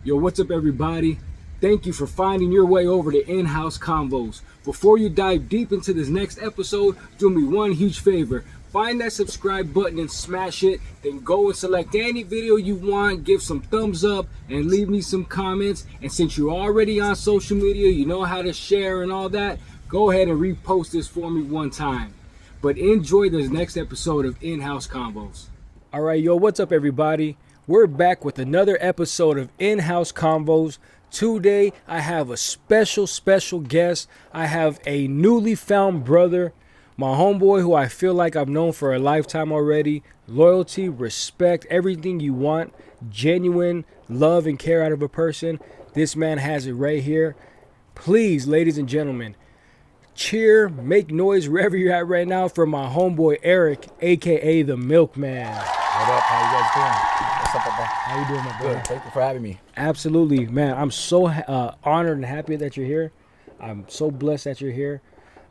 Yo, what's up, everybody? Thank you for finding your way over to In House Convos. Before you dive deep into this next episode, do me one huge favor. Find that subscribe button and smash it. Then go and select any video you want, give some thumbs up, and leave me some comments. And since you're already on social media, you know how to share and all that, go ahead and repost this for me one time. But enjoy this next episode of In House Convos. All right, yo, what's up, everybody? We're back with another episode of In House Convos. Today, I have a special guest. I have a newly found brother, my homeboy who I feel like I've known for a lifetime already. Loyalty, respect, everything you want, genuine love and care out of a person. This man has it right here. Please, ladies and gentlemen, cheer, make noise wherever you're at right now for my homeboy Eric, aka the Milkman. What up? How you guys doing? What's up, bro? How you doing, my boy? Good. Thank you for having me. Absolutely, man. I'm so honored and happy that you're here. I'm so blessed that you're here.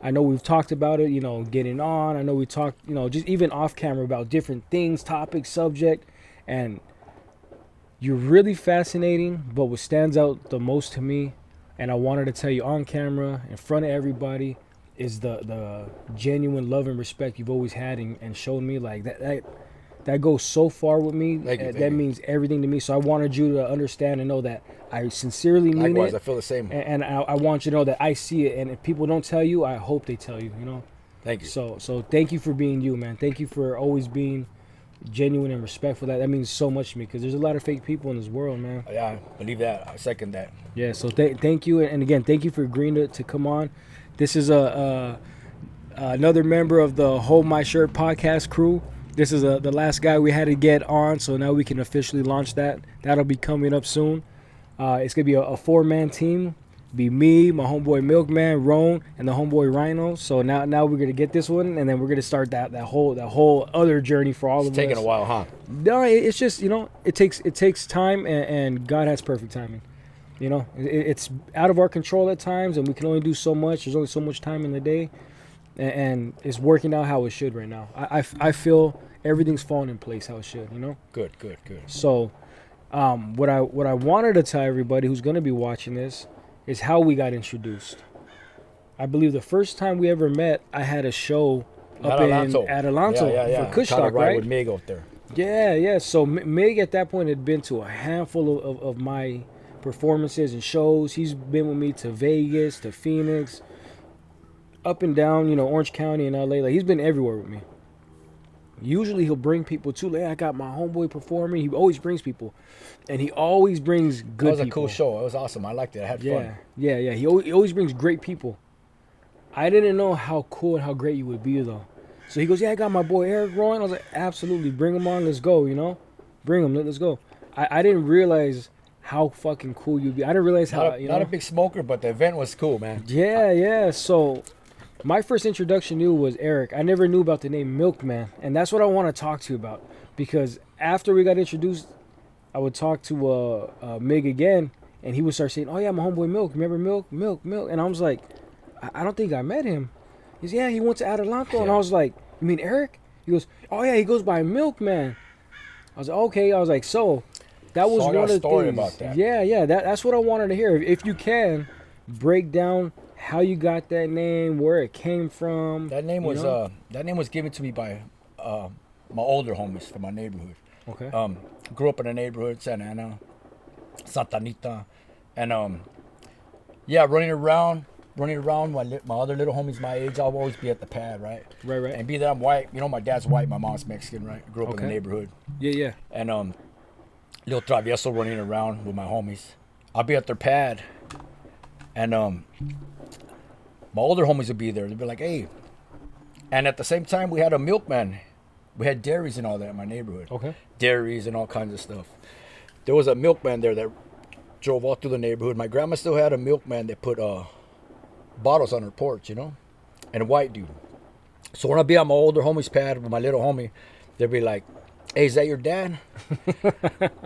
I know we've talked about it, getting on. I know we talked, just even off camera about different things, topics, subject, and you're really fascinating. But what stands out the most to me, and I wanted to tell you on camera, in front of everybody, is the genuine love and respect you've always had and shown me. Like that goes so far with me. Thank you. Means everything to me. So I wanted you to understand and know that I sincerely mean it. Likewise, I feel the same. And I want you to know that I see it. And if people don't tell you, I hope they tell you, Thank you. So thank you for being you, man. Thank you for always being genuine and respectful. That means so much to me because there's a lot of fake people in this world, man. Yeah, I believe that. I second that. Yeah, so thank you. And again, thank you for agreeing to come on. This is another member of the Hold My Shirt podcast crew. This is the last guy we had to get on, so now we can officially launch that. That'll be coming up soon. It's going to be a four-man team. Be me, my homeboy Milkman, Roan, and the homeboy Rhino. So now we're going to get this one, and then we're going to start that whole other journey for all of us. It's taking a while, huh? No, it's just, it takes time, and God has perfect timing. It's out of our control at times, and we can only do so much. There's only so much time in the day. And it's working out how it should right now. I feel everything's falling in place how it should, Good. So what I wanted to tell everybody who's going to be watching this is how we got introduced. I believe the first time we ever met, I had a show up in Adelanto for Kush Talk, right? With Mig out there. Yeah. So Mig at that point had been to a handful of my performances and shows. He's been with me to Vegas, to Phoenix, up and down, Orange County and LA. Like, he's been everywhere with me. Usually he'll bring people too. Like, I got my homeboy performing. He always brings people, and he always brings good people. That was a cool show. It was awesome. I liked it. I had fun. Yeah. He always brings great people. I didn't know how cool and how great you would be, though. So he goes, yeah, I got my boy Eric Rowan. I was like, absolutely, bring him on. Let's go, Bring him. Let's go. I didn't realize how fucking cool you'd be. I didn't realize how, Not a big smoker, but the event was cool, man. Yeah. So my first introduction to you was Eric. I never knew about the name Milkman, and that's what I want to talk to you about. Because after we got introduced, I would talk to Mig again, and he would start saying, "Oh yeah, my homeboy Milk. Remember Milk?" And I was like, "I don't think I met him." He's, "Yeah, he went to Adelanto," and I was like, "You mean Eric?" He goes, "Oh yeah, he goes by Milkman." I was like, "Okay." I was like, "So that was one of the things." About that. Yeah. That's what I wanted to hear. If you can break down how you got that name, where it came from. That name was given to me by my older homies from my neighborhood. Okay. Grew up in a neighborhood, Santa Ana, Santa Anita, and running around. My other little homies my age, I'll always be at the pad, right? Right. And be that I'm white, my dad's white, my mom's Mexican, right? Grew up in the neighborhood. Yeah. And little travieso running around with my homies. I'll be at their pad, and my older homies would be there. They'd be like, "Hey," and at the same time, we had a milkman. We had dairies and all that in my neighborhood. Okay. Dairies and all kinds of stuff. There was a milkman there that drove all through the neighborhood. My grandma still had a milkman that put bottles on her porch, and a white dude. So when I'd be on my older homie's pad with my little homie, they'd be like, "Hey, is that your dad?"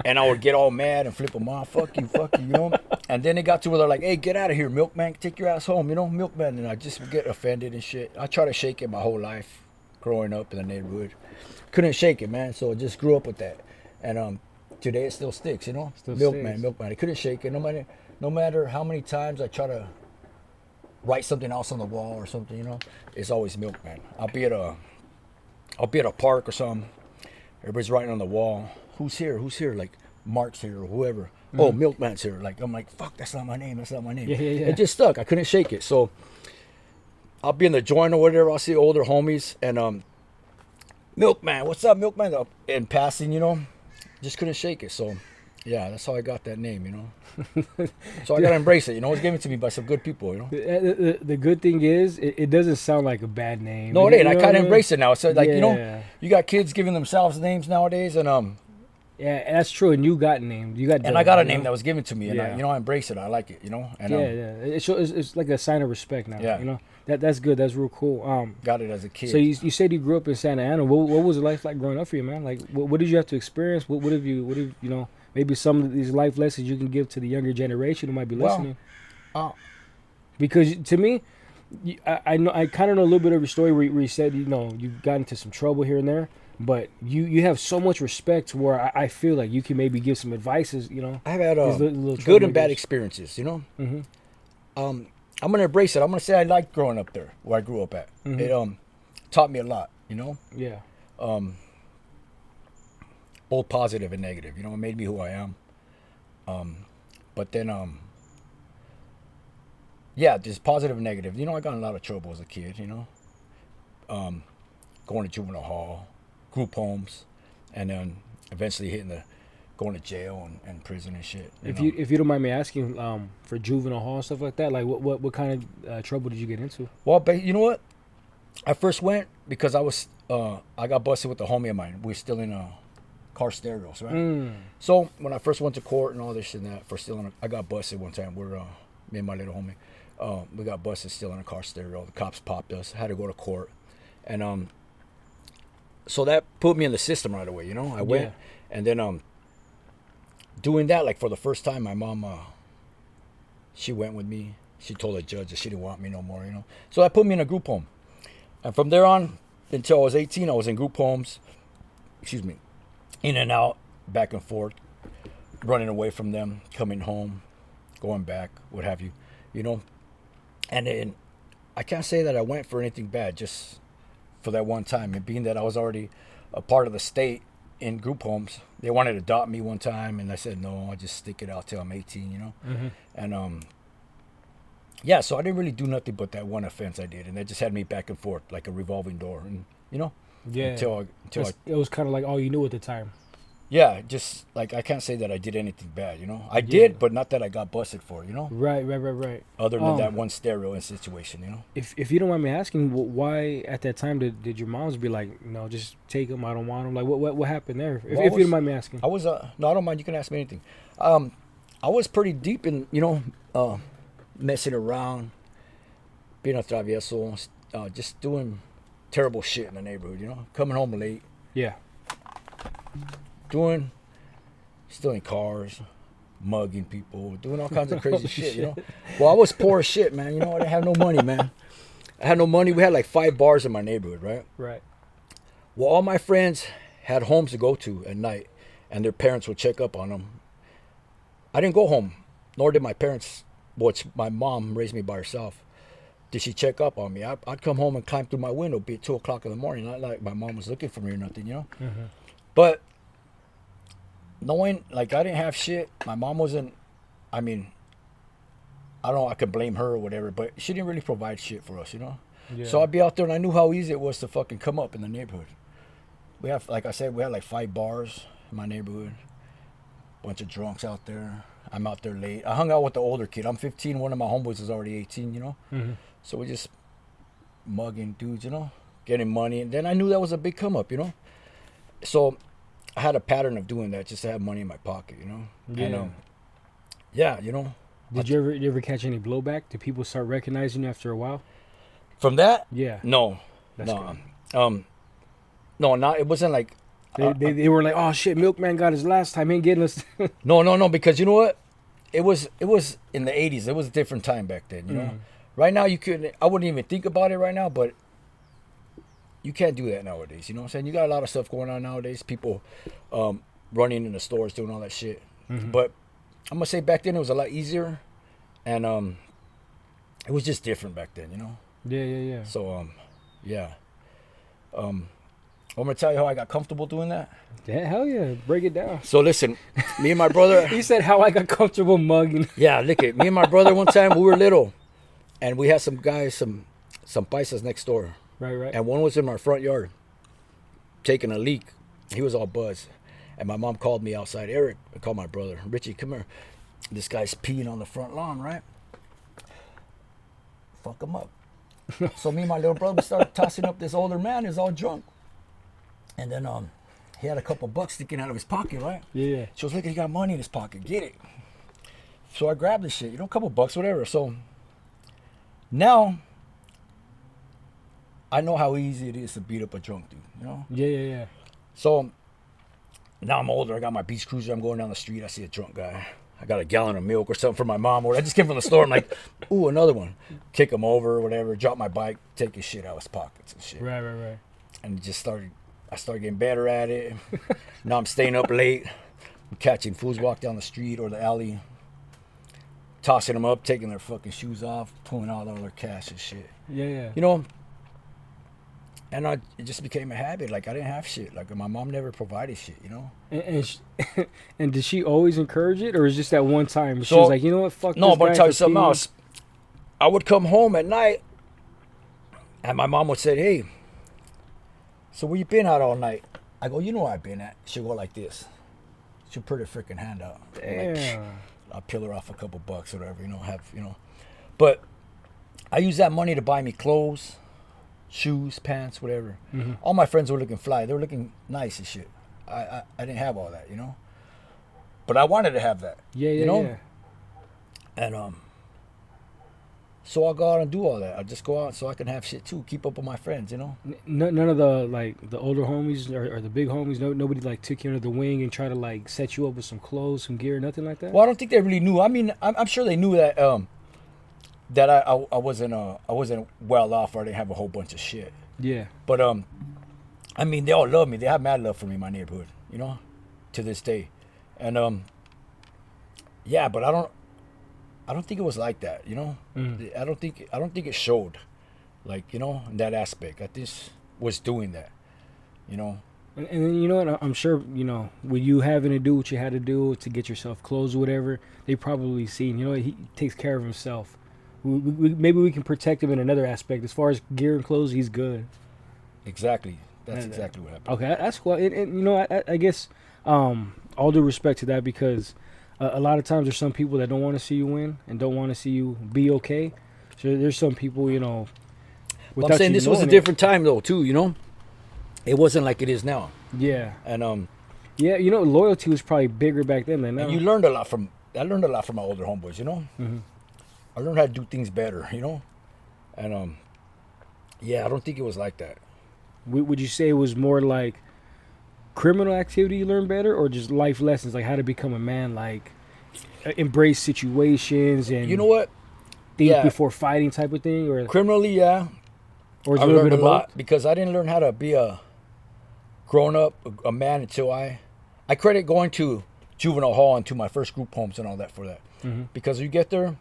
And I would get all mad and flip them off. Fuck you. And then it got to where they're like, "Hey, get out of here, Milkman. Take your ass home, Milkman." And I just would get offended and shit. I tried to shake it my whole life growing up in the neighborhood. Couldn't shake it, man. So I just grew up with that. And today it still sticks, you know. Still Milkman, sticks. Milkman. I couldn't shake it. No matter how many times I try to write something else on the wall or something, you know, it's always Milkman. I'll be at a park or something. Everybody's writing on the wall. Who's here? Who's here? Like Marc's here or whoever. Mm-hmm. Oh, Milkman's here. Like I'm like, fuck, that's not my name. That's not my name. Yeah. It just stuck. I couldn't shake it. So I'll be in the joint or whatever. I'll see older homies and Milkman, what's up, Milkman? In passing, you know, just couldn't shake it. So yeah, that's how I got that name, you know. So I gotta embrace it, you know. It's given to me by some good people, you know. The good thing is, it doesn't sound like a bad name. No, it ain't. I kind of embrace it now. So like, yeah. you know, you got kids giving themselves names nowadays, and yeah, that's true. And you got named. I got a name that was given to me, and yeah. I embrace it. I like it, you know. And it's like a sign of respect now. Yeah. You know, that's good. That's real cool. Got it as a kid. So you said you grew up in Santa Ana. What was life like growing up for you, man? Like, what did you have to experience? What have you know? Maybe some of these life lessons you can give to the younger generation who might be listening. Because to me, I kind of know a little bit of your story where you said, you know, you got into some trouble here and there, but you have so much respect to where I feel like you can maybe give some advices, you know. I've had good and bad experiences, you know. Mm-hmm. I'm gonna embrace it. I'm gonna say I liked growing up there where I grew up at. Mm-hmm. It taught me a lot, you know. Yeah. Both positive and negative, you know. It made me who I am. But then yeah, just positive and negative. You know, I got in a lot of trouble as a kid, you know. Going to juvenile hall, group homes, and then eventually going to jail and prison and shit. If you don't mind me asking, for juvenile hall and stuff like that, like what kind of trouble did you get into? Well, but you know what? I first went because I got busted with a homie of mine. We were still in car stereos, right? So when I first went to court and all this and that for stealing, I got busted one time. We're me and my little homie, we got busted stealing a car stereo. The cops popped us. Had to go to court, and so that put me in the system right away. You know, I went, and then doing that, like for the first time, my mom, she went with me. She told the judge that she didn't want me no more. You know, so that put me in a group home, and from there on until I was 18, I was in group homes. Excuse me. In and out, back and forth, running away from them, coming home, going back, what have you, you know. And then I can't say that I went for anything bad, just for that one time. And being that I was already a part of the state in group homes, they wanted to adopt me one time, and I said no, I'll just stick it out till I'm 18, you know. Mm-hmm. And yeah, so I didn't really do nothing but that one offense I did, and that just had me back and forth like a revolving door, and you know. Yeah. Until it was kind of like all you knew at the time. Yeah, just like I can't say that I did anything bad, you know. I did, but not that I got busted for, you know. Right. Other than that one stereo in situation, you know. If you don't mind me asking, why at that time did your moms be like, no, just take them, I don't want them? Like what happened there? If you don't mind me asking. I was no, I don't mind. You can ask me anything. I was pretty deep in, you know, messing around, being a travieso, just doing terrible shit in the neighborhood, you know, coming home late. Yeah. Stealing cars, mugging people, doing all kinds of crazy shit, you know. Well, I was poor as shit, man. You know, I didn't have no money, man. I had no money. We had like 5 bars in my neighborhood, right? Right. Well, all my friends had homes to go to at night, and their parents would check up on them. I didn't go home, nor did my parents, which my mom raised me by herself. Did she check up on me? I'd come home and climb through my window, be at 2 o'clock in the morning. Not like my mom was looking for me or nothing, you know. Mm-hmm. But knowing, like, I didn't have shit. My mom wasn't, I mean, I don't know, I could blame her or whatever, but she didn't really provide shit for us, you know. Yeah. So I'd be out there, and I knew how easy it was to fucking come up in the neighborhood. We have, like I said, we had like 5 bars in my neighborhood. Bunch of drunks out there. I'm out there late. I hung out with the older kid. I'm 15. One of my homeboys is already 18, you know. Mm-hmm. So we just mugging dudes, you know, getting money. And then I knew that was a big come up, you know. So I had a pattern of doing that just to have money in my pocket, you know. Yeah. And, yeah, you know. Did you ever catch any blowback? Did people start recognizing you after a while? From that? Yeah. No. That's no. No, not. It wasn't like. They were like, oh shit, Milkman got his last time. He ain't getting us. No. Because you know what? It was in the 80s. It was a different time back then. You know. Right now you couldn't. I wouldn't even think about it right now, but you can't do that nowadays. You know what I'm saying? You got a lot of stuff going on nowadays. People running in the stores, doing all that shit. Mm-hmm. But I'm gonna say back then it was a lot easier, and it was just different back then, you know. Yeah. So yeah. I'm gonna tell you how I got comfortable doing that. Yeah, hell yeah. Break it down. So listen, me and my brother. He said how I got comfortable mugging. Yeah, look it. Me and my brother one time we were little, and we had some guys, some paisas next door. Right. And one was in our front yard, taking a leak. He was all buzzed, and my mom called me outside. Eric, I called my brother. Richie, come here. This guy's peeing on the front lawn, right? Fuck him up. So me and my little brother started tossing up this older man. He was all drunk, and then he had a couple bucks sticking out of his pocket, right? Yeah. She was like, he got money in his pocket. Get it. So I grabbed this shit, you know, a couple bucks, whatever. So now I know how easy it is to beat up a drunk dude, you know? Yeah. So now I'm older. I got my beach cruiser. I'm going down the street. I see a drunk guy. I got a gallon of milk or something for my mom. Or I just came from the store. I'm like, ooh, another one. Kick him over or whatever. Drop my bike. Take his shit out of his pockets and shit. Right. And I started getting better at it. Now I'm staying up late. I'm catching fools walk down the street or the alley. Tossing them up, taking their fucking shoes off, pulling out all their cash and shit. Yeah. You know, and it just became a habit. Like, I didn't have shit. Like, my mom never provided shit, you know? And did she always encourage it, or is just that one time she So, was like, you know what, fuck no, this but guy I'll tell you for something peeing? else. I would come home at night, and my mom would say, hey, so where you been out all night? I go, you know where I've been at. She'll go like this. She'll put her freaking hand out. I'm like, Damn. I'll peel her off a couple bucks or whatever, you know. But I use that money to buy me clothes, shoes, pants, whatever. Mm-hmm. All my friends were looking fly. They were looking nice and shit. I didn't have all that, you know. But I wanted to have that. Yeah. You know? And so I'll go out and do all that. I just go out so I can have shit too. Keep up with my friends, you know. None of the older homies or the big homies. Nobody like took you under the wing and try to like set you up with some clothes, some gear, nothing like that. Well, I don't think they really knew. I mean, I'm sure they knew that that I wasn't well off or I didn't have a whole bunch of shit. Yeah. But I mean, they all love me. They have mad love for me in my neighborhood, you know, to this day. And yeah, but I don't think it was like that, you know. I don't think it showed, like, you know, in that aspect. I just was doing that, you know. And then, you know what, I'm sure, you know, with you having to do what you had to do to get yourself clothes or whatever, they probably seen, you know, he takes care of himself. Maybe we can protect him in another aspect. As far as gear and clothes, he's good. Exactly. That's exactly what happened. Okay, that's cool. And you know, I guess all due respect to that, because a lot of times there's some people that don't want to see you win and don't want to see you be okay. So there's some people, you know. Well, I'm saying this was a different time though, too. You know, it wasn't like it is now. Yeah. And yeah, you know, loyalty was probably bigger back then than now. And you learned a lot from. I learned a lot from my older homeboys. You know. Mm-hmm. I learned how to do things better. You know. And yeah, I don't think it was like that. Would you say it was more like criminal activity you learned better, or just life lessons, like how to become a man, like embrace situations and, you know what, think before fighting type of thing? Or criminally, yeah. Or I learned a lot because I didn't learn how to be a grown up, a man until I credit going to juvenile hall and to my first group homes and all that for that. Mm-hmm. Because you get there,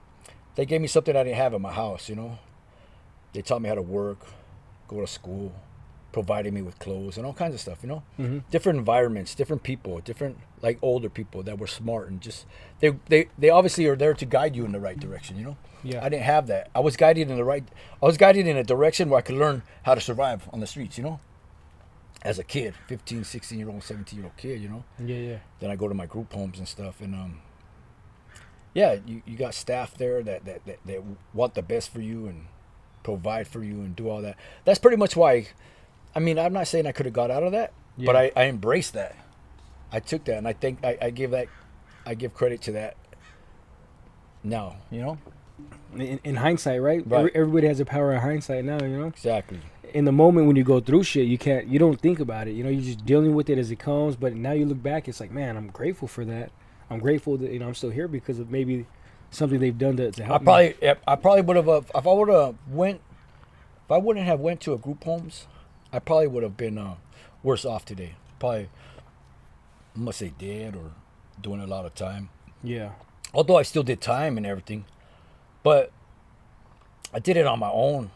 they gave me something I didn't have in my house, you know. They taught me how to work, go to school, provided me with clothes and all kinds of stuff, you know. Mm-hmm. Different environments, different people, different, like, older people that were smart and just they obviously are there to guide you in the right direction, you know. Yeah. I didn't have that. I was guided in a direction where I could learn how to survive on the streets, you know. As a kid, 15, 16-year-old, 17-year-old kid, you know. Yeah. Then I go to my group homes and stuff, and yeah, you got staff there that want the best for you and provide for you and do all that. That's pretty much why. I mean, I'm not saying I could have got out of that, but I embraced that. I took that, and I think I give credit to that now, you know. In hindsight, right? Everybody has the power of hindsight now, you know. Exactly. In the moment when you go through shit, you don't think about it, you know. You're just dealing with it as it comes. But now you look back, it's like, man, I'm grateful for that. I'm grateful that, you know, I'm still here because of maybe something they've done to help me. I probably would have if I wouldn't have went to a group homes, I probably would have been worse off today. Probably I'm gonna say did or doing a lot of time. Yeah. Although I still did time and everything, but I did it on my own,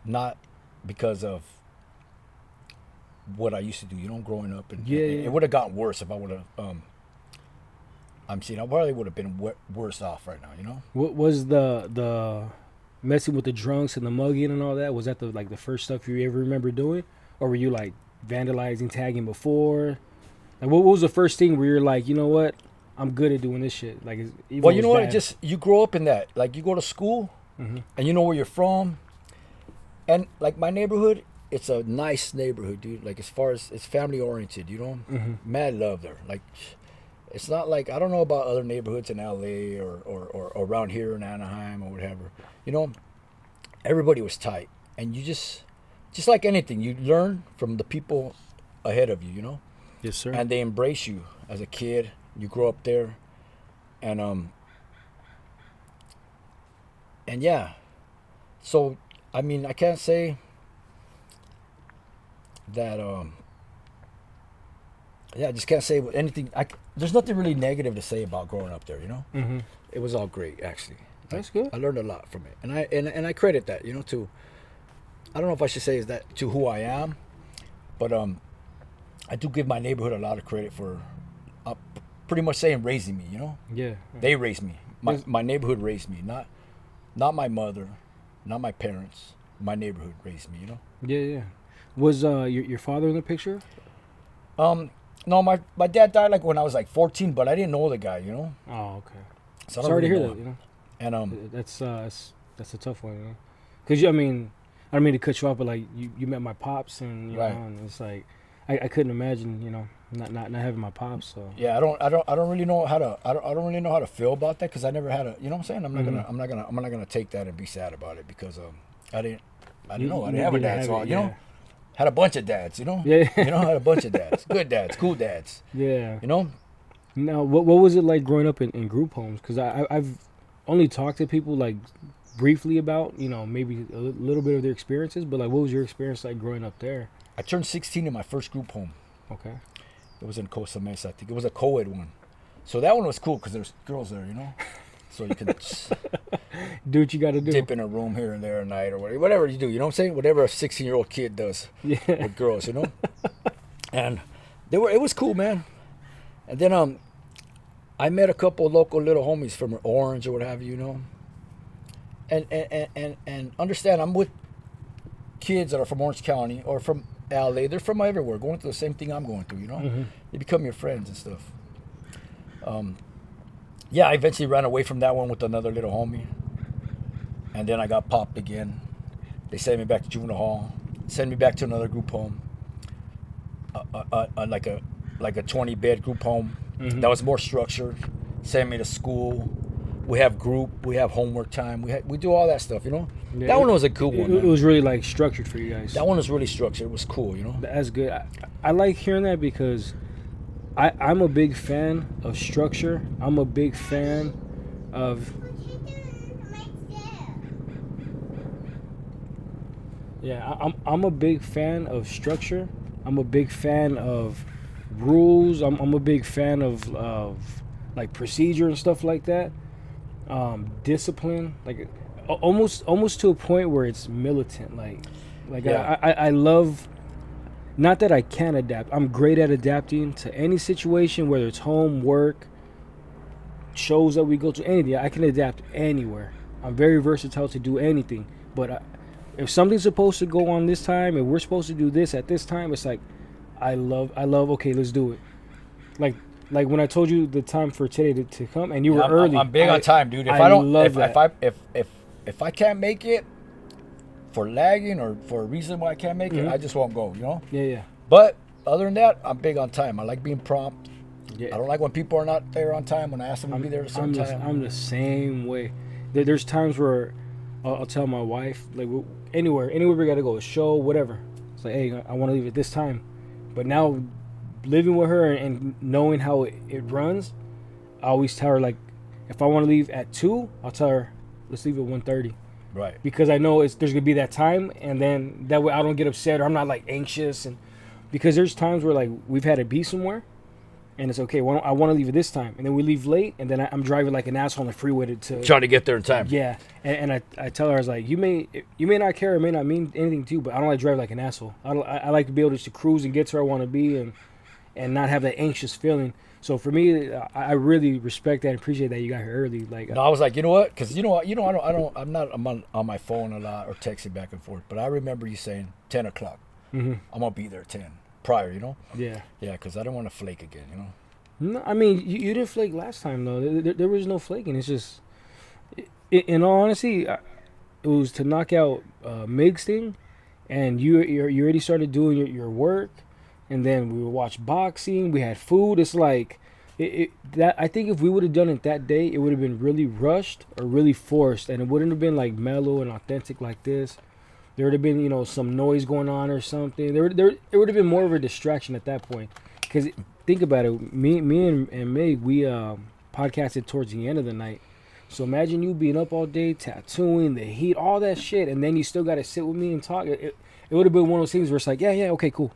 not because of what I used to do. Growing up, and it would have gotten worse if I would have. I'm seeing I probably would have been worse off right now. What was the messing with the drunks and the mugging and all that? Was that the first stuff you ever remember doing, or were you like vandalizing, tagging before? Like what was the first thing where you're like, you know what, I'm good at doing this shit? Like, well, you know what? Just you grow up in that. Like you go to school, and you know where you're from, and like my neighborhood, it's a nice neighborhood, dude. Like as far as it's family oriented, mad love there. Like it's not like I don't know about other neighborhoods in LA or around here in Anaheim or whatever. Everybody was tight, and you just like anything, you learn from the people ahead of you. Yes, sir. And they embrace you as a kid. You grow up there, and yeah. So I mean, I can't say that I just can't say anything. There's nothing really negative to say about growing up there. It was all great, actually. That's good. I learned a lot from it, and I credit that, to. I don't know if I should say is that to who I am, but I do give my neighborhood a lot of credit for, pretty much saying raising me. Yeah. They raised me. My neighborhood raised me, not my mother, not my parents. My neighborhood raised me. Yeah. Was your father in the picture? No, my dad died like when I was like 14, but I didn't know the guy. Oh, okay. So Sorry to hear that. And that's a tough one. Because I mean, I don't mean to cut you off, but like you met my pops, and right. And it's like I couldn't imagine not having my pops. So yeah, I don't really know how to feel about that, because I never had a, you know what I'm saying. I'm not gonna take that and be sad about it, because I didn't have a dad, so had a bunch of dads, Yeah. Had a bunch of dads, good dads, cool dads. Yeah. Now, what was it like growing up in group homes? Because I've only talked to people like briefly about, maybe a little bit of their experiences, but like, what was your experience like growing up there? I turned 16 in my first group home. Okay. It was in Costa Mesa, I think. It was a co-ed one. So that one was cool because there's girls there, So you can do what you got to do. Dip in a room here and there at night or whatever you do. You know what I'm saying? Whatever a 16-year-old kid does with girls, And it was cool, man. And then I met a couple of local little homies from Orange or what have you, And understand, I'm with kids that are from Orange County or from LA. They're from everywhere, going through the same thing I'm going through, They become your friends and stuff. Yeah, I eventually ran away from that one with another little homie. And then I got popped again. They sent me back to juvenile hall, sent me back to another group home, like a 20-bed group home that was more structured. Sent me to school. We have group, we have homework time, we do all that stuff, Yeah, that one was a cool one. It was really like structured for you guys. That one was really structured. It was cool, That's good. I like hearing that because I'm a big fan of structure. I'm a big fan of... Yeah, I'm a big fan of structure. I'm a big fan of rules. I'm a big fan of like procedure and stuff like that. Discipline, like almost to a point where it's militant. Like yeah. I love... Not that I can adapt. I'm great at adapting to any situation, whether it's home, work, shows that we go to, anything. I can adapt anywhere. I'm very versatile to do anything. But if something's supposed to go on this time and we're supposed to do this at this time, it's like I love. Okay, let's do it. Like when I told you the time for today to come, and you were early. I'm big on time, dude. If I can't make it, for lagging or for a reason why I can't make it, I just won't go, Yeah. But other than that, I'm big on time. I like being prompt. Yeah. I don't like when people are not there on time, when I ask them to be there at a certain time. I'm the same way. There's times where I'll tell my wife, like, anywhere we got to go, a show, whatever. It's like, hey, I want to leave at this time. But now, living with her and knowing how it runs, I always tell her, like, if I want to leave at 2, I'll tell her, let's leave at 1:30. Right. Because I know there's going to be that time, and then that way I don't get upset or I'm not like anxious. And because there's times where like we've had to be somewhere and it's okay. Well, I want to leave at this time, and then we leave late, and then I'm driving like an asshole on the freeway to Trying to get there in time. yeah. And I tell her, I was like, you may not care, it may not mean anything to you, but I don't like to drive like an asshole. I like to be able to cruise and get to where I want to be, and not have that anxious feeling. So for me, I really respect that and appreciate that you got here early. Like, No, I was like, you know what? Because I'm on my phone a lot or texting back and forth. But I remember you saying 10 o'clock. mm-hmm. I'm gonna be there 10 prior. Yeah. Yeah, because I don't want to flake again. No, I mean, you didn't flake last time though. There was no flaking. It's just, in all honesty, it was to knock out Mig's thing, and you already started doing your work. And then we would watch boxing. We had food. It's like that. I think if we would have done it that day, it would have been really rushed or really forced, and it wouldn't have been like mellow and authentic like this. There would have been some noise going on or something. It would have been more of a distraction at that point. Because think about it, me and Meg, we podcasted towards the end of the night. So imagine you being up all day, tattooing, the heat, all that shit, and then you still got to sit with me and talk. It would have been one of those things where it's like, yeah, okay, cool.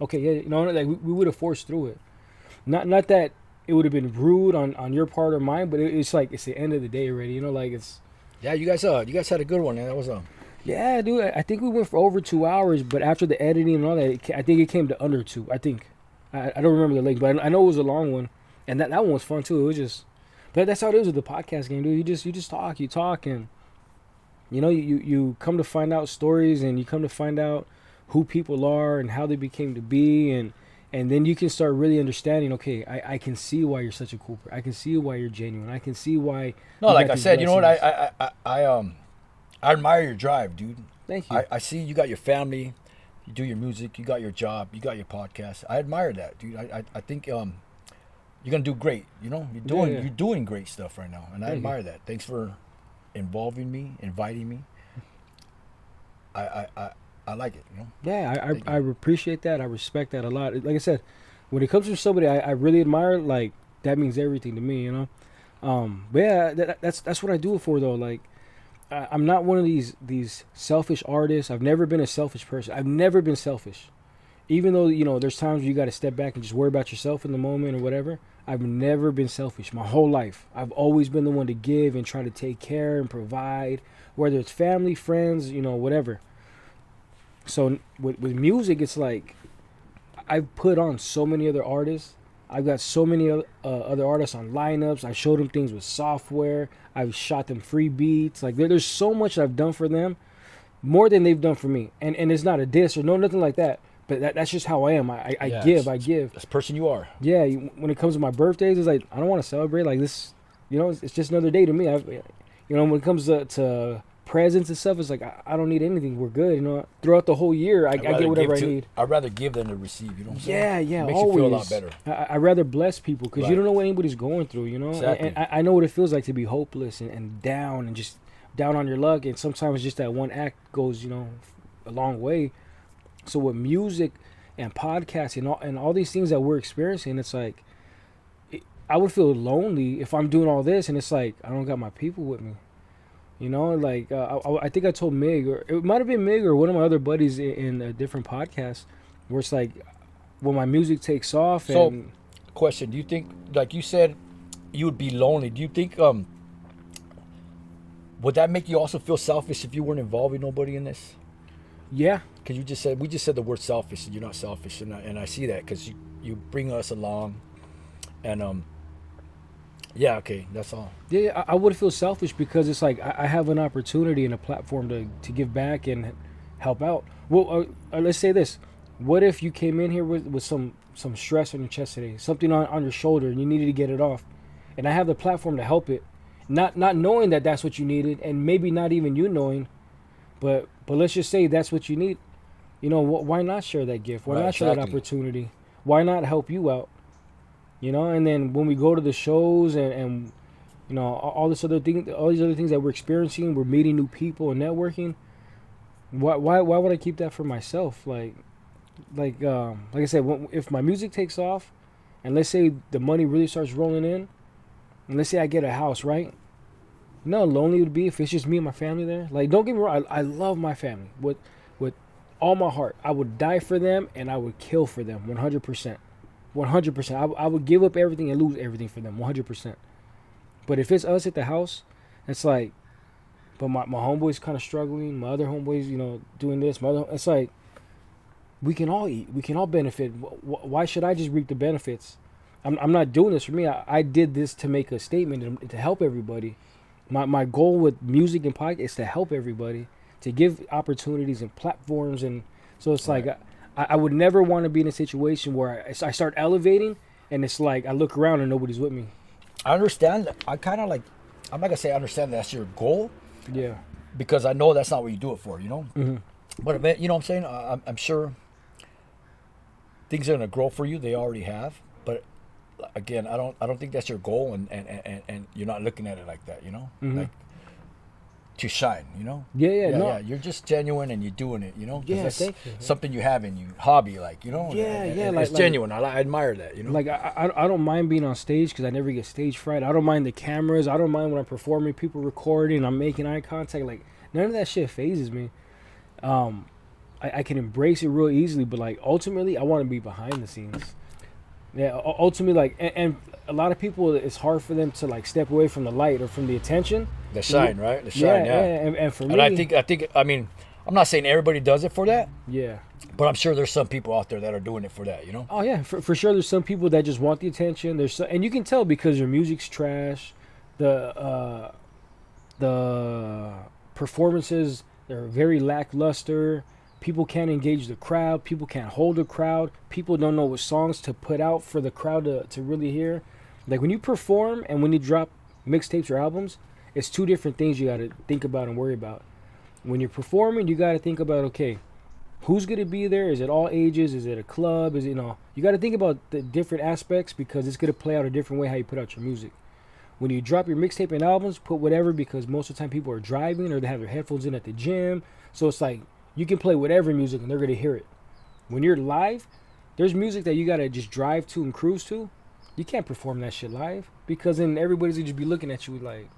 Okay, yeah, like we would have forced through it. Not that it would have been rude on your part or mine, but it's like it's the end of the day already. Like it's. Yeah, you guys had a good one. That was Yeah, dude. I think we went for over 2 hours, but after the editing and all that, I think it came to under 2. I think. I don't remember the length, but I know it was a long one, and that one was fun too. It was just, but that's how it is with the podcast game, dude. You just talk, and you come to find out stories, and you come to find out who people are and how they became to be, and then you can start really understanding. Okay, I can see why you're such a cool person. I can see why you're genuine. I can see why. No, like I said, you know what? I admire your drive, dude. Thank you. I see you got your family, you do your music, you got your job, you got your podcast. I admire that, dude. I think you're gonna do great. You're doing great stuff right now, and I admire that. Thanks for involving me, inviting me. I like it, Yeah, I appreciate that. I respect that a lot. Like I said, when it comes from somebody I really admire, like that means everything to me, But yeah, that's what I do it for though. Like I'm not one of these selfish artists. I've never been a selfish person. I've never been selfish. Even though, there's times where you got to step back and just worry about yourself in the moment or whatever. I've never been selfish my whole life. I've always been the one to give and try to take care and provide, whether it's family, friends, whatever. So with music, it's like I've put on so many other artists. I've got so many other artists on lineups. I showed them things with software. I've shot them free beats. Like there's so much I've done for them, more than they've done for me. And it's not a diss or nothing like that. But that's just how I am. I give. That's the person you are. Yeah. When it comes to my birthdays, it's like I don't want to celebrate like this. It's just another day to me. When it comes to presents and stuff, it's like I don't need anything. We're good. Throughout the whole year, I get whatever I need. I'd rather give than to receive. You know what I'm saying? Yeah. It makes always. you feel a lot better. I'd rather bless people because you don't know what anybody's going through. Exactly. And I know what it feels like to be hopeless and down and just down on your luck. And sometimes just that one act goes, a long way. So with music and podcasting and all these things that we're experiencing, it's like I would feel lonely if I'm doing all this and it's like I don't got my people with me. I think I told Mig, or it might have been Mig or one of my other buddies in a different podcast, where it's like when my music takes off. So, question: do you think, like you said, you would be lonely? Do you think would that make you also feel selfish if you weren't involving nobody in this? Yeah, because we just said the word selfish, and you're not selfish, and I see that because you bring us along, and yeah, okay, that's all. Yeah, I would feel selfish because it's like I have an opportunity and a platform to give back and help out. Well, let's say this: what if you came in here with some stress on your chest today, something on your shoulder, and you needed to get it off, and I have the platform to help it, not knowing that that's what you needed, and maybe not even you knowing, but let's just say that's what you need. Why not share that gift? Why not share that opportunity? Why not help you out? And then when we go to the shows and all these other things that we're experiencing, we're meeting new people and networking. Why would I keep that for myself? Like I said, if my music takes off, and let's say the money really starts rolling in, and let's say I get a house, right? You know how lonely it would be if it's just me and my family there. Like, don't get me wrong, I love my family with all my heart. I would die for them and I would kill for them 100%. 100%. I would give up everything and lose everything for them. 100%. But if it's us at the house, it's like, but my homeboy's kind of struggling. My other homeboys, doing this. It's like, we can all eat. We can all benefit. Why should I just reap the benefits? I'm not doing this for me. I did this to make a statement and to help everybody. My goal with music and podcast is to help everybody, to give opportunities and platforms. And so it's like, I would never want to be in a situation where I start elevating and it's like I look around and nobody's with me. I understand. I kind of like, I'm not going to say I understand that's your goal. Yeah. Because I know that's not what you do it for, Mm-hmm. But, you know what I'm saying? I'm sure things are going to grow for you. They already have. But, again, I don't think that's your goal, and you're not looking at it like that, Mm-hmm. Like, to shine, Yeah, no. Yeah, you're just genuine and you're doing it, 'cause Yeah, that's thank you. something you have in you, hobby, like, Yeah, and like- it's genuine. I admire that, Like, I don't mind being on stage because I never get stage fright. I don't mind the cameras. I don't mind when I'm performing, people recording, I'm making eye contact. Like, none of that shit phases me. I can embrace it real easily, but, like, ultimately, I want to be behind the scenes. Yeah, ultimately, like, and a lot of people, it's hard for them to, like, step away from the light or from the attention. The shine, right? The shine, yeah. And for me, And I think, I mean, I'm not saying everybody does it for that, yeah. but I'm sure there's some people out there that are doing it for that, Oh yeah, for sure. There's some people that just want the attention. And you can tell because their music's trash, the performances, they're very lackluster. People can't engage the crowd. People can't hold the crowd. People don't know what songs to put out for the crowd to really hear. Like, when you perform and when you drop mixtapes or albums, it's two different things you got to think about and worry about. When you're performing, you got to think about, okay, who's going to be there? Is it all ages? Is it a club? Is it, you got to think about the different aspects because it's going to play out a different way how you put out your music. When you drop your mixtape and albums, put whatever, because most of the time people are driving or they have their headphones in at the gym. So it's like you can play whatever music and they're going to hear it. When you're live, there's music that you got to just drive to and cruise to. You can't perform that shit live because then everybody's going to just be looking at you like,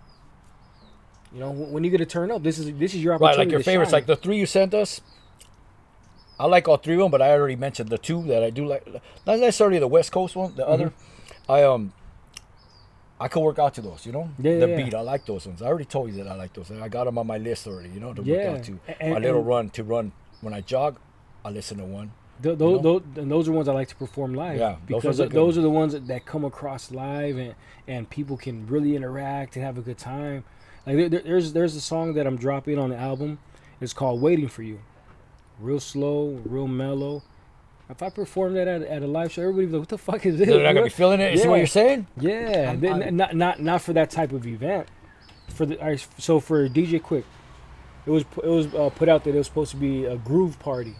when you get to turn up, this is your opportunity. Right, like your favorites, shine. like the 3 you sent us. I like all 3 of them, but I already mentioned the 2 that I do like. Not necessarily the West Coast one, the other. I could work out to those, the beat. I like those ones. I already told you that I like those. I got them on my list already, to work out to. My little run when I jog, I listen to one. Those are ones I like to perform live. Yeah, because those are the ones that come across live and people can really interact and have a good time. Like there's a song that I'm dropping on the album. It's called "Waiting for You." Real slow, real mellow. If I perform that at a live show, everybody be like, "What the fuck is this?" They're not gonna be feeling it. Is that what you're saying? Yeah, not for that type of event. For DJ Quick, it was put out that it was supposed to be a groove party.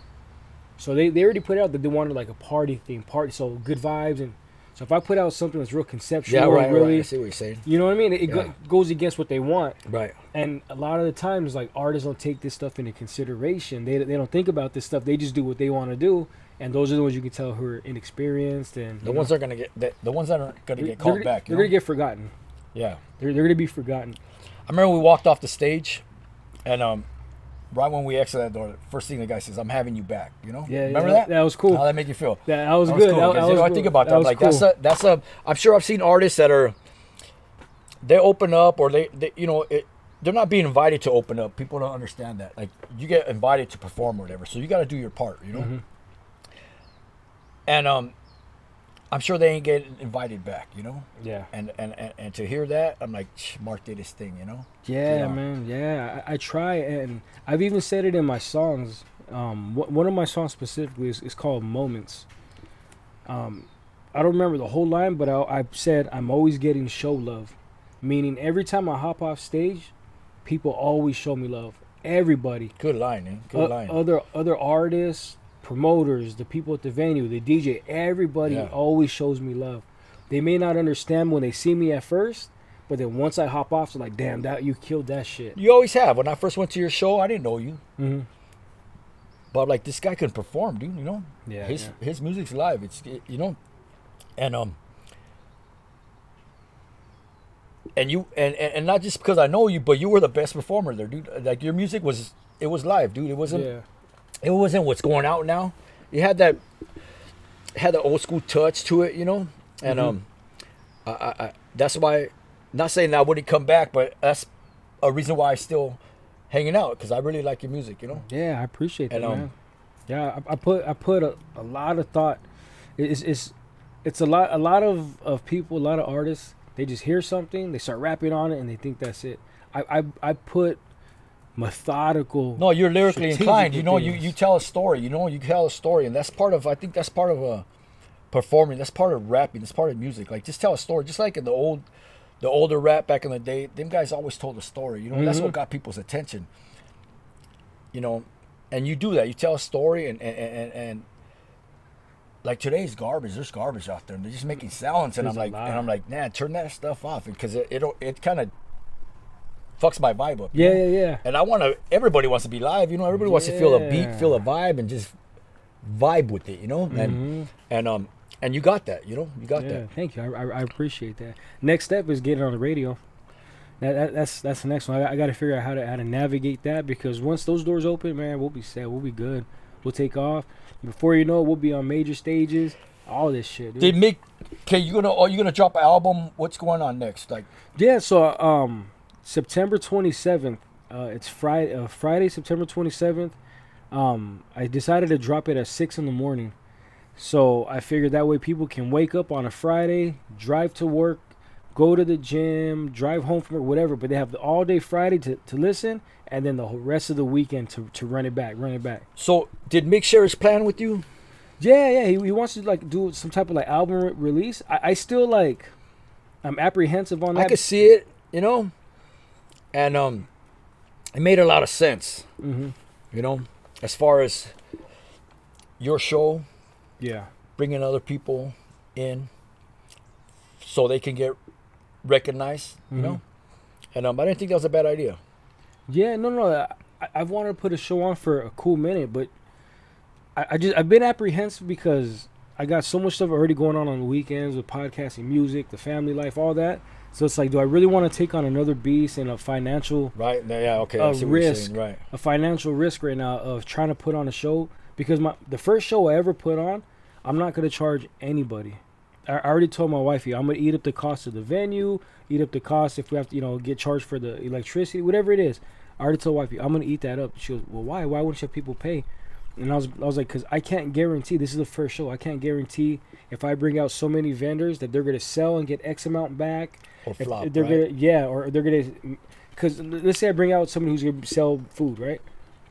So they already put out that they wanted like a party theme, so good vibes. And so if I put out something that's real conceptual, really, I see what you're saying. You know what I mean? It goes against what they want. Right. And a lot of the times, like, artists don't take this stuff into consideration. They don't think about this stuff. They just do what they want to do. And those are the ones you can tell who are inexperienced and the ones that aren't gonna get called back. They're gonna get forgotten. Yeah. They're gonna be forgotten. I remember we walked off the stage, and right when we exited that door, first thing the guy says, "I'm having you back." Yeah. Remember that? That was cool. How that make you feel? That was good. Cool, that was I cool. think about that. Was Like cool. that's a. I'm sure I've seen artists that they open up or they they're not being invited to open up. People don't understand that. Like, you get invited to perform or whatever, so you got to do your part. Mm-hmm. And I'm sure they ain't getting invited back. Yeah. And to hear that, I'm like, Marc did his thing. Yeah, man. Yeah, I try, and I've even said it in my songs. One of my songs specifically is called Moments. I don't remember the whole line, but I said I'm always getting show love, meaning every time I hop off stage, people always show me love. Everybody. Good line, man. Good line. Other artists, promoters, the people at the venue, the DJ, everybody always shows me love. They may not understand when they see me at first, but then once I hop off, they're like, "Damn, that you killed that shit." You always have. When I first went to your show, I didn't know you. Mm-hmm. But I'm like, this guy can perform, dude. Yeah. His music's live. It's and and you and not just because I know you, but you were the best performer there, dude. Like, your music was live, dude. It wasn't. Yeah. It wasn't what's going out now. You had that. had the old school touch to it, you know. And I that's why, not saying I wouldn't come back, but that's a reason why I still hanging out, because I really like your music, you know. Yeah, I appreciate that, And man. Yeah, I put a lot of thought. It's a lot of people, a lot of artists. They just hear something, they start rapping on it, and they think that's it. I put methodical. No, you're lyrically inclined. You know, things. you tell a story. You know, you tell a story, and that's part of. I think that's part of performing. That's part of rapping. That's part of music. Like, just tell a story. Just like in the older rap back in the day, them guys always told a story. You know, that's what got people's attention. You know, and you do that. You tell a story, and like today's garbage. There's garbage out there, and they're just making sounds, and I'm like, nah, turn that stuff off, because it kind of fucks my vibe up. Yeah. And everybody wants to be live, you know. Everybody wants to feel a beat, feel a vibe, and just vibe with it, you know. And you got that, you know. You got that. Thank you. I appreciate that. Next step is getting on the radio. That's the next one. I got to figure out how to navigate that, because once those doors open, man, we'll be set. We'll be good. We'll take off. Before you know it, we'll be on major stages. All this shit, dude. Are you gonna drop an album? What's going on next? Like, yeah. So September 27th. It's Friday, September 27th. I decided to drop it at 6 a.m. So I figured that way people can wake up on a Friday, drive to work, go to the gym, drive home from work, whatever. But they have the all day Friday to listen, and then the whole rest of the weekend to run it back. So did Mick share his plan with you? Yeah. He wants to like do some type of like album release. I still like, I'm apprehensive on that. I could see it, you know, and it made a lot of sense. You know, as far as your show. Yeah. Bringing other people in so they can get recognized, you know? And I didn't think that was a bad idea. Yeah, no. I've wanted to put a show on for a cool minute, but I've been apprehensive because I got so much stuff already going on the weekends with podcasting, music, the family life, all that. So it's like, do I really want to take on another beast and a financial risk, right? A financial risk right now of trying to put on a show, because the first show I ever put on, I'm not going to charge anybody. I already told my wifey, I'm going to eat up the cost of the venue, eat up the cost if we have to, you know, get charged for the electricity, whatever it is. I already told wifey, I'm going to eat that up. She goes, well, why? Why wouldn't you have people pay? And I was like, because I can't guarantee, this is the first show, I can't guarantee if I bring out so many vendors that they're going to sell and get X amount back. Or flop, they're right? Or they're going to, because let's say I bring out somebody who's going to sell food, right?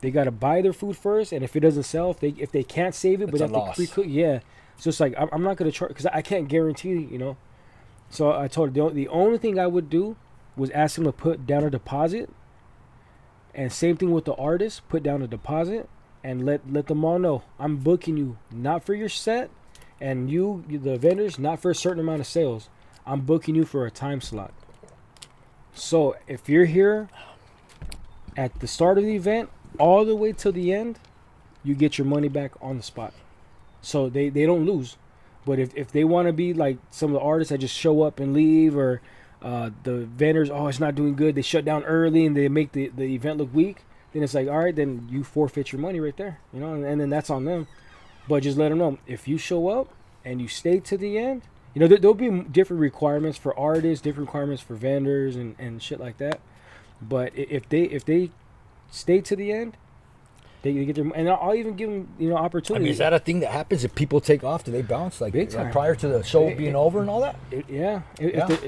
They got to buy their food first, and if it doesn't sell, if they can't save it, but they have to pre-cook, so it's like, I'm not going to charge, because I can't guarantee, you know. So I told her the only thing I would do was ask them to put down a deposit, and same thing with the artist, put down a deposit, and let them all know, I'm booking you not for your set, and you the vendors, not for a certain amount of sales. I'm booking you for a time slot. So if you're here at the start of the event, all the way till the end, you get your money back on the spot. So they don't lose. But if they want to be like some of the artists that just show up and leave, or the vendors, it's not doing good, they shut down early and they make the event look weak, then it's like, all right, then you forfeit your money right there, you know, and then that's on them. But just let them know, if you show up and you stay to the end, you know, there'll be different requirements for artists, different requirements for vendors and shit like that. But if they stay to the end, they get their, and I'll even give them, you know, opportunity. I mean, is that a thing that happens if people take off? Do they bounce like prior to the show being over and all that?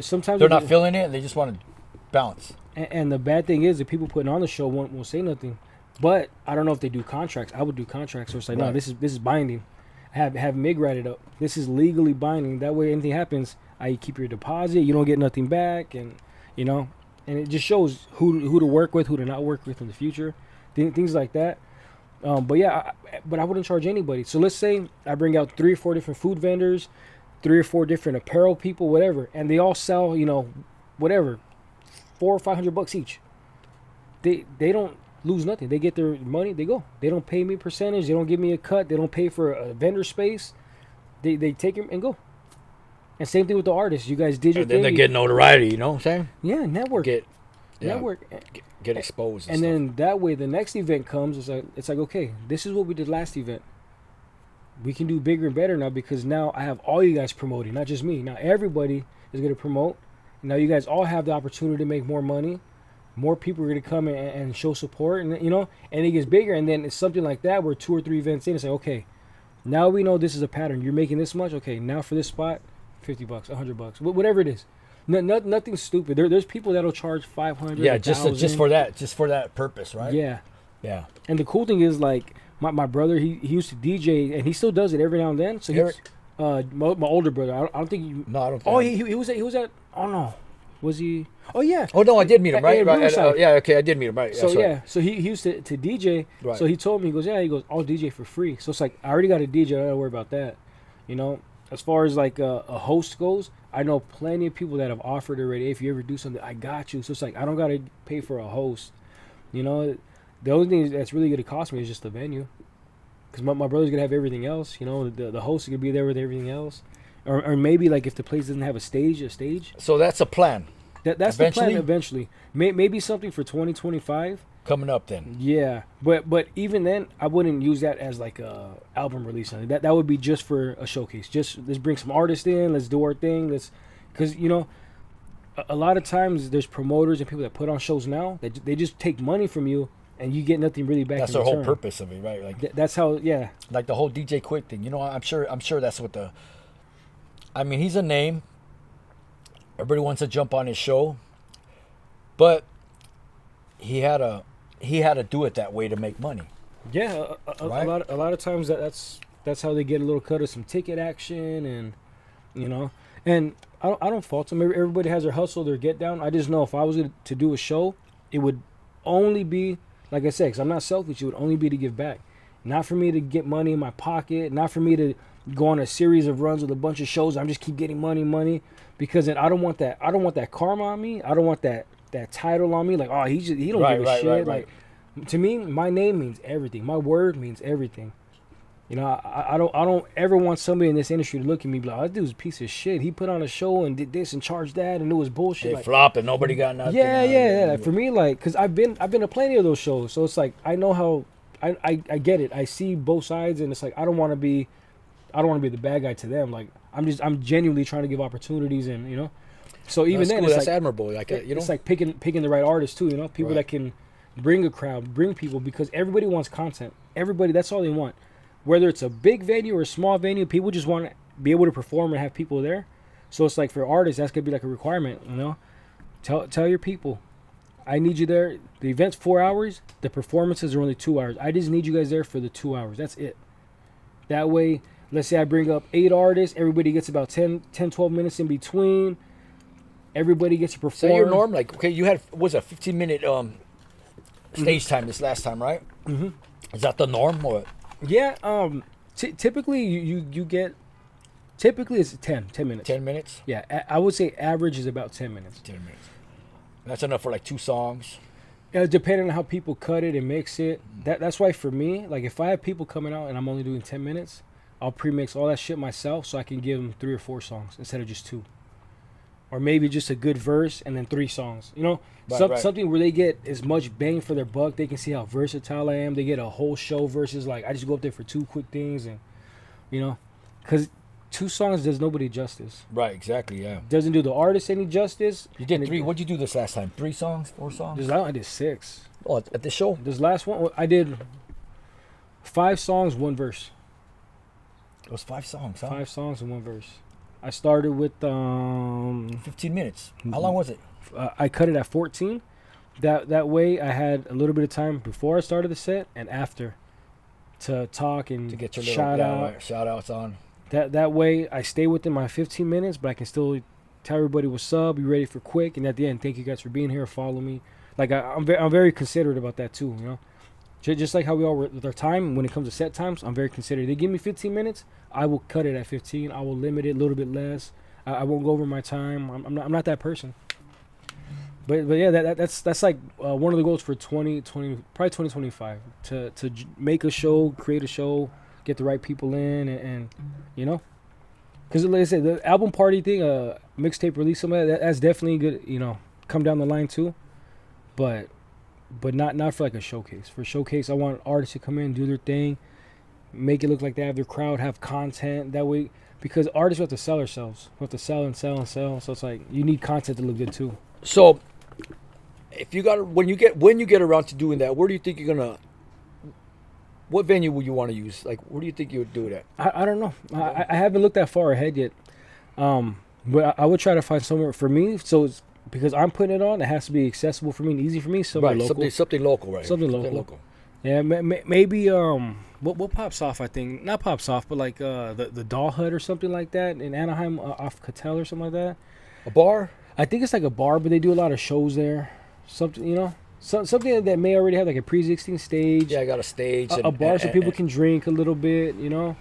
Sometimes they're not feeling it and they just want to bounce. And the bad thing is, the people putting on the show won't say nothing. But I don't know if they do contracts. I would do contracts, so it's like, no, this is binding. Have Mig write it up. This is legally binding. That way, anything happens, you keep your deposit. You don't get nothing back, and you know, and it just shows who to work with, who to not work with in the future, things like that. But I wouldn't charge anybody. So let's say I bring out 3 or 4 different food vendors, 3 or 4 different apparel people, whatever, and they all sell, you know, whatever, $400 or $500 each. They don't lose nothing. They get their money, they go. They don't pay me percentage. They don't give me a cut. They don't pay for a vendor space. They take it and go. And same thing with the artists. You guys did your thing. And then they get notoriety, you know what I'm saying? Yeah, network. Network. Get exposed. And then that way, the next event comes. It's like, okay, this is what we did last event. we can do bigger and better now because now I have all you guys promoting, not just me. Now everybody is going to promote. Now you guys all have the opportunity to make more money. More people are going to come and show support, and and it gets bigger. And then it's something like that where 2 or 3 events in, it's like, okay, now we know this is a pattern. You're making this much. Okay, now for this spot, $50, $100, whatever it is. Nothing stupid. There's people that'll charge 500. Yeah, just for that purpose, right? Yeah. Yeah. And the cool thing is, like, my brother, he used to DJ, and he still does it every now and then. So he's my older brother. I don't think you. No, I don't. Oh, he was at. Oh no, was he? Oh yeah. Oh no, I did meet him, right? Right. Okay, I did meet him, right? So right. so he used to DJ. Right. So he told me, he goes, I'll DJ for free. So it's like I already got a DJ. I don't gotta worry about that. As far as like a host goes, I know plenty of people that have offered already. If you ever do something, I got you. So it's like I don't gotta pay for a host. The only thing that's really gonna cost me is just the venue, because my brother's gonna have everything else. The host is gonna be there with everything else, or maybe like if the place doesn't have a stage. So that's a plan. That's the plan eventually. Maybe something for 2025 coming up then. Yeah, but even then, I wouldn't use that as like a album release. That would be just for a showcase. Just let's bring some artists in. Let's do our thing. Because a lot of times there's promoters and people that put on shows now that they just take money from you and you get nothing really back. That's in the return. whole purpose of it, right? Like that's how. Yeah. Like the whole DJ Quick thing. I'm sure that's what the. I mean, he's a name. Everybody wants to jump on his show, but he had to do it that way to make money. Yeah, a lot of times that's how they get a little cut of some ticket action, and I don't fault them. Everybody has their hustle, their get down. I just know if I was to do a show, it would only be, like I said, because I'm not selfish. It would only be to give back, not for me to get money in my pocket, not for me to go on a series of runs with a bunch of shows. I'm just keep getting money, because then I don't want that. I don't want that karma on me. I don't want that title on me. Like, oh, he don't give a shit. Right. Like, to me, my name means everything. My word means everything. I don't ever want somebody in this industry to look at me and be like, oh, that dude's a piece of shit. He put on a show and did this and charged that and it was bullshit. They flopped and nobody got nothing. Yeah. For me, like, because I've been to plenty of those shows, so it's like I know how I get it. I see both sides, and it's like I don't want to be the bad guy to them. Like I'm genuinely trying to give opportunities, and So even then, that's admirable. Like it's like picking the right artists too. People that can bring a crowd, bring people, because everybody wants content. Everybody, that's all they want. Whether it's a big venue or a small venue, people just want to be able to perform and have people there. So it's like for artists, that's gonna be like a requirement. Tell your people, I need you there. The event's 4 hours. The performances are only 2 hours. I just need you guys there for the 2 hours. That's it. That way, let's say I bring up 8 artists. Everybody gets about 10, 12 minutes in between. Everybody gets to perform. So your norm, like, okay, you had, was a 15-minute stage time this last time, right? Mm-hmm. Is that the norm or? Yeah. Typically you get. Typically it's 10 minutes. 10 minutes. Yeah, I would say average is about 10 minutes. 10 minutes. That's enough for like 2 songs. Depending on how people cut it and mix it. That's why for me, like if I have people coming out and I'm only doing 10 minutes, I'll pre-mix all that shit myself so I can give them 3 or 4 songs instead of just 2. Or maybe just a good verse and then 3 songs. Something where they get as much bang for their buck. They can see how versatile I am. They get a whole show versus like I just go up there for 2 quick things, and because 2 songs does nobody justice. Right, exactly, yeah. Doesn't do the artist any justice. You did 3. What'd you do this last time? 3 songs? 4 songs? I did 6. Oh, at this show? This last one, I did 5 songs, 1 verse. It was 5 songs, huh? 5 songs and 1 verse. I started with 15 minutes. How long was it? I cut it at 14. That way I had a little bit of time before I started the set and after to talk and to get your shout outs on. That way I stay within my 15 minutes, but I can still tell everybody what's up, be ready for quick, and at the end, thank you guys for being here, follow me. Like I'm very considerate about that too, Just like how we are with our time, when it comes to set times, I'm very considerate. They give me 15 minutes, I will cut it at 15. I will limit it a little bit less. I won't go over my time. I'm not that person. But yeah, that's like one of the goals for 2020, probably 2025, to make a show, create a show, get the right people in, and because like I said, the album party thing, mixtape release, some of that's definitely good. Come down the line too, but not for like a showcase. For a showcase, I want artists to come in, do their thing, make it look like they have their crowd, have content that way. Because artists have to sell ourselves. We have to sell and sell and sell. So it's like you need content to look good too. So, if you got when you get around to doing that, where do you think you're gonna? What venue would you want to use? Like, where do you think you would do that? I don't know. I haven't looked that far ahead yet. But I would try to find somewhere for me. So it's because I'm putting it on, it has to be accessible for me and easy for me. Somewhere local. Something local, right? Something local. Yeah, maybe what pops off? I think not pops off, but like the Doll Hut or something like that in Anaheim off Cattell or something like that. A bar? I think it's like a bar, but they do a lot of shows there. Something something that may already have like a pre-existing stage. Yeah, I got a stage. A bar so people can drink a little bit, And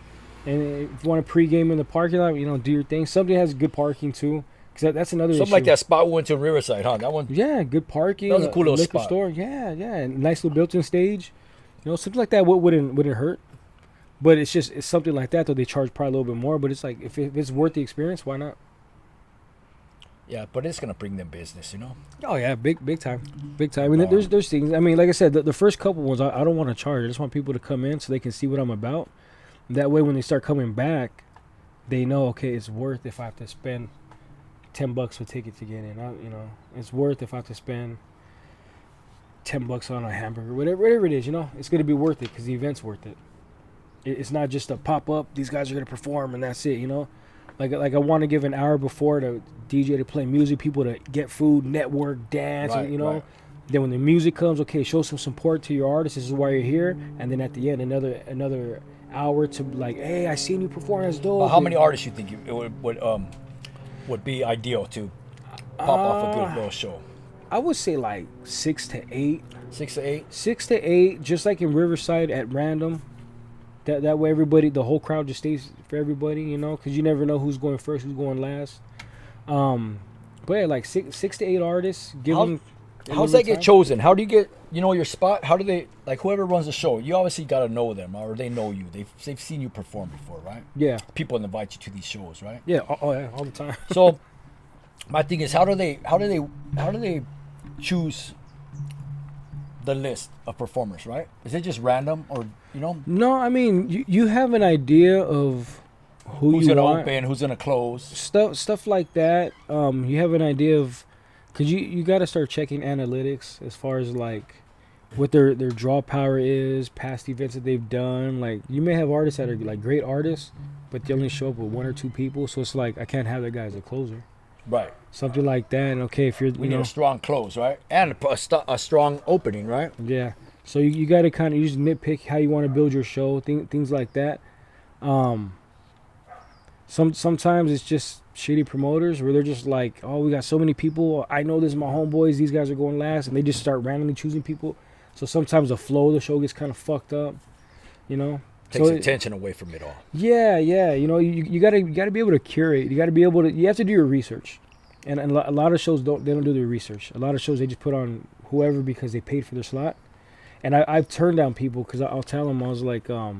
if you want to pregame in the parking lot, do your thing. Something that has good parking too. Cause that's another something issue. like that spot we went to in Riverside, huh? That one. Yeah, good parking. That was a cool little liquor spot. store. Yeah, nice little built-in stage. Something like that wouldn't hurt. But it's something like that though. They charge probably a little bit more, but it's like if it's worth the experience, why not? Yeah, but it's gonna bring them business, Oh yeah, big time. I mean, there's things. I mean, like I said, the first couple ones I don't want to charge. I just want people to come in so they can see what I'm about. That way, when they start coming back, they know okay, it's worth if I have to spend $10 for ticket to get in. It's worth if I have to spend $10 on a hamburger, whatever it is. It's gonna be worth it because the event's worth it. It's not just a pop up. These guys are gonna perform and that's it. Like I want to give an hour before to DJ to play music, people to get food, network, dance, Right. Then when the music comes, okay, show some support to your artist. This is why you're here, and then at the end, another hour to like, hey, I seen you perform as dope. How many artists you think it would be ideal to pop off a good little show? I would say like 6 to 8. 6 to 8. 6 to 8, just like in Riverside at random. That way, the whole crowd just stays for everybody, because you never know who's going first, who's going last. But yeah, like 6 to 8 artists. How's that get chosen? How do you get your spot? How do they whoever runs the show? You obviously got to know them or they know you. They've seen you perform before, right? Yeah. People invite you to these shows, right? Yeah. Oh yeah, all the time. So my thing is, how do they choose the list of performers, right? Is it just random or No, I mean you have an idea of who's you gonna want. open, who's gonna close, stuff like that. You have an idea of because you got to start checking analytics as far as like what their draw power is, past events that they've done. Like you may have artists that are like great artists, but they only show up with 1 or 2 people, so it's like I can't have that guy as a closer. right? Something like that. And okay, if you're We need a strong close, right? And a strong opening, right? yeah. So you got to kind of just nitpick how you want to build your show, things like that. Sometimes it's just shitty promoters where they're just like, oh, we got so many people. I know this is my homeboys. These guys are going last, and they just start randomly choosing people. So sometimes the flow of the show gets kind of fucked up, Takes attention away from it all. Yeah. You gotta be able to curate. You have to do your research, and a lot of shows don't do their research. A lot of shows they just put on whoever because they paid for their slot. And I've turned down people because I'll tell them, I was like, well,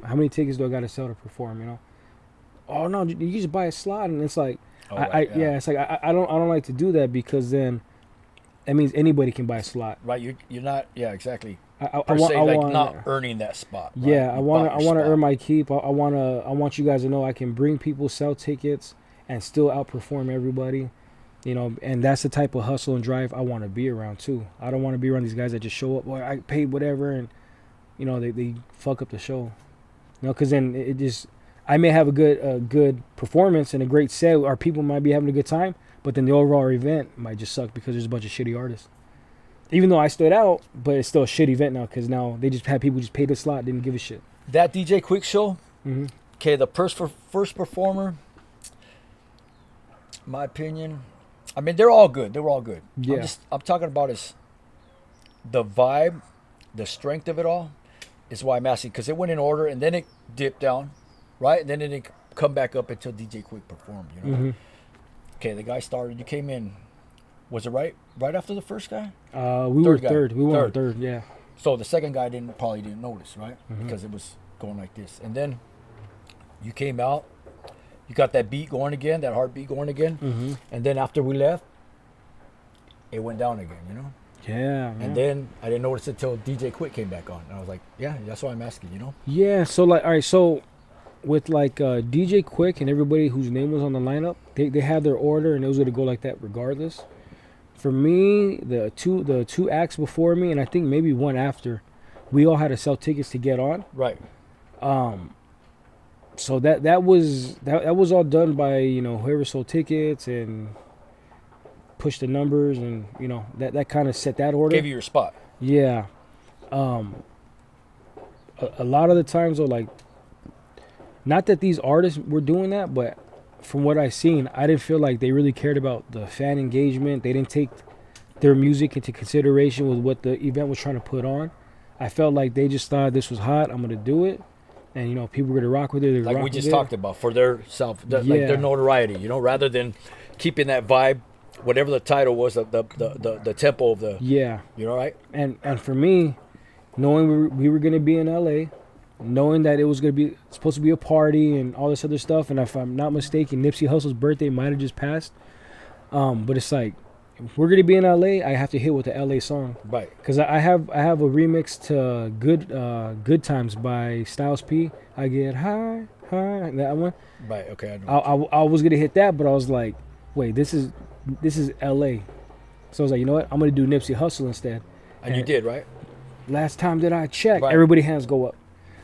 how many tickets do I got to sell to perform, Oh, no, you just buy a slot. And it's like, it's like, I don't like to do that because then that means anybody can buy a slot. Right, you're not, yeah, exactly. I want not earning that spot. Right? Yeah, I want to earn my keep. I want you guys to know I can bring people, sell tickets, and still outperform everybody. And that's the type of hustle and drive I want to be around too. I don't want to be around these guys that just show up. Well, I paid whatever, and they fuck up the show. Because then it just I may have a good performance and a great set. Our people might be having a good time, but then the overall event might just suck because there's a bunch of shitty artists. Even though I stood out, but it's still a shitty event now because now they just had people just pay the slot, didn't give a shit. That DJ Quick show. Mm-hmm. Okay, the first performer. My opinion. I mean, they're all good. They were all good. Yeah. I'm talking about is the vibe, the strength of it all, is why I'm asking because it went in order and then it dipped down, right? And then it didn't come back up until DJ Quick performed. Mm-hmm. Okay, the guy started. You came in. Was it right after the first guy? We were third. We were third. Yeah. So the second guy probably didn't notice, right? Mm-hmm. Because it was going like this, and then you came out. You got that beat going again, that heartbeat going again. Mm-hmm. And then after we left, it went down again, Yeah. And then I didn't notice it until DJ Quick came back on. And I was like, yeah, that's why I'm asking, you know? Yeah. So like, all right. So with like DJ Quick and everybody whose name was on the lineup, they had their order and it was gonna go like that regardless. For me, the two acts before me and I think maybe one after, we all had to sell tickets to get on. Right. So that was all done by, you know, whoever sold tickets and pushed the numbers, and you know that kind of set that order. Gave you your spot. Yeah. A lot of the times though, like, not that these artists were doing that, but from what I've seen, I didn't feel like they really cared about the fan engagement. They didn't take their music into consideration with what the event was trying to put on. I felt like they just thought this was hot, I'm gonna do it, and you know people were gonna rock with it. Like we just talked about, for their like their notoriety, you know, rather than keeping that vibe, whatever the title was, the tempo of the, Yeah. you know, right? And for me, knowing we were gonna be in LA, knowing that it was gonna be supposed to be a party and all this other stuff, and if I'm not mistaken, Nipsey Hussle's birthday might have just passed. But it's like, if we're gonna be in LA, I have to hit with the LA song, Right. because I have a remix to Good Times by Styles P. I get high, that one. Right. Okay. I know. I was gonna hit that, but I was like, wait, this is LA. So I was like, you know what? I'm gonna do Nipsey Hussle instead. And you did, right? Last time that I checked, Right. everybody hands go up.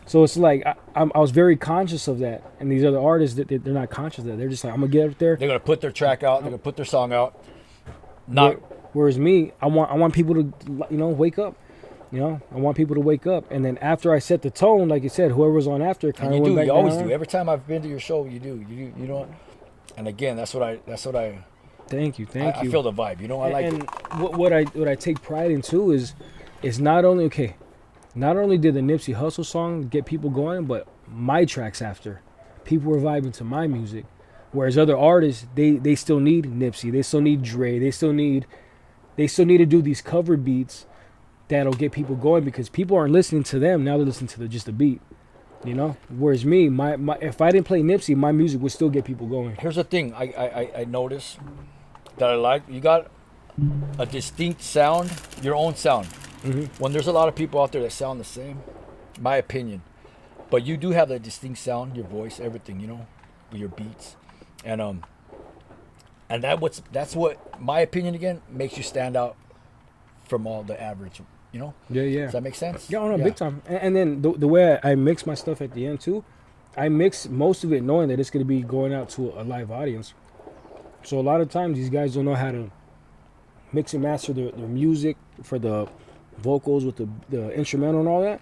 So it's like I was very conscious of that, and these other artists they're not conscious of that. They're just like, I'm gonna get up there. They're gonna put their track out. They're gonna put their song out. Not. Whereas me, I want people to, you know, wake up. You know, I want people to wake up, and then after I set the tone, like you said, whoever was on after kind And of you went do. back You always down. do. Every time I've been to your show, you do. You know. And again, that's what I. Thank you. I feel the vibe. You know, I like and it. what I take pride in too is not only did the Nipsey Hussle song get people going, but my tracks after, people were vibing to my music, whereas other artists they still need Nipsey, they still need Dre, they still need to do these cover beats that'll get people going, because people aren't listening to them now, they're listening to just the beat, you know. Whereas me, my if I didn't play Nipsey, my music would still get people going. Here's the thing. I noticed that I like. You got a distinct sound, your own sound. Mm-hmm. When there's a lot of people out there that sound the same, my opinion, but you do have that distinct sound, your voice, everything, you know, with your beats, and that's what my opinion again makes you stand out from all the average, you know. Yeah. Does that make sense? Yeah, no, big time. And then the way I mix my stuff at the end too, I mix most of it knowing that it's going to be going out to a live audience. So a lot of times these guys don't know how to mix and master their music for the vocals with the instrumental and all that.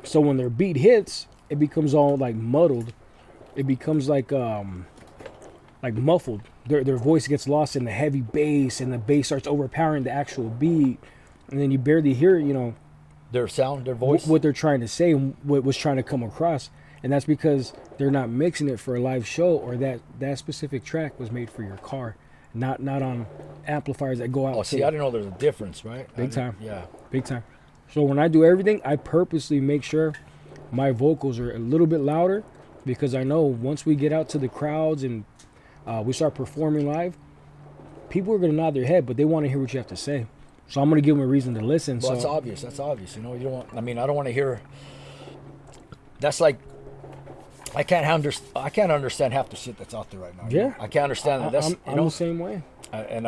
So when their beat hits, it becomes all like muddled. It becomes like muffled. Their voice gets lost in the heavy bass, and the bass starts overpowering the actual beat, and then you barely hear, you know, Their sound, their voice. what they're trying to say, what was trying to come across. And that's because they're not mixing it for a live show, or that specific track was made for your car, not on amplifiers that go out. Oh, see, I didn't know there's a difference, right? Big time. Yeah. Big time. So when I do everything, I purposely make sure my vocals are a little bit louder, because I know once we get out to the crowds and we start performing live, people are going to nod their head, but they want to hear what you have to say. So I'm going to give them a reason to listen. Well, so that's obvious. That's obvious. You know, you don't want. I mean, I don't want to hear. That's like. I can't understand half the shit that's out there right now. Yeah. I can't understand that. That's I'm the same way. And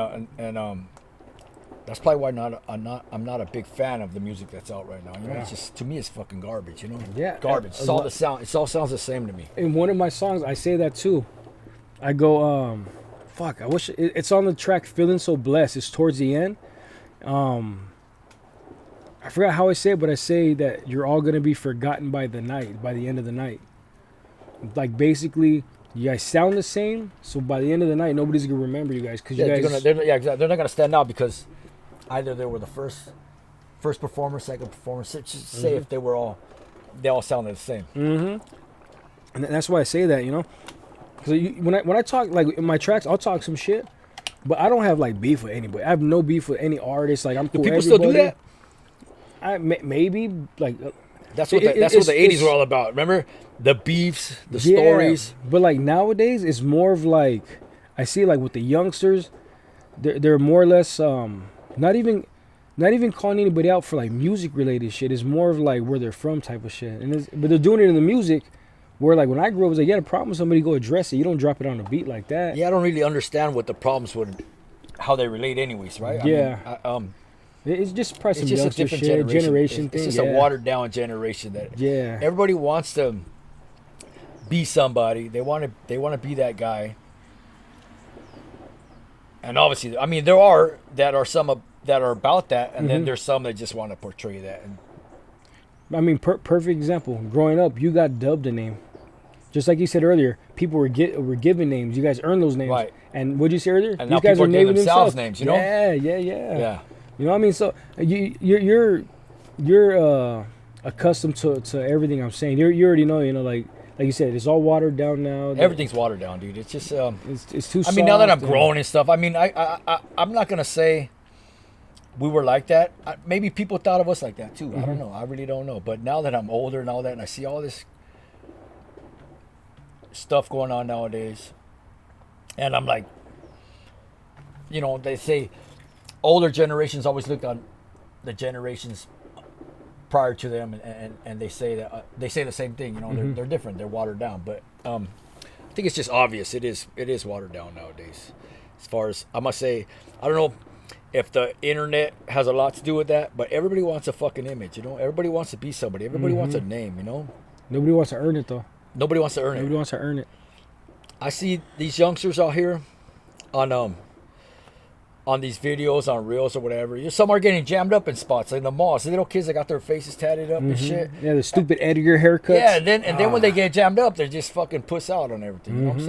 that's probably why I'm not a big fan of the music that's out right now. You know, Yeah. it's just, to me, it's fucking garbage. You know, Yeah. garbage. It's all the sound. It all sounds the same to me. In one of my songs, I say that too. I go, fuck, I wish it's on the track "Feeling So Blessed." It's towards the end. I forgot how I say it, but I say that you're all gonna be forgotten by the end of the night. Like basically, you guys sound the same, so by the end of the night, nobody's gonna remember you guys, because you guys. Exactly. They're not gonna stand out because either they were the first performer, second performer. Just say if they all sounded the same. Mm-hmm. And that's why I say that, you know, because when I talk, like in my tracks, I'll talk some shit, but I don't have like beef with anybody. I have no beef with any artist. Like I'm cool. Do people with still do everybody. that? Maybe like. That's what the 80s were all about. Remember the beefs, the stories. But like nowadays, it's more of like, I see like with the youngsters, they're more or less not even. not even calling anybody out for like music related shit. It's more of like where they're from type of shit. But they're doing it in the music where like when I grew up, it was like, you had a problem with somebody, go address it. You don't drop it on the beat like that. Yeah, I don't really understand what the problems would, how they relate anyways, right? Yeah. I mean, It's just probably it's some just a youngster different shit, generation. thing. It's just a watered down generation that Yeah. everybody wants to be somebody. They want to be that guy. And obviously, I mean, there are some that are about that, and then there's some that just want to portray that. And I mean, perfect example. Growing up, you got dubbed a name. Just like you said earlier, people were given names. You guys earned those names. Right. And what'd you say earlier? And These now guys people are giving naming themselves names, you know? Yeah. yeah. You know what I mean? So you're accustomed to everything I'm saying. You already know, like you said, it's all watered down now. Everything's watered down, dude. It's just it's too. I mean, now that I'm grown and stuff, I mean, I'm not gonna say we were like that. Maybe people thought of us like that too. I don't know. I really don't know. But now that I'm older and all that, and I see all this stuff going on nowadays, and I'm like, they say older generations always look on the generations prior to them, and they say that they say the same thing. They're different. They're watered down. But I think it's just obvious. It is watered down nowadays. As far as I must say, I don't know if the internet has a lot to do with that, but everybody wants a fucking image. Everybody wants to be somebody. Everybody wants a name. Nobody wants to earn it though. Nobody wants to earn it. Nobody wants to earn it. I see these youngsters out here on these videos, on reels or whatever. Some are getting jammed up in spots like in the malls. The little kids that got their faces tatted up and shit. Yeah, the stupid Edgar haircuts. Yeah, and then when they get jammed up, they just fucking puss out on everything. You know what I'm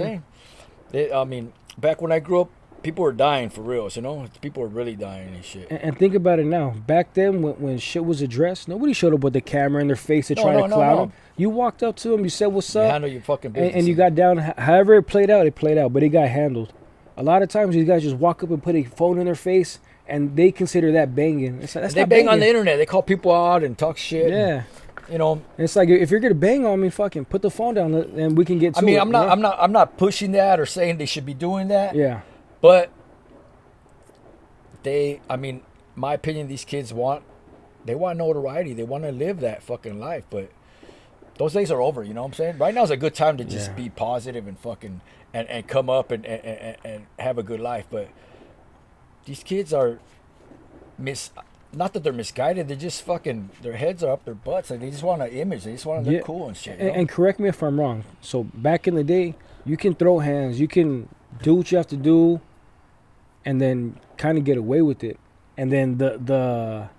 saying? I mean, back when I grew up, people were dying for reals. People were really dying and shit. And think about it now. Back then, when shit was addressed, nobody showed up with the camera in their face to try to clown them. You walked up to them, you said, "What's up?" You handle your fucking business. And you got down. However it played out, but it got handled. A lot of times, these guys just walk up and put a phone in their face, and they consider that banging. That's they not bang banging. on the internet. They call people out and talk shit. Yeah. And, it's like, if you're gonna bang on me, fucking put the phone down and we can get to it. I mean, I'm not pushing that or saying they should be doing that. Yeah. But my opinion, these kids want notoriety. They want to live that fucking life. But those days are over. You know what I'm saying? Right now is a good time to just be positive and fucking and come up and have a good life. But these kids are not that they're misguided. They're just fucking, their heads are up their butts. Like, they just want an image. They just want to look cool and shit. And correct me if I'm wrong. So back in the day, you can throw hands. You can do what you have to do and then kind of get away with it. And then the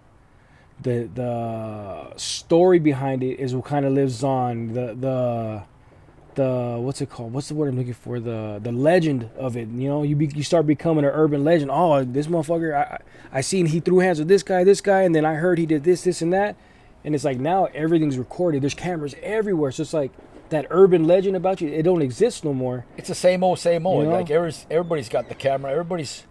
story behind it is what kind of lives on. The what's it called? What's the word I'm looking for? The legend of it. You start becoming an urban legend. Oh, this motherfucker! I seen he threw hands with this guy, and then I heard he did this, and that. And it's like now everything's recorded. There's cameras everywhere. So it's like that urban legend about you. It don't exist no more. It's the same old. Like everybody's got the camera. Everybody's.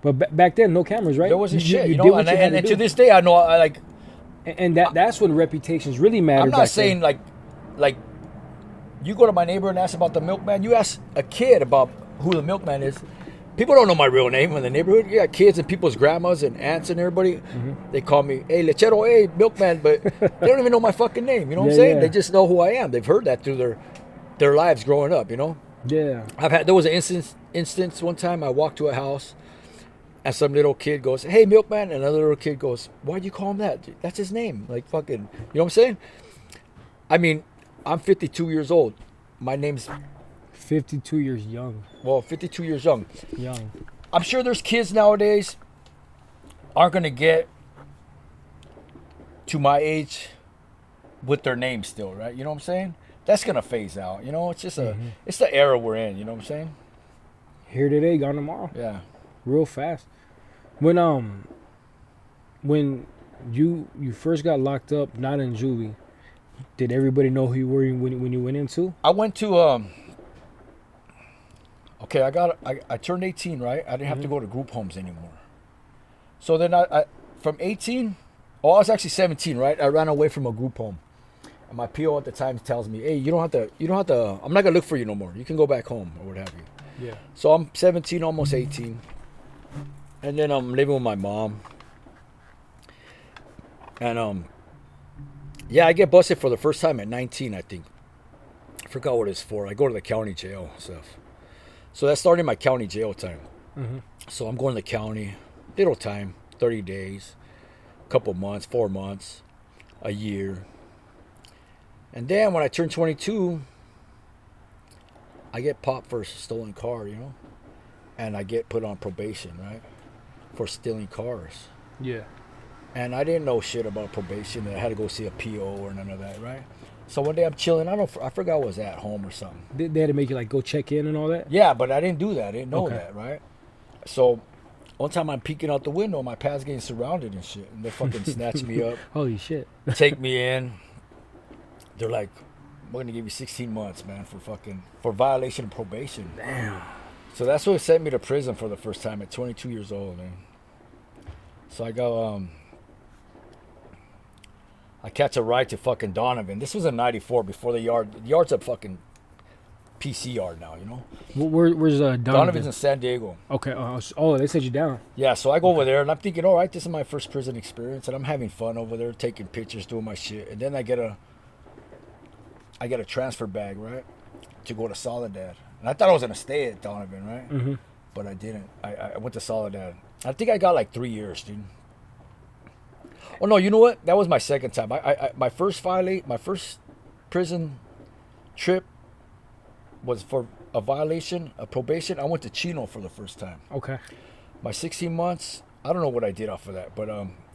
But back then, no cameras, right? There wasn't shit. And to this day, I know. I like. And that's when reputations really matter. I'm not saying like. You go to my neighbor and ask about the Milkman. You ask a kid about who the Milkman is. People don't know my real name in the neighborhood. You got kids and people's grandmas and aunts and everybody. They call me, hey, Lechero, hey, Milkman. But they don't even know my fucking name. You know what I'm saying? Yeah. They just know who I am. They've heard that through their lives growing up, Yeah. There was an instance one time I walked to a house and some little kid goes, hey, Milkman. And another little kid goes, why'd you call him that? That's his name. Like, fucking, you know what I'm saying? I mean, I'm 52 years old. My name's 52 years young. Well, 52 years young. Young. I'm sure there's kids nowadays aren't going to get to my age with their name still, right? You know what I'm saying? That's going to phase out. It's just it's the era we're in, you know what I'm saying? Here today, gone tomorrow. Yeah. Real fast. When you first got locked up, not in juvie, did everybody know who you were when you went into? I went to okay, I turned 18, right? I didn't have to go to group homes anymore. So then I from 18, I was actually 17, right? I ran away from a group home. And my PO at the time tells me, hey, you don't have to, I'm not gonna look for you no more. You can go back home or what have you. Yeah. So I'm 17, almost 18. And then I'm living with my mom. And yeah, I get busted for the first time at 19, I think. I forgot what it's for. I go to the county jail stuff. So that's starting my county jail time. Mm-hmm. So I'm going to the county, little time, 30 days, a couple months, 4 months, a year. And then when I turn 22, I get popped for a stolen car, you know? And I get put on probation, right? For stealing cars. Yeah. And I didn't know shit about probation. That I had to go see a PO or none of that, right? So one day I'm chilling. I forgot I was at home or something. They had to make you like go check in and all that? Yeah, but I didn't do that. I didn't know Okay. that, right? So one time I'm peeking out the window, my pad's getting surrounded and shit. And they fucking snatch me up, Holy shit. take me in. They're like, we're gonna give you 16 months, man, for violation of probation. Damn. So that's what sent me to prison for the first time at 22 years old, man. So I go, I catch a ride to fucking Donovan. This was in '94 before the yard. The yard's a fucking PC yard now, you know. Where's Donovan? Donovan's in San Diego. Okay. They sent you down. Yeah, so I go over there and I'm thinking, all right, this is my first prison experience, and I'm having fun over there, taking pictures, doing my shit, and then I get a transfer bag, right, to go to Soledad. And I thought I was gonna stay at Donovan, right? Mm-hmm. But I didn't. I went to Soledad. I think I got like 3 years, dude. Oh no, you know what? That was my second time. My first prison trip was for a violation of probation. I went to Chino for the first time. Okay. My 16 months, I don't know what I did off of that, but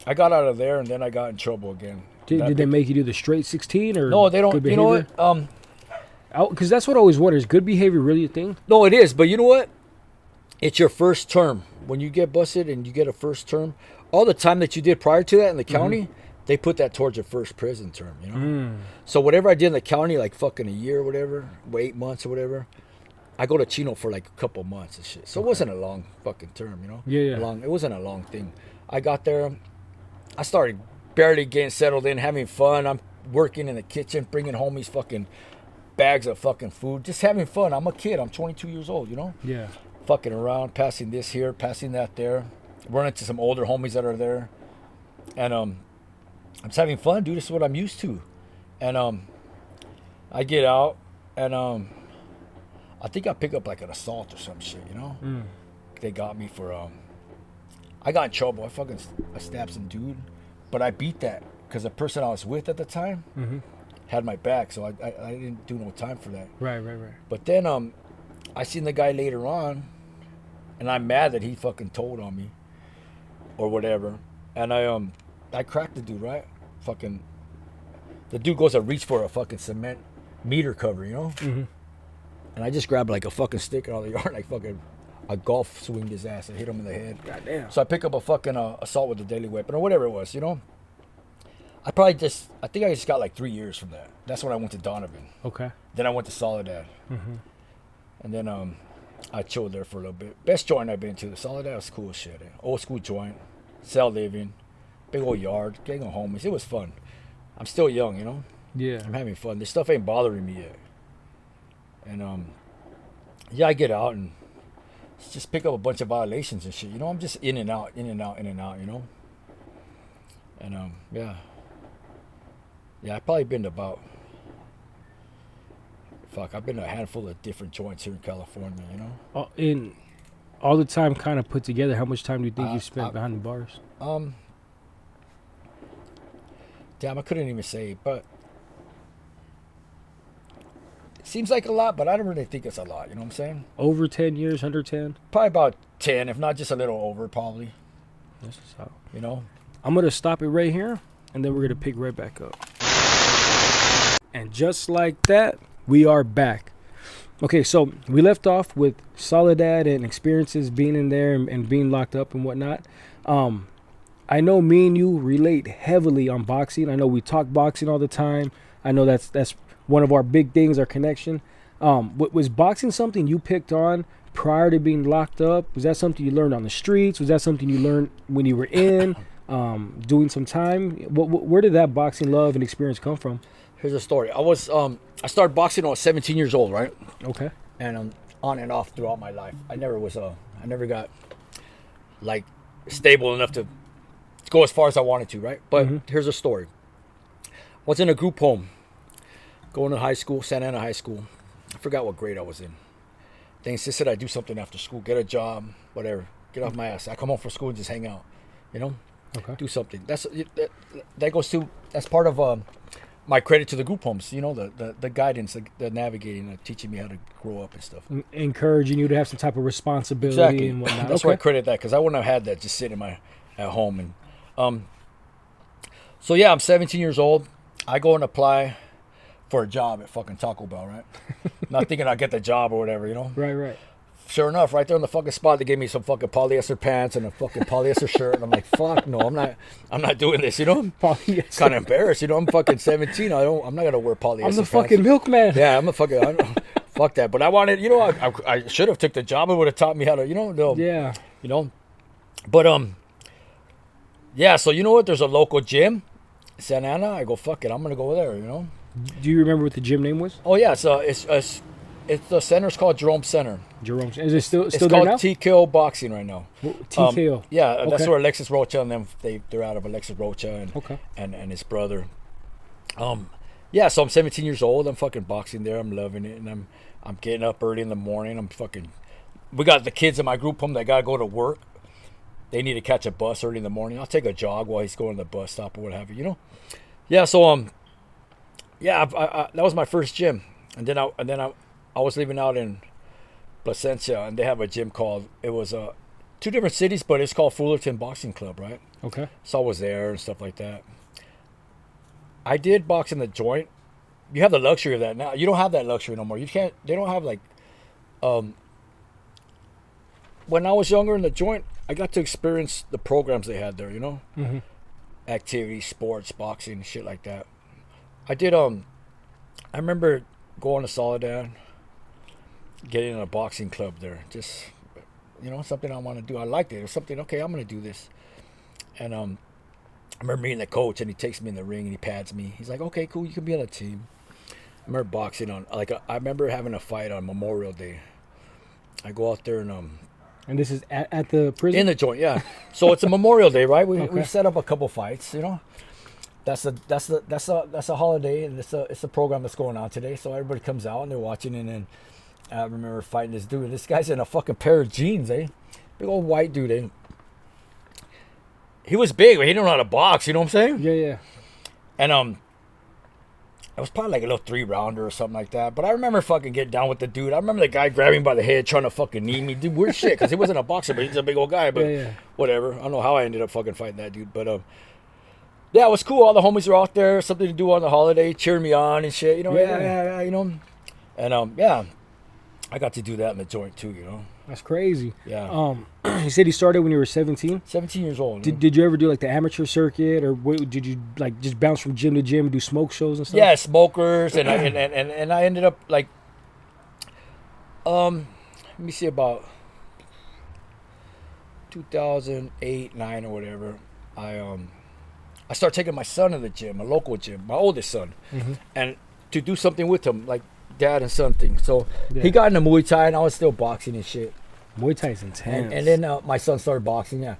I got out of there and then I got in trouble again. Did they make you do the straight 16 or No, they don't. good You know behavior? what? Because that's what I always wonder. Is good behavior really a thing? No, it is. But you know what? It's your first term. When you get busted and you get a first term, all the time that you did prior to that in the county, they put that towards your first prison term, you know? So whatever I did in the county, like fucking a year or whatever, 8 months or whatever, I go to Chino for like a couple months and shit. So it wasn't a long fucking term, you know? Yeah. It wasn't a long thing. I got there. I started barely getting settled in, having fun. I'm working in the kitchen, bringing home these fucking bags of fucking food, just having fun. I'm a kid. I'm 22 years old, you know? Yeah. Fucking around, passing this here, passing that there, running into some older homies that are there, and I'm just having fun, dude. This is what I'm used to. And I get out, and I think I pick up like an assault or some shit, you know. They got me for I got in trouble. I stabbed some dude, but I beat that because the person I was with at the time had my back, so I didn't do no time for that. Right. But then I seen the guy later on, and I'm mad that he fucking told on me or whatever. And I cracked the dude, right? Fucking the dude goes to reach for a fucking cement meter cover, you know? And I just grabbed like a fucking stick out of the yard, like fucking a golf swinged his ass and hit him in the head. Goddamn. So I pick up a fucking assault with a deadly weapon or whatever it was, you know? I think I just got like 3 years from that. That's when I went to Donovan. Okay. Then I went to Soledad. And then I chilled there for a little bit. Best joint I've been to. The Soledad was cool as shit. Old school joint. Cell living. Big old yard. Gang of homies. It was fun. I'm still young, you know? Yeah. I'm having fun. This stuff ain't bothering me yet. And yeah, I get out and just pick up a bunch of violations and shit. You know, I'm just in and out, you know? And yeah. Yeah, I've probably been to about... I've been to a handful of different joints here in California, you know? In all the time kind of put together, how much time do you think you spent behind the bars? Damn, I couldn't even say, but it seems like a lot, but I don't really think it's a lot, you know what I'm saying? Over 10 years, under 10? Probably about 10, if not just a little over, probably. That's what's up. You know? I'm going to stop it right here, and then we're going to pick right back up. And just like that, we are back. Okay, so we left off with Soledad and experiences being in there and being locked up and whatnot. I know me and you relate heavily on boxing. I know we talk boxing all the time. I know that's one of our big things, our connection. Was boxing something you picked on prior to being locked up? Was that something you learned on the streets? Was that something you learned when you were in, doing some time? Where did that boxing love and experience come from? Here's a story. I started boxing when I was 17 years old, right? Okay. And on and off throughout my life. I never got like stable enough to go as far as I wanted to, right? But here's a story. Was in a group home, going to high school, Santa Ana High School. I forgot what grade I was in. They insisted I do something after school, get a job, whatever, get off my ass. I come home from school and just hang out, you know, do something. That goes to, that's part of my credit to the group homes, you know, the guidance, the navigating, teaching me how to grow up and stuff. Encouraging you to have some type of responsibility Exactly. and whatnot. That's why I credit that, because I wouldn't have had that just sitting at home. And so yeah, I'm 17 years old. I go and apply for a job at fucking Taco Bell, right? Not thinking I'll get the job or whatever, you know? Right. Sure enough, right there on the fucking spot, they gave me some fucking polyester pants and a fucking polyester shirt. And I'm like, fuck no, I'm not doing this, you know? Polyester. Kind of embarrassed, you know? I'm fucking 17. I'm not gonna wear polyester. I'm the pants. fucking milkman. Yeah, I'm a fucking. Fuck that. But I wanted, you know, I should have took the job. It would have taught me how to, you know. Yeah. You know, but yeah. So you know what? There's a local gym, Santa Ana. I go, fuck it, I'm gonna go there. You know. Do you remember what the gym name was? Oh yeah, so it's the center's called Jerome Center. Jerome. Is it still It's there called now? TKO Boxing right now. TKO. Yeah, Okay. that's where Alexis Rocha and them they're out of Alexis Rocha and his brother. Yeah, so I'm 17 years old. I'm fucking boxing there. I'm loving it, and I'm getting up early in the morning. We got the kids in my group home that gotta go to work. They need to catch a bus early in the morning. I'll take a jog while he's going to the bus stop or what have you. You know. Yeah. So yeah, I that was my first gym, and then I was living out in Placencia, and they have a gym called, it was 2 different cities, but it's called Fullerton Boxing Club, right? Okay. So I was there and stuff like that. I did box in the joint. You have the luxury of that now. You don't have that luxury no more. You can't. They don't have like. When I was younger in the joint, I got to experience the programs they had there. You know, activities, sports, boxing, shit like that. I did. I remember going to Soledad, getting in a boxing club there. Just, you know, something I want to do. I liked it. It was something. Okay, I'm gonna do this. And I remember meeting the coach, and he takes me in the ring and he pats me. He's like, "Okay, cool, you can be on a team." I remember boxing on, like, I remember having a fight on Memorial Day. I go out there and And this is at the prison? in the joint, yeah. So it's a Memorial Day, right? We set up a couple fights, you know. That's a holiday, and it's a program that's going on today. So everybody comes out and they're watching, and then I remember fighting this dude. This guy's in a fucking pair of jeans, eh? Big old white dude, eh? He was big, but he didn't know how to box. You know what I'm saying? Yeah. And it was probably like a little 3-rounder or something like that. But I remember fucking getting down with the dude. I remember the guy grabbing me by the head, trying to fucking knee me. Dude, weird shit, because he wasn't a boxer, but he's a big old guy. But whatever. I don't know how I ended up fucking fighting that dude. But yeah, it was cool. All the homies were out there, something to do on the holiday, cheering me on and shit. You know, yeah, you know. And yeah, I got to do that in the joint too. You know. That's crazy. Yeah. You said you started when you were 17? 17 years old. Did you ever do like the amateur circuit, or did you like just bounce from gym to gym and do smoke shows and stuff? Yeah, smokers, and I ended up like, let me see, about 2008, 9 or whatever. I started taking my son to the gym, a local gym, my oldest son, and to do something with him, like dad and son thing. So he got into Muay Thai, and I was still boxing and shit. Muay Thai is intense. And then my son started boxing. Yeah,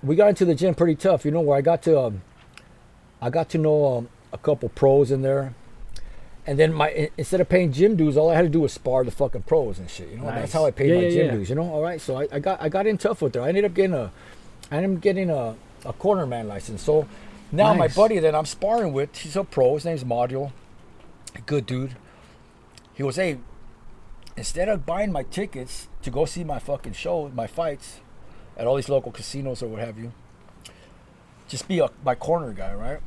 we got into the gym pretty tough. You know, where I got to know a couple pros in there, and then instead of paying gym dues, all I had to do was spar the fucking pros and shit. You know, that's how I paid my gym dues. You know, all right. So I got in tough with her. I ended up getting a corner man license. So now my buddy that I'm sparring with, he's a pro. His name's Mario. Good dude. He goes, hey, instead of buying my tickets to go see my fucking show, my fights at all these local casinos or what have you, just be my corner guy, right?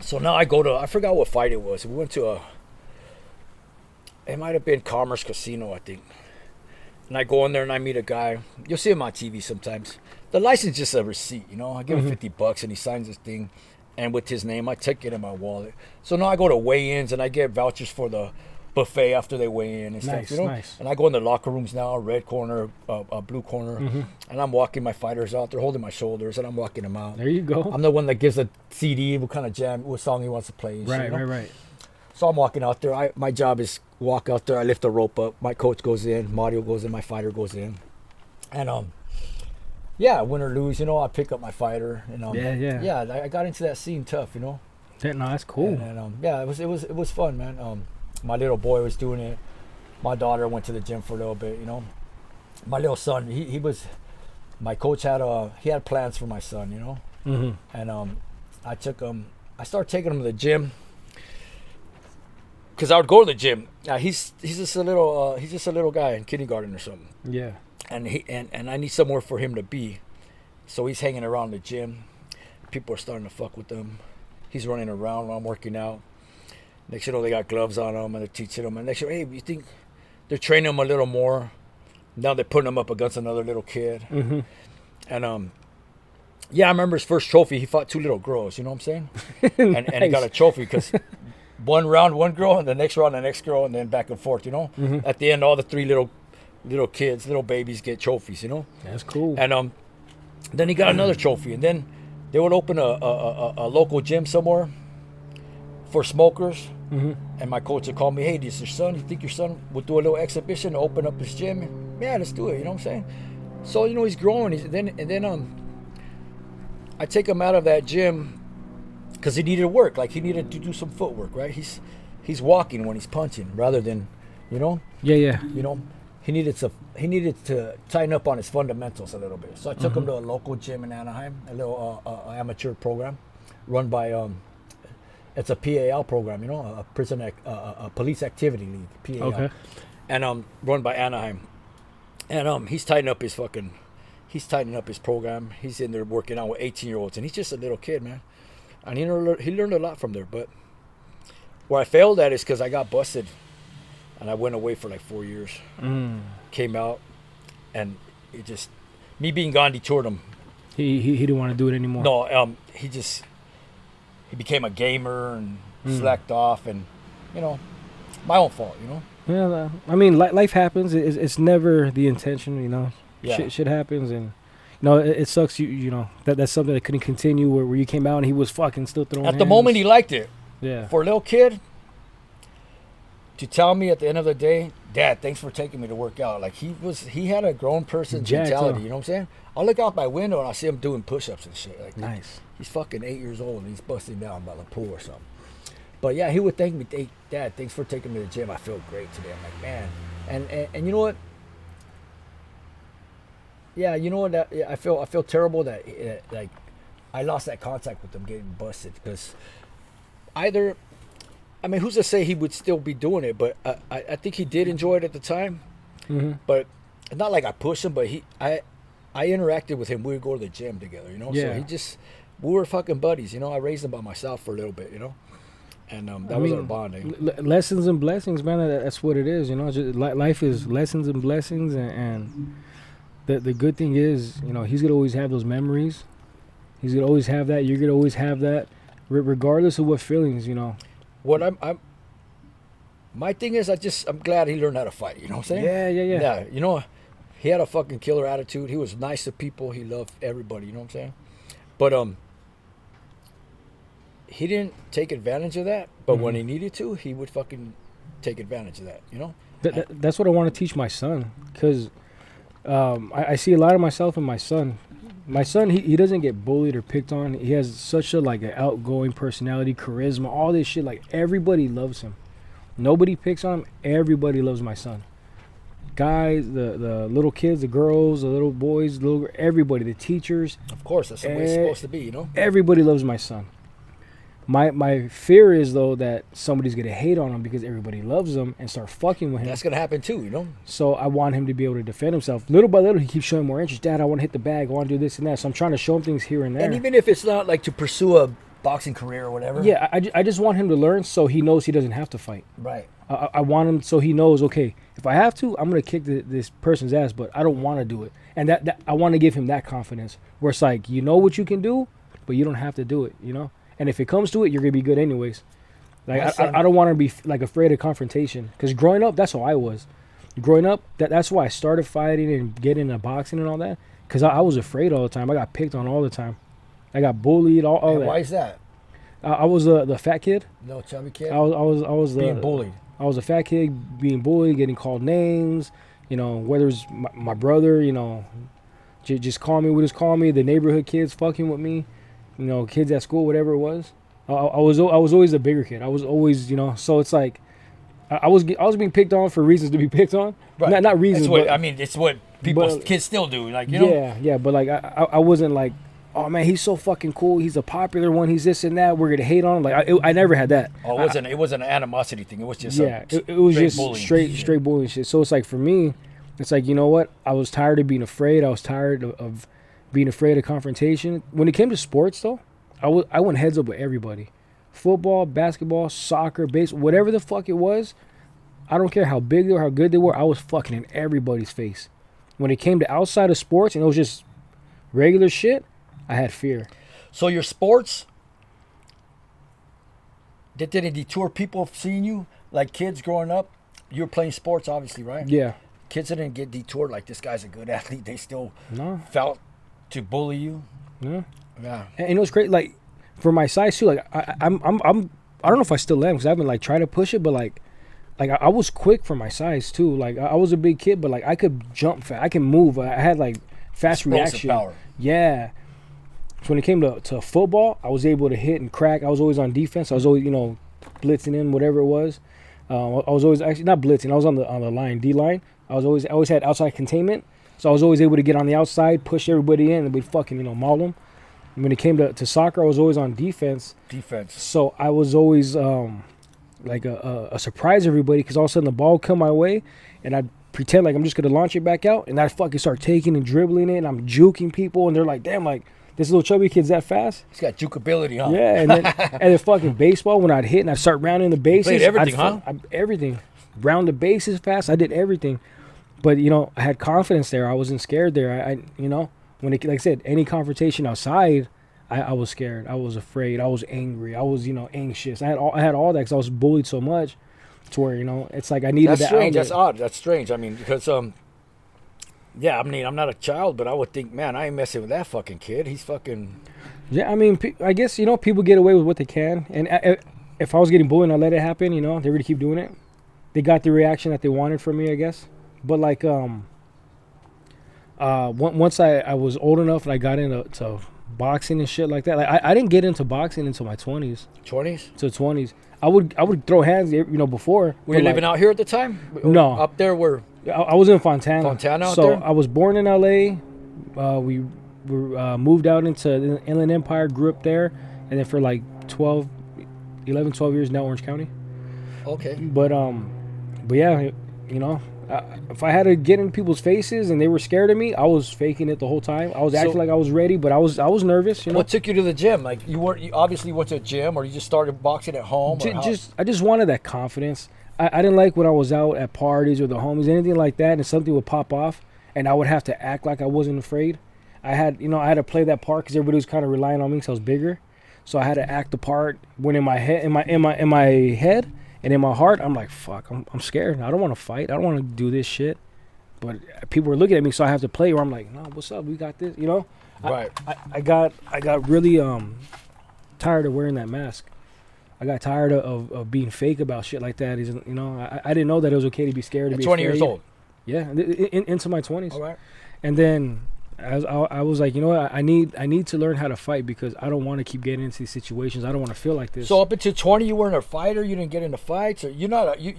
So now I go to, I forgot what fight it was. We went to it might have been Commerce Casino, I think. And I go in there and I meet a guy. You'll see him on TV sometimes. The license is just a receipt, you know. I give him $50 and he signs this thing. And with his name, I take it in my wallet. So now I go to weigh-ins and I get vouchers for the buffet after they weigh in and stuff, you know. Nice. And I go in the locker rooms now, red corner, blue corner, and I'm walking my fighters out. They're holding my shoulders, and I'm walking them out. There you go. I'm the one that gives a CD, what kind of jam, what song he wants to play. And shit, you know? Right. So I'm walking out there. My job is walk out there. I lift the rope up. My coach goes in. Mario goes in. My fighter goes in. And Yeah, win or lose, I pick up my fighter. And Yeah. I got into that scene tough, No, that's cool. And yeah, it was fun, man. My little boy was doing it. My daughter went to the gym for a little bit, My little son, he was. My coach had plans for my son, Mm-hmm. And I started taking him to the gym. Cause I would go to the gym. He's just a little guy in kindergarten or something. Yeah. And I need somewhere for him to be. So he's hanging around the gym. People are starting to fuck with him. He's running around while I'm working out. Next you know, they got gloves on him and they're teaching him. And next you know, hey, you think they're training him a little more? Now they're putting him up against another little kid. Mm-hmm. And yeah, I remember his first trophy. He fought 2 little girls. You know what I'm saying? And he got a trophy because one round, one girl, and the next round, the next girl, and then back and forth. Mm-hmm. At the end, all the 3 little kids, little babies get trophies. That's cool. And then he got another trophy, and then they would open a local gym somewhere for smokers. Mm-hmm. And my coach would call me, hey, does your son, you think your son would do a little exhibition to open up his gym? Yeah, let's do it. You know what I'm saying? So he's growing. I take him out of that gym because he needed work. Like he needed to do some footwork, right? He's walking when he's punching rather than, Yeah. He needed to tighten up on his fundamentals a little bit. So I took him to a local gym in Anaheim, a little amateur program run by it's a PAL program, a police activity league, PAL. Okay. And run by Anaheim. And he's tightening up his program. He's in there working out with 18-year-olds, and he's just a little kid, man. And he learned a lot from there. But where I failed at is because I got busted, and I went away for like 4 years. Came out, and it just me being gone detoured him. He didn't want to do it anymore. No, he became a gamer and slacked off, and my own fault. Yeah, I mean, life happens. It's never the intention, Yeah. Shit happens, and it sucks. That's something that couldn't continue. Where you came out and he was fucking still throwing. At the moment, he liked it. Yeah. For a little kid, to tell me at the end of the day, Dad, thanks for taking me to work out. Like he had a grown person's Jacked mentality. up. You know what I'm saying? I'll look out my window and I see him doing push-ups and shit. Like Nice. He's fucking 8 years old and he's busting down by the pool or something. But yeah, he would thank me, hey, Dad, thanks for taking me to the gym. I feel great today. I'm like, man, and you know what? Yeah, you know what? I feel terrible that like I lost that contact with him getting busted because who's to say he would still be doing it? But I think he did enjoy it at the time. Mm-hmm. But it's not like I pushed him, but I interacted with him. We would go to the gym together, Yeah. So we were fucking buddies, I raised him by myself for a little bit, and that was our bonding. Lessons and blessings, man. That's what it is, Just, life is lessons and blessings, and the good thing is, he's gonna always have those memories. He's gonna always have that. You're gonna always have that, regardless of what feelings, What my thing is, I'm glad he learned how to fight. You know what I'm saying? Yeah. Yeah, he had a fucking killer attitude. He was nice to people. He loved everybody. You know what I'm saying? But he didn't take advantage of that. But when he needed to, he would fucking take advantage of that. That's what I want to teach my son, because I see a lot of myself in my son. My son, he doesn't get bullied or picked on. He has such an outgoing personality, charisma, all this shit. Like, everybody loves him. Nobody picks on him. Everybody loves my son. Guys, the little kids, the girls, the little boys, everybody, the teachers. Of course, that's the way it's supposed to be, Everybody loves my son. My fear is, though, that somebody's going to hate on him because everybody loves him and start fucking with him. That's going to happen too, So I want him to be able to defend himself. Little by little, he keeps showing more interest. Dad, I want to hit the bag. I want to do this and that. So I'm trying to show him things here and there. And even if it's not like to pursue a boxing career or whatever. Yeah, I just want him to learn so he knows he doesn't have to fight. Right. I want him so he knows, okay, if I have to, I'm going to kick this person's ass, but I don't want to do it. And that I want to give him that confidence where it's like, you know what you can do, but you don't have to do it, And if it comes to it, you're going to be good anyways. Like, I don't want to be afraid of confrontation, because growing up, that's how I was. Growing up, that's why I started fighting and getting into boxing and all that, because I was afraid all the time. I got picked on all the time. I got bullied, all that. Why is that? I was the fat kid. No, chubby kid. I was being bullied. I was a fat kid being bullied, getting called names. Whether it's my brother, just call me what is call me. The neighborhood kids fucking with me, you know, kids at school, whatever it was. I was always a bigger kid. I was always, you know, so it's like I was being picked on for reasons to be picked on. Right. Not reasons. That's what, but, I mean, it's what kids still do. Like, you know. Yeah, but like I wasn't like, oh man, he's so fucking cool. He's a popular one. He's this and that. We're gonna hate on him. Like I never had that. Oh, it wasn't an animosity thing. It was just it was just bullying straight bullying shit. So it's like for me, it's like, you know what? I was tired of being afraid. I was tired of being afraid of confrontation. When it came to sports though, I went heads up with everybody. Football, basketball, soccer, baseball, whatever the fuck it was. I don't care how big they were, how good they were. I was fucking in everybody's face. When it came to outside of sports and it was just regular shit, I had fear. So your sports, did it detour people seeing you? Like kids growing up, you were playing sports obviously, right? Yeah. Kids didn't get detoured like this guy's a good athlete. They still No. felt to bully you. Yeah. Yeah. And it was great. Like for my size too. Like I'm I don't know if I still am because I haven't like tried to push it, but like I was quick for my size too. Like I was a big kid, but like I could jump fast. I can move. I had like fast reaction. Power. Yeah. So when it came to football, I was able to hit and crack. I was always on defense. I was always, you know, blitzing in whatever it was. I was always actually not blitzing. I was on the line, D line. I always had outside containment. So I was always able to get on the outside, push everybody in, and we'd fucking, you know, maul them. And when it came to soccer, I was always on defense. So I was always like a surprise everybody because all of a sudden the ball would come my way and I'd pretend like I'm just going to launch it back out and I'd fucking start taking and dribbling it and I'm juking people and they're like, damn, like this little chubby kid's that fast? He's got juke ability, huh? Yeah, and then fucking baseball, when I'd hit and I'd start rounding the bases. You played everything, everything. Round the bases fast. I did everything. But, you know, I had confidence there. I wasn't scared there. I you know, when it, like I said, any confrontation outside, I was scared. I was afraid. I was angry. I was, you know, anxious. I had all that because I was bullied so much to where, you know, it's like I needed that. That's strange. outlet. That's odd. That's strange. I mean, because yeah, I mean, I'm not a child, but I would think, man, I ain't messing with that fucking kid. He's fucking. Yeah, I mean, I guess, you know, people get away with what they can, and if I was getting bullied and I let it happen, you know, they were to keep doing it. They got the reaction that they wanted from me, I guess. But like, once I was old enough and I got into boxing and shit like that, like I didn't get into boxing until my 20s. 20s? To 20s. I would throw hands, you know, before. Were you living out here at the time? No. Up there where? I was in Fontana. Fontana out so there? I was born in LA. We moved out into the Inland Empire, grew up there, and then for like 12 years now, Orange County. Okay. But yeah, you know, if I had to get in people's faces and they were scared of me, I was faking it the whole time. I was acting like I was ready, but I was nervous. You know. What took you to the gym? Like you obviously went to a gym, or you just started boxing at home. I just wanted that confidence. I didn't like when I was out at parties or the homies, anything like that, and something would pop off, and I would have to act like I wasn't afraid. I had to play that part because everybody was kind of relying on me because I was bigger, so I had to act the part. When in my head, and in my heart, I'm like, fuck, I'm scared. I don't want to fight. I don't want to do this shit. But people were looking at me, so I have to play. Where I'm like, no, what's up? We got this, you know. Right. I got really tired of wearing that mask. I got tired of being fake about shit like that. You know, I didn't know that it was okay to be scared. At be 20 afraid. years old. Yeah, into my 20s. All right. And then I was like, you know what? I need to learn how to fight because I don't want to keep getting into these situations. I don't want to feel like this. So up until 20, you weren't a fighter. You didn't get into fights, or you're not. I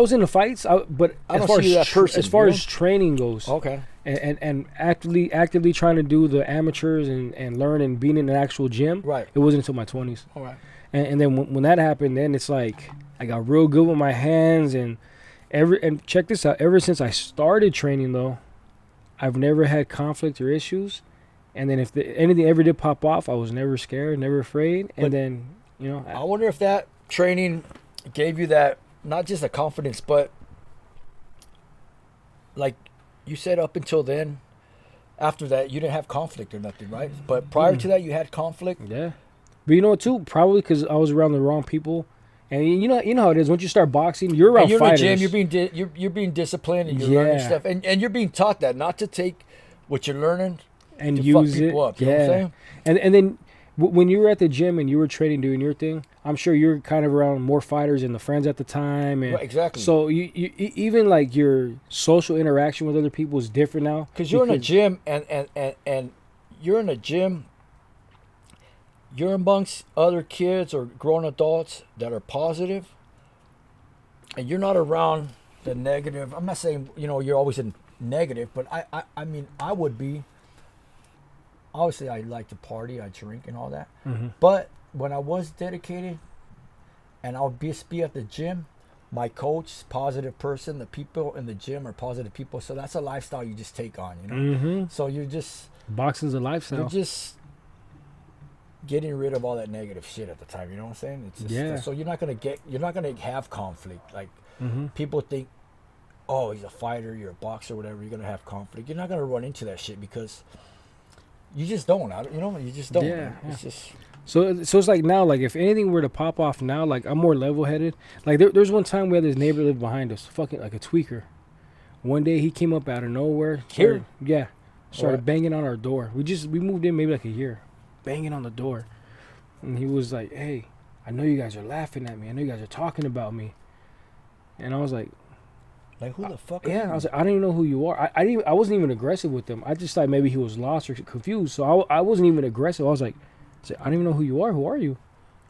was in the fights, but I don't see that person. As far as training goes, okay, and actively trying to do the amateurs and learn and being in an actual gym, right? It wasn't until my 20s. All right, and then when that happened, then it's like I got real good with my hands and check this out. Ever since I started training, though, I've never had conflict or issues. And then if anything ever did pop off, I was never scared, never afraid. And then, you know, I wonder if that training gave you that, not just the confidence, but like you said, up until then, after that, you didn't have conflict or nothing, right? But prior to that, you had conflict. Yeah. But you know what, too? Probably because I was around the wrong people. And you know how it is. Once you start boxing, you're around fighters. In the gym, you're being disciplined and you're learning stuff. And you're being taught that, not to take what you're learning and to use fuck people it. up. You know what I'm saying? And then When you were at the gym and you were training, doing your thing, I'm sure you're kind of around more fighters and the friends at the time. And Right, exactly. So even like your social interaction with other people is different now. Because you're in a gym and you're in a gym, you're amongst other kids or grown adults that are positive, and you're not around the negative. I'm not saying, you're always in negative, but I mean, I would be. Obviously, I like to party, I drink and all that. Mm-hmm. But when I was dedicated and I would be at the gym, my coach, positive person, the people in the gym are positive people. So that's a lifestyle you just take on, Mm-hmm. So you're just... Boxing's a lifestyle. You're just getting rid of all that negative shit at the time, you know what I'm saying? It's just, Yeah. So you're not gonna have conflict. Like, Mm-hmm. people think, oh, he's a fighter, you're a boxer, whatever, you're gonna have conflict. You're not gonna run into that shit because... You just don't, you just don't. Yeah, It's just... So it's like now, like if anything were to pop off now, like I'm more level-headed. Like there's one time we had this neighbor lived behind us, fucking like a tweaker. One day he came up out of nowhere. Started What? banging on our door. We moved in maybe like a year, banging on the door, and he was like, "Hey, I know you guys are laughing at me. I know you guys are talking about me," and I was like, Like, who the fuck are yeah, you? I was like, I don't even know who you are. I wasn't even aggressive with him. I just thought maybe he was lost or confused. So I wasn't even aggressive. I was like, I don't even know who you are. Who are you?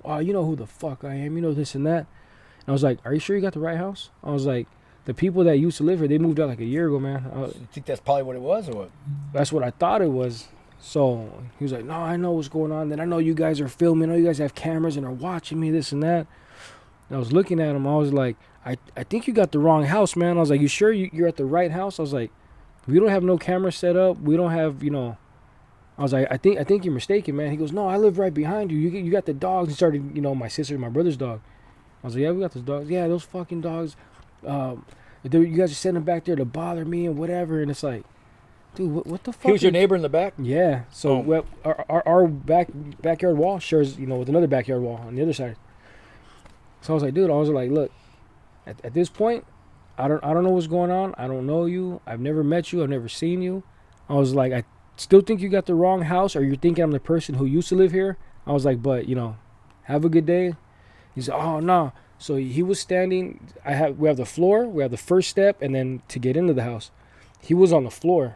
Oh, you know who the fuck I am. You know this and that. And I was like, are you sure you got the right house? I was like, the people that used to live here, they moved out like a year ago, man. You think that's probably what it was, or what? That's what I thought it was. So he was like, no, I know what's going on. Then I know you guys are filming. I know you guys have cameras and are watching me, this and that. And I was looking at him. I was like, I think you got the wrong house, man. I was like, you sure you're at the right house? I was like, we don't have no camera set up. We don't have, I was like, I think you're mistaken, man. He goes, no, I live right behind you. You got the dogs. He started, my sister and my brother's dog. I was like, yeah, we got those dogs. Yeah, those fucking dogs. You guys are sending them back there to bother me and whatever. And it's like, dude, what the fuck? He was your neighbor in the back? Yeah. So our backyard wall shares, with another backyard wall on the other side. So I was like, dude, look, at this point, I don't know what's going on. I don't know you. I've never met you. I've never seen you. I was like, I still think you got the wrong house, or you're thinking I'm the person who used to live here. I was like, but have a good day. He said, oh no. So he was standing. We have the floor. We have the first step, and then to get into the house, he was on the floor.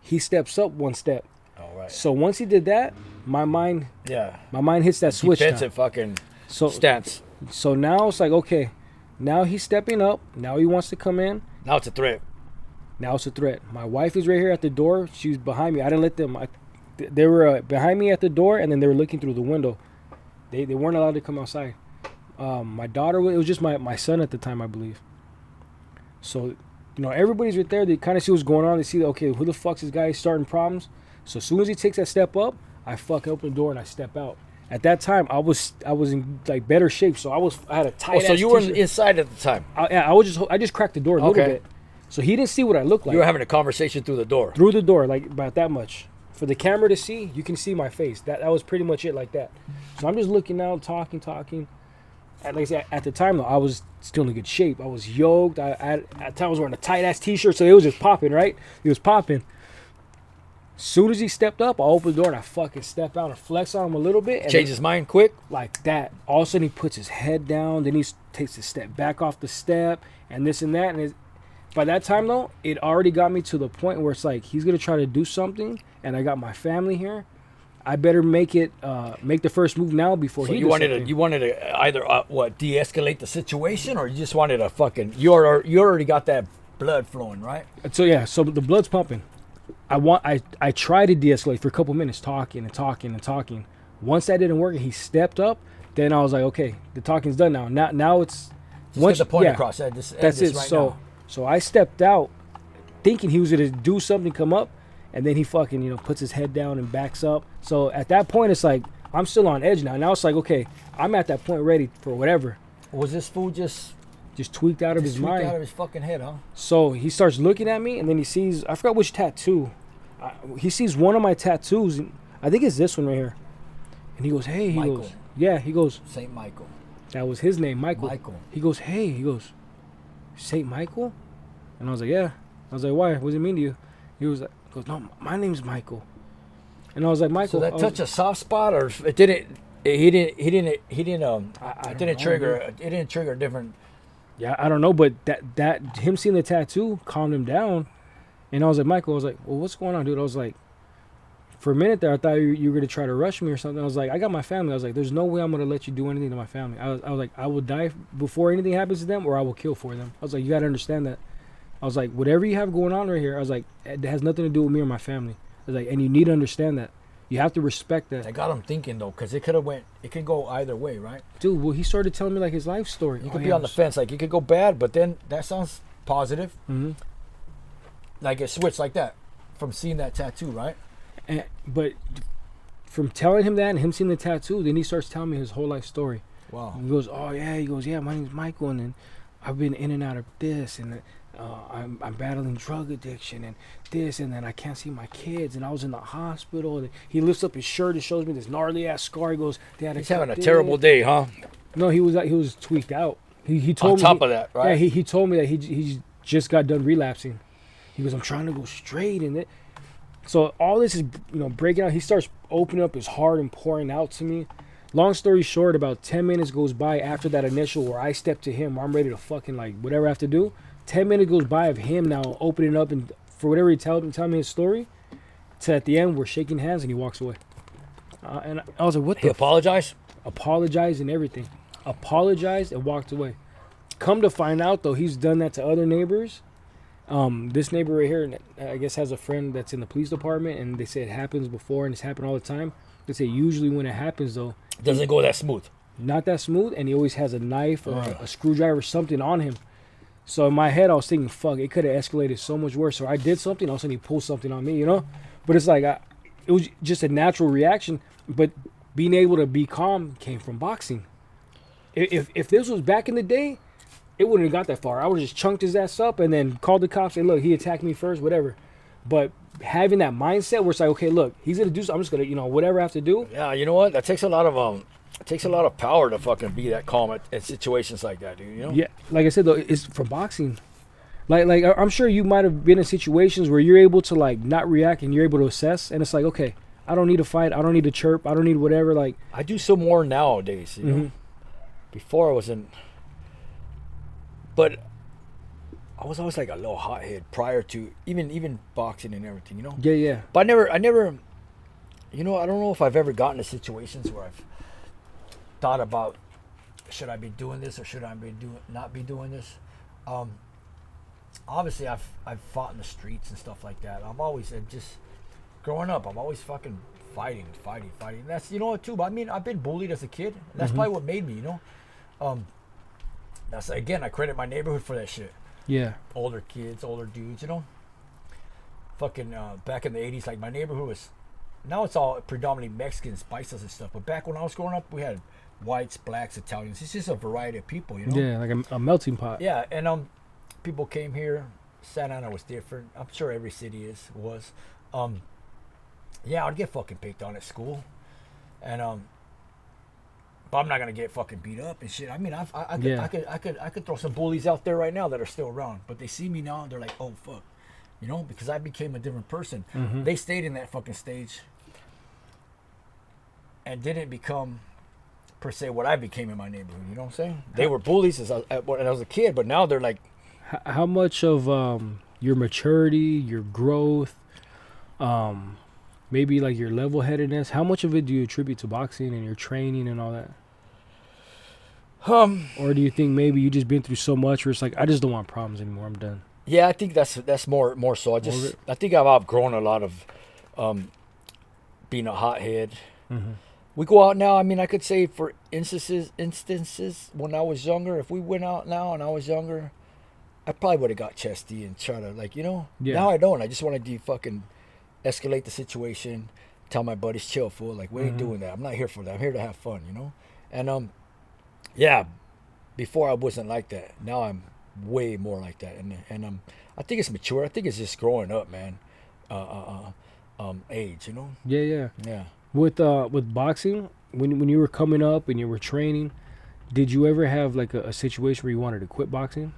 He steps up one step. All right. So once he did that, my mind hits that switch. Defensive fucking stance. So now it's like, okay, now he's stepping up. Now he wants to come in. Now it's a threat. Now it's a threat. My wife is right here at the door. She's behind me. I didn't let them. They were behind me at the door, and then they were looking through the window. They weren't allowed to come outside. My daughter, it was just my son at the time, I believe. So, everybody's right there. They kind of see what's going on. They see, okay, who the fuck's this guy? He's starting problems. So as soon as he takes that step up, I fucking open the door and I step out. At that time, I was in like better shape, so I had a tight. So you were inside at the time. I just cracked the door a little bit, so he didn't see what I looked like. You were having a conversation through the door. Through the door, like about that much. For the camera to see, you can see my face. That was pretty much it, like that. So I'm just looking out, talking. And like I said, at the time though, I was still in good shape. I was yoked. At the time I was wearing a tight ass t-shirt, so it was just popping, right? It was popping. Soon as he stepped up, I opened the door and I fucking step out and flex on him a little bit. And Change his mind quick? Like that. All of a sudden he puts his head down, then he takes a step back off the step, and this and that. And by that time though, it already got me to the point where it's like, he's going to try to do something, and I got my family here. I better make the first move now before he does something. You wanted to either, de-escalate the situation, or you just wanted to fucking, you already got that blood flowing, right? So yeah, so the blood's pumping. I tried to de-escalate for a couple minutes, talking. Once that didn't work and he stepped up, then I was like, okay, the talking's done now. Now it's just get the point across. That's it. So I stepped out thinking he was gonna do something, come up, and then he fucking puts his head down and backs up. So at that point it's like I'm still on edge now. Now it's like, okay, I'm at that point ready for whatever. Was this fool just tweaked out of his mind? Tweaked out of his fucking head, huh? So he starts looking at me, and then he sees, I forgot which tattoo. He sees one of my tattoos. And I think it's this one right here. And he goes, hey, he goes, yeah, he goes, Saint Michael. That was his name, Michael. He goes, hey, he goes, Saint Michael? And I was like, yeah. I was like, why? What does it mean to you? He goes, no, my name's Michael. And I was like, Michael, So that touched a soft spot, or it didn't. He didn't. It didn't trigger. It didn't trigger a different. Yeah, I don't know, but that him seeing the tattoo calmed him down. And I was like, Michael, I was like, well, what's going on, dude? I was like, for a minute there, I thought you were going to try to rush me or something. I was like, I got my family. I was like, there's no way I'm going to let you do anything to my family. I was like, I will die before anything happens to them, or I will kill for them. I was like, you got to understand that. I was like, whatever you have going on right here, I was like, it has nothing to do with me or my family. I was like, and you need to understand that. You have to respect that. I got him thinking though, because it could go either way, right? Dude, well, he started telling me like his life story. You could be on the fence, like it could go bad, but then that sounds positive. Mm-hmm. Like it switched like that from seeing that tattoo, right? But from telling him that and him seeing the tattoo, then he starts telling me his whole life story. Wow. And he goes, oh yeah, my name's Michael, and then I've been in and out of this, and I'm battling drug addiction and this, and then I can't see my kids, and I was in the hospital. And he lifts up his shirt and shows me this gnarly ass scar. He goes, Dad, he's having a terrible day, huh? No, he was tweaked out. He told me on top of that, right? Yeah, he told me that he just got done relapsing. He goes, I'm trying to go straight, and so all this is breaking out. He starts opening up his heart and pouring out to me. Long story short, about 10 minutes goes by after that initial where I step to him, where I'm ready to fucking like whatever I have to do. 10 minutes goes by of him now opening up and for whatever he telling me his story. To at the end, we're shaking hands and he walks away. And I was like, what the? He apologized? Apologized and everything. Apologized and walked away. Come to find out, though, he's done that to other neighbors. This neighbor right here, I guess, has a friend that's in the police department, and they say it happens before and it's happened all the time. They say usually when it happens, though, it doesn't go that smooth. Not that smooth, and he always has a knife or a screwdriver or something on him. So in my head, I was thinking, fuck, it could have escalated so much worse. So I did something, all of a sudden he pulled something on me, But it's like, it was just a natural reaction. But being able to be calm came from boxing. If this was back in the day, it wouldn't have got that far. I would have just chunked his ass up and then called the cops and look, he attacked me first, whatever. But having that mindset where it's like, okay, look, he's gonna do something. I'm just gonna, whatever I have to do. Yeah, you know what? That takes a lot of it takes a lot of power to fucking be that calm at situations like that, dude. Yeah, like I said though, it's from boxing. Like I'm sure you might have been in situations where you're able to like not react and you're able to assess, and it's like, okay, I don't need to fight, I don't need to chirp, I don't need whatever. Like I do so more nowadays, you know. Before I wasn't, but I was always like a little hothead prior to even boxing and everything, Yeah. But I never, I don't know if I've ever gotten to situations where I've thought about, should I be doing this or should I not be doing this? Obviously I've fought in the streets and stuff like that. I've always just growing up, I'm always fucking fighting. And that's too. But I mean, I've been bullied as a kid. And that's probably what made me. That's again, I credit my neighborhood for that shit. Yeah. Older kids, older dudes. Fucking back in the '80s, like my neighborhood was. Now it's all predominantly Mexicans, paisas and stuff. But back when I was growing up, we had whites, blacks, Italians. It's just a variety of people, Yeah, like a melting pot. Yeah, and people came here. Santa Ana was different. I'm sure every city was. Yeah, I'd get fucking picked on at school, and but I'm not gonna get fucking beat up and shit. I mean, I could throw some bullies out there right now that are still around, but they see me now and they're like, oh fuck, because I became a different person. They stayed in that fucking stage and didn't become per se what I became in my neighborhood. You know what I'm saying? They were bullies when I was a kid, but now they're like. How much of your maturity, your growth, maybe like your level-headedness, how much of it do you attribute to boxing and your training and all that? Or do you think maybe you just been through so much where it's like, I just don't want problems anymore, I'm done? Yeah, I think that's more so. I think I've outgrown a lot of being a hothead. We go out now. I mean, I could say for instances when I was younger, if we went out now and I was younger, I probably would have got chesty and try to Yeah. Now I don't. I just want to fucking escalate the situation, tell my buddies chill, fool. Like we ain't doing that. I'm not here for that. I'm here to have fun, And yeah, before I wasn't like that. Now I'm way more like that, and I think it's mature. I think it's just growing up, man. Age, Yeah. Yeah. With boxing, when you were coming up and you were training, did you ever have like a situation where you wanted to quit boxing?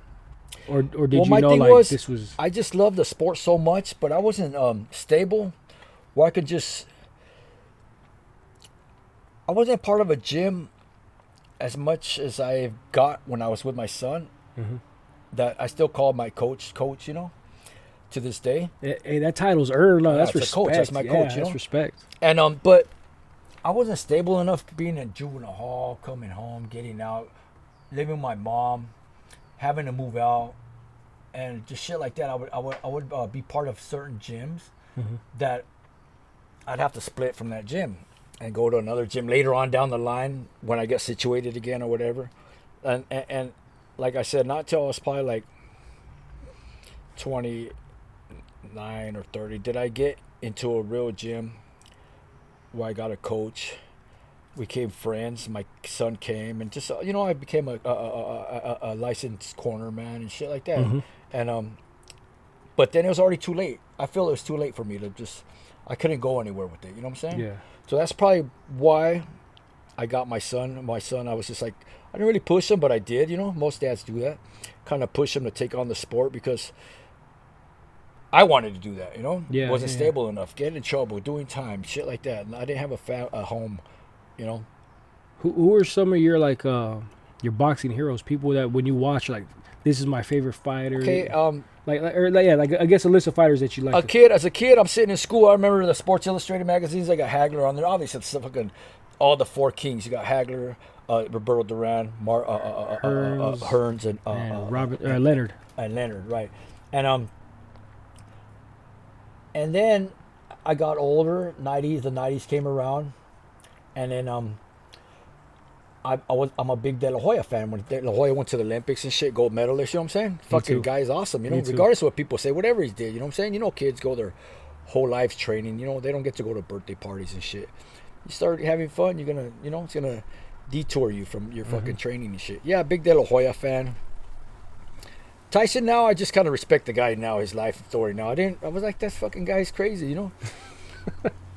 Or did you know like this was? I just loved the sport so much, but I wasn't stable where I could just I wasn't part of a gym as much as I got when I was with my son. Mm-hmm. That I still call my coach, you know, to this day. Hey, that title's earned. No, that's it's a respect. coach. That's my coach, you That's know? respect. And but I wasn't stable enough being in juvenile hall, coming home, getting out, living with my mom, having to move out, and just shit like that. I would be part of certain gyms that I'd have to split from that gym and go to another gym later on down the line when I get situated again or whatever. And like I said, not till I was probably like 29 or 30 did I get into a real gym where I got a coach. We became friends. My son came, and just you know, I became a licensed corner man and shit like that. Mm-hmm. And but then it was already too late. I feel it was too late for me to just. I couldn't go anywhere with it. You know what I'm saying? Yeah. So that's probably why I got my son. My son, I was just like, I didn't really push him, but I did. You know, most dads do that. Kind of push him to take on the sport because I wanted to do that. You know, Yeah, wasn't yeah. stable enough, getting in trouble, doing time, shit like that. And I didn't have a home. You know. Who are some of your like your boxing heroes? People that when you watch, like, this is my favorite fighter. Okay. Like I guess a list of fighters that you like. As a kid, I'm sitting in school. I remember the Sports Illustrated magazines. I got Hagler on there. Obviously, it's fucking all the four kings. You got Hagler, Roberto Duran, Hearns, and Robert Leonard. And Leonard, right? And then I got older. The '90s came around, and then I'm a big De La Hoya fan. When De La Hoya went to the Olympics and shit, gold medalist, you know what I'm saying? Fucking guy is awesome, you know, regardless of what people say, whatever he did, you know what I'm saying? You know, kids go their whole lives training, you know, they don't get to go to birthday parties and shit. You start having fun, you're gonna, you know, it's gonna detour you from your fucking training and shit. Yeah, big De La Hoya fan. Tyson now, I just kind of respect the guy now, his life story now. I was like, that fucking guy's crazy, you know?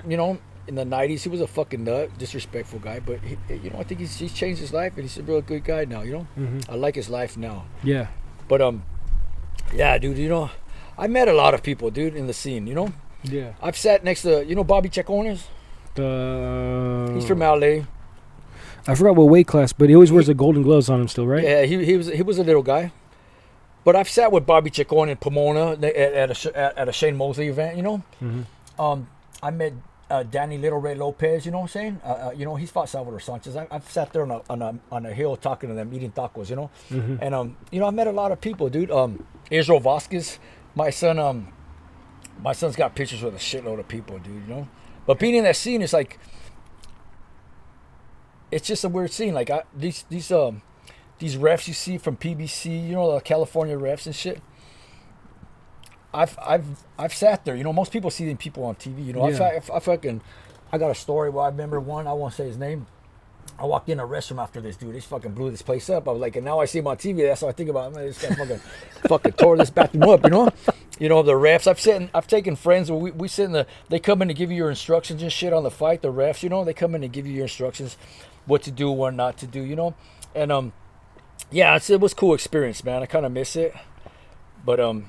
You know, in the '90s, he was a fucking nut, disrespectful guy. But he, you know, I think he's changed his life, and he's a real good guy now. You know, I like his life now. Yeah. But yeah, dude. You know, I met a lot of people, dude, in the scene. You know. Yeah. I've sat next to Bobby Chacones. He's from LA. I forgot what weight class, but he always wears the golden gloves on him still, right? Yeah, he was a little guy. But I've sat with Bobby Chacon in Pomona at a Shane Mosley event. You know. I met Danny Little Ray Lopez, you know what I'm saying? You know, he's fought Salvador Sanchez. I've sat there on a hill talking to them, eating tacos, you know? And, you know, I met a lot of people, dude. Israel Vasquez, my son's got pictures with a shitload of people, dude, you know? But being in that scene is like, it's just a weird scene. Like, these refs you see from PBC, you know, the California refs and shit. I've sat there, you know. Most people see them people on TV, you know. Yeah. I got a story where I remember one. I won't say his name. I walked in a restroom after this dude. He fucking blew this place up. I was like, and now I see him on TV. That's what I think about. Man, this guy fucking tore this bathroom up, you know. You know, the refs. I've taken friends where we sit in the. They come in to give you your instructions and shit on the fight. The refs, you know, they come in and give you your instructions, what to do, what not to do, you know. And yeah, it was a cool experience, man. I kind of miss it, but I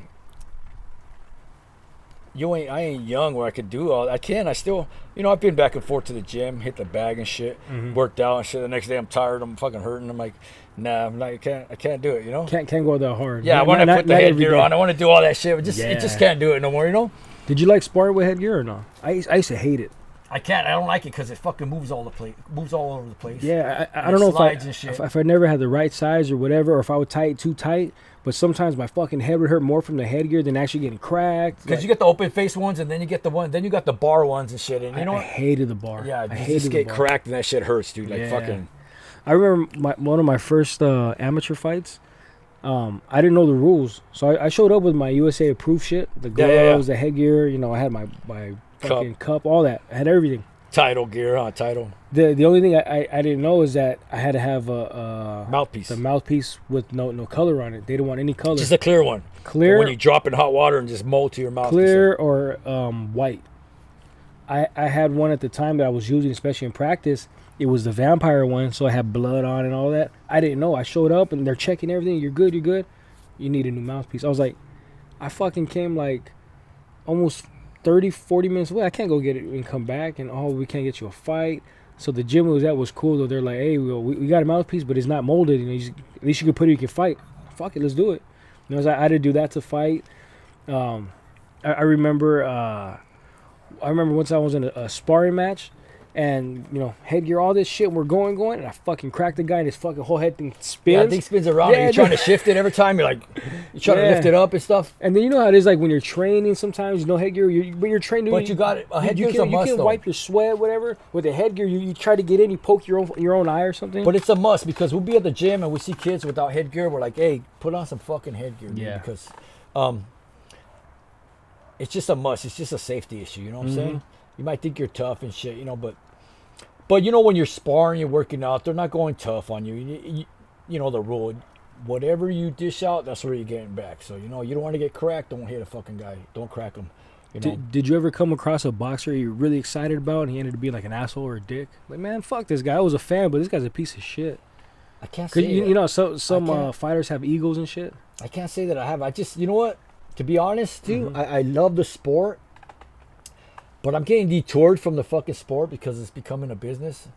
ain't young where I could do all. I still, you know, I've been back and forth to the gym, hit the bag and shit, worked out and shit. The next day I'm tired, I'm fucking hurting. I'm like, nah, I can't do it, you know. Can't go that hard. Yeah, I want to put the headgear on. I want to do all that shit, but it just can't do it no more, you know. Did you like spar with headgear or no? I used to hate it. I can't. I don't like it because it fucking moves all over the place. Yeah, I don't know if I never had the right size or whatever, or if I would tie it too tight. But sometimes my fucking head would hurt more from the headgear than actually getting cracked. Because you get the open face ones, and then you get then you got the bar ones and shit. And you know I hated the bar. Yeah, I just get cracked, and that shit hurts, dude. Like fucking. I remember one of my first amateur fights. I didn't know the rules, so I showed up with my USA approved shit, the gloves, the headgear. You know, I had my fucking cup, all that. I had everything. Title gear, title. The only thing I didn't know is that I had to have a mouthpiece. The mouthpiece with no color on it. They didn't want any color. Just a clear one. Clear. When you drop in hot water and just mold to your mouth. Clear or white. I had one at the time that I was using, especially in practice. It was the vampire one, so I had blood on and all that. I didn't know. I showed up and they're checking everything. You're good. You need a new mouthpiece. I was like, I fucking came like almost 30, 40 minutes away. I can't go get it and come back. And we can't get you a fight. So the gym was cool though. They're like, hey, we got a mouthpiece, but it's not molded. You know, at least you can put it, you can fight. Fuck it, let's do it. You know, so I had to do that to fight. I remember once I was in a sparring match, and you know, headgear, all this shit. We're going, and I fucking cracked the guy, and his fucking whole head thing spins. Yeah, the thing spins around. Yeah, and you're trying to shift it every time. You're trying to lift it up and stuff. And then you know how it is, like when you're training. Sometimes you know headgear, but you're training. But you got it. A headgear's a must. You can wipe your sweat, whatever. With the headgear, you try to get in, you poke your own eye or something. But it's a must because we'll be at the gym and we see kids without headgear. We're like, hey, put on some fucking headgear, dude, because it's just a must. It's just a safety issue. You know what I'm saying? You might think you're tough and shit, you know, but you know, when you're sparring, you're working out, they're not going tough on you. You know the rule. Whatever you dish out, that's where you're getting back. So, you know, you don't want to get cracked. Don't hit a fucking guy. Don't crack him. You know? Did you ever come across a boxer you're really excited about and he ended up being like an asshole or a dick? Like, man, fuck this guy. I was a fan, but this guy's a piece of shit. I can't say you know, some fighters have egos and shit. I can't say that I have. I just, you know what? To be honest, too, I love the sport. But I'm getting detoured from the fucking sport because it's becoming a business,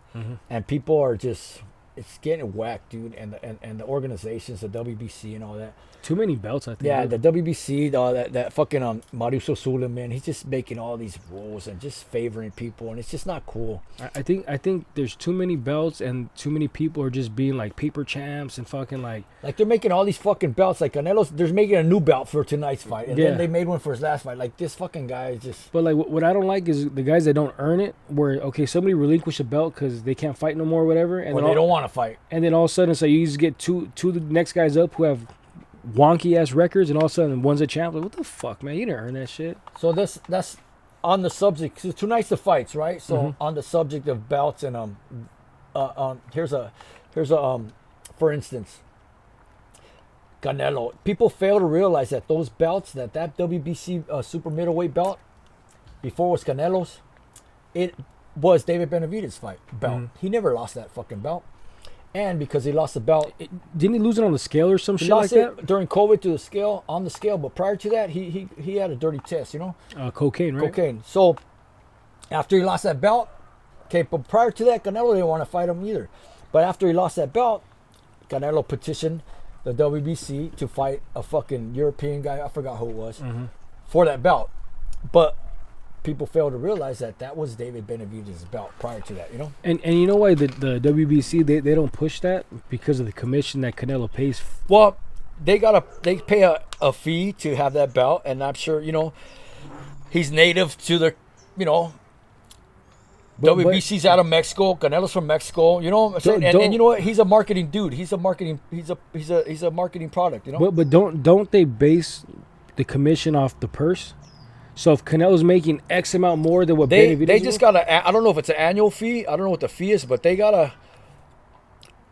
and people are just, it's getting whacked, dude. And the organizations, the WBC and all that. Too many belts, I think. Yeah, the WBC, that fucking Mauricio Suleiman, he's just making all these rules and just favoring people, and it's just not cool. I think there's too many belts and too many people are just being like paper champs and fucking like they're making all these fucking belts. Like Canelo's, they're making a new belt for tonight's fight, and then they made one for his last fight. Like, this fucking guy is just. But like what I don't like is the guys that don't earn it. Where okay, somebody relinquish a belt because they can't fight no more, or whatever, and or they don't want to fight, and then all of a sudden, so you just get two the next guys up who have wonky ass records, and all of a sudden one's a champ. Like, what the fuck, man? You didn't earn that shit. So that's on the subject. So tonight's the fights, right? So on the subject of belts and here's a for instance, Canelo. People fail to realize that those belts, that WBC super middleweight belt, before it was Canelo's, it was David Benavidez' belt. He never lost that fucking belt. And because he lost the belt, didn't he lose it on the scale or some shit like that? During COVID to the scale, on the scale. But prior to that, he had a dirty test, you know? Cocaine, right? Cocaine. So after he lost that belt, okay, but prior to that, Canelo didn't want to fight him either. But after he lost that belt, Canelo petitioned the WBC to fight a fucking European guy, I forgot who it was, for that belt. But people fail to realize that was David Benavidez' belt prior to that, you know? And you know why the WBC, they don't push that? Because of the commission that Canelo pays. Well, they pay a fee to have that belt, and I'm sure, you know, he's native to the, you know, WBC's out of Mexico, Canelo's from Mexico, you know, and you know what? He's a marketing dude. He's a marketing product, you know? But don't they base the commission off the purse? So if Canelo's making X amount more than what they just got I don't know if it's an annual fee. I don't know what the fee is, but they gotta,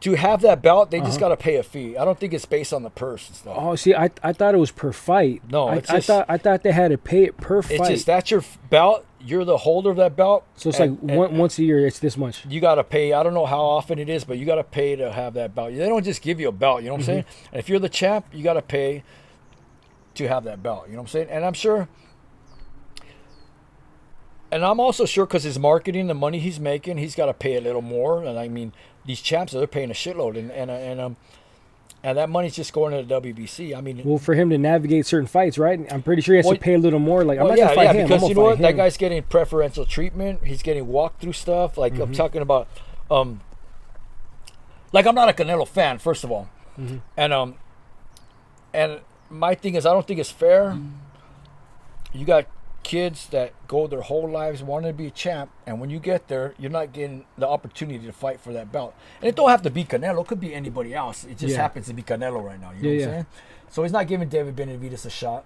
to have that belt, they just gotta pay a fee. I don't think it's based on the purse and stuff. Oh, see, I thought it was per fight. No, I thought they had to pay it per fight. It's just, that's your belt. You're the holder of that belt. So it's once a year, it's this much. You gotta pay. I don't know how often it is, but you gotta pay to have that belt. They don't just give you a belt. You know what I'm saying? And if you're the champ, you gotta pay to have that belt. You know what I'm saying? And I'm sure. And I'm also sure because his marketing, the money he's making, he's got to pay a little more. And I mean, these champs, they're paying a shitload, and that money's just going to the WBC. I mean, well, for him to navigate certain fights, right? I'm pretty sure he has to pay a little more. Like, I'm not gonna fight him. Because you know what, that guy's getting preferential treatment. He's getting walked through stuff. Like I'm talking about, like I'm not a Canelo fan, first of all, and my thing is, I don't think it's fair. You got kids that go their whole lives wanting to be a champ, and when you get there, you're not getting the opportunity to fight for that belt. And it don't have to be Canelo; it could be anybody else. It just happens to be Canelo right now. You know what I'm saying? So he's not giving David Benavidez a shot,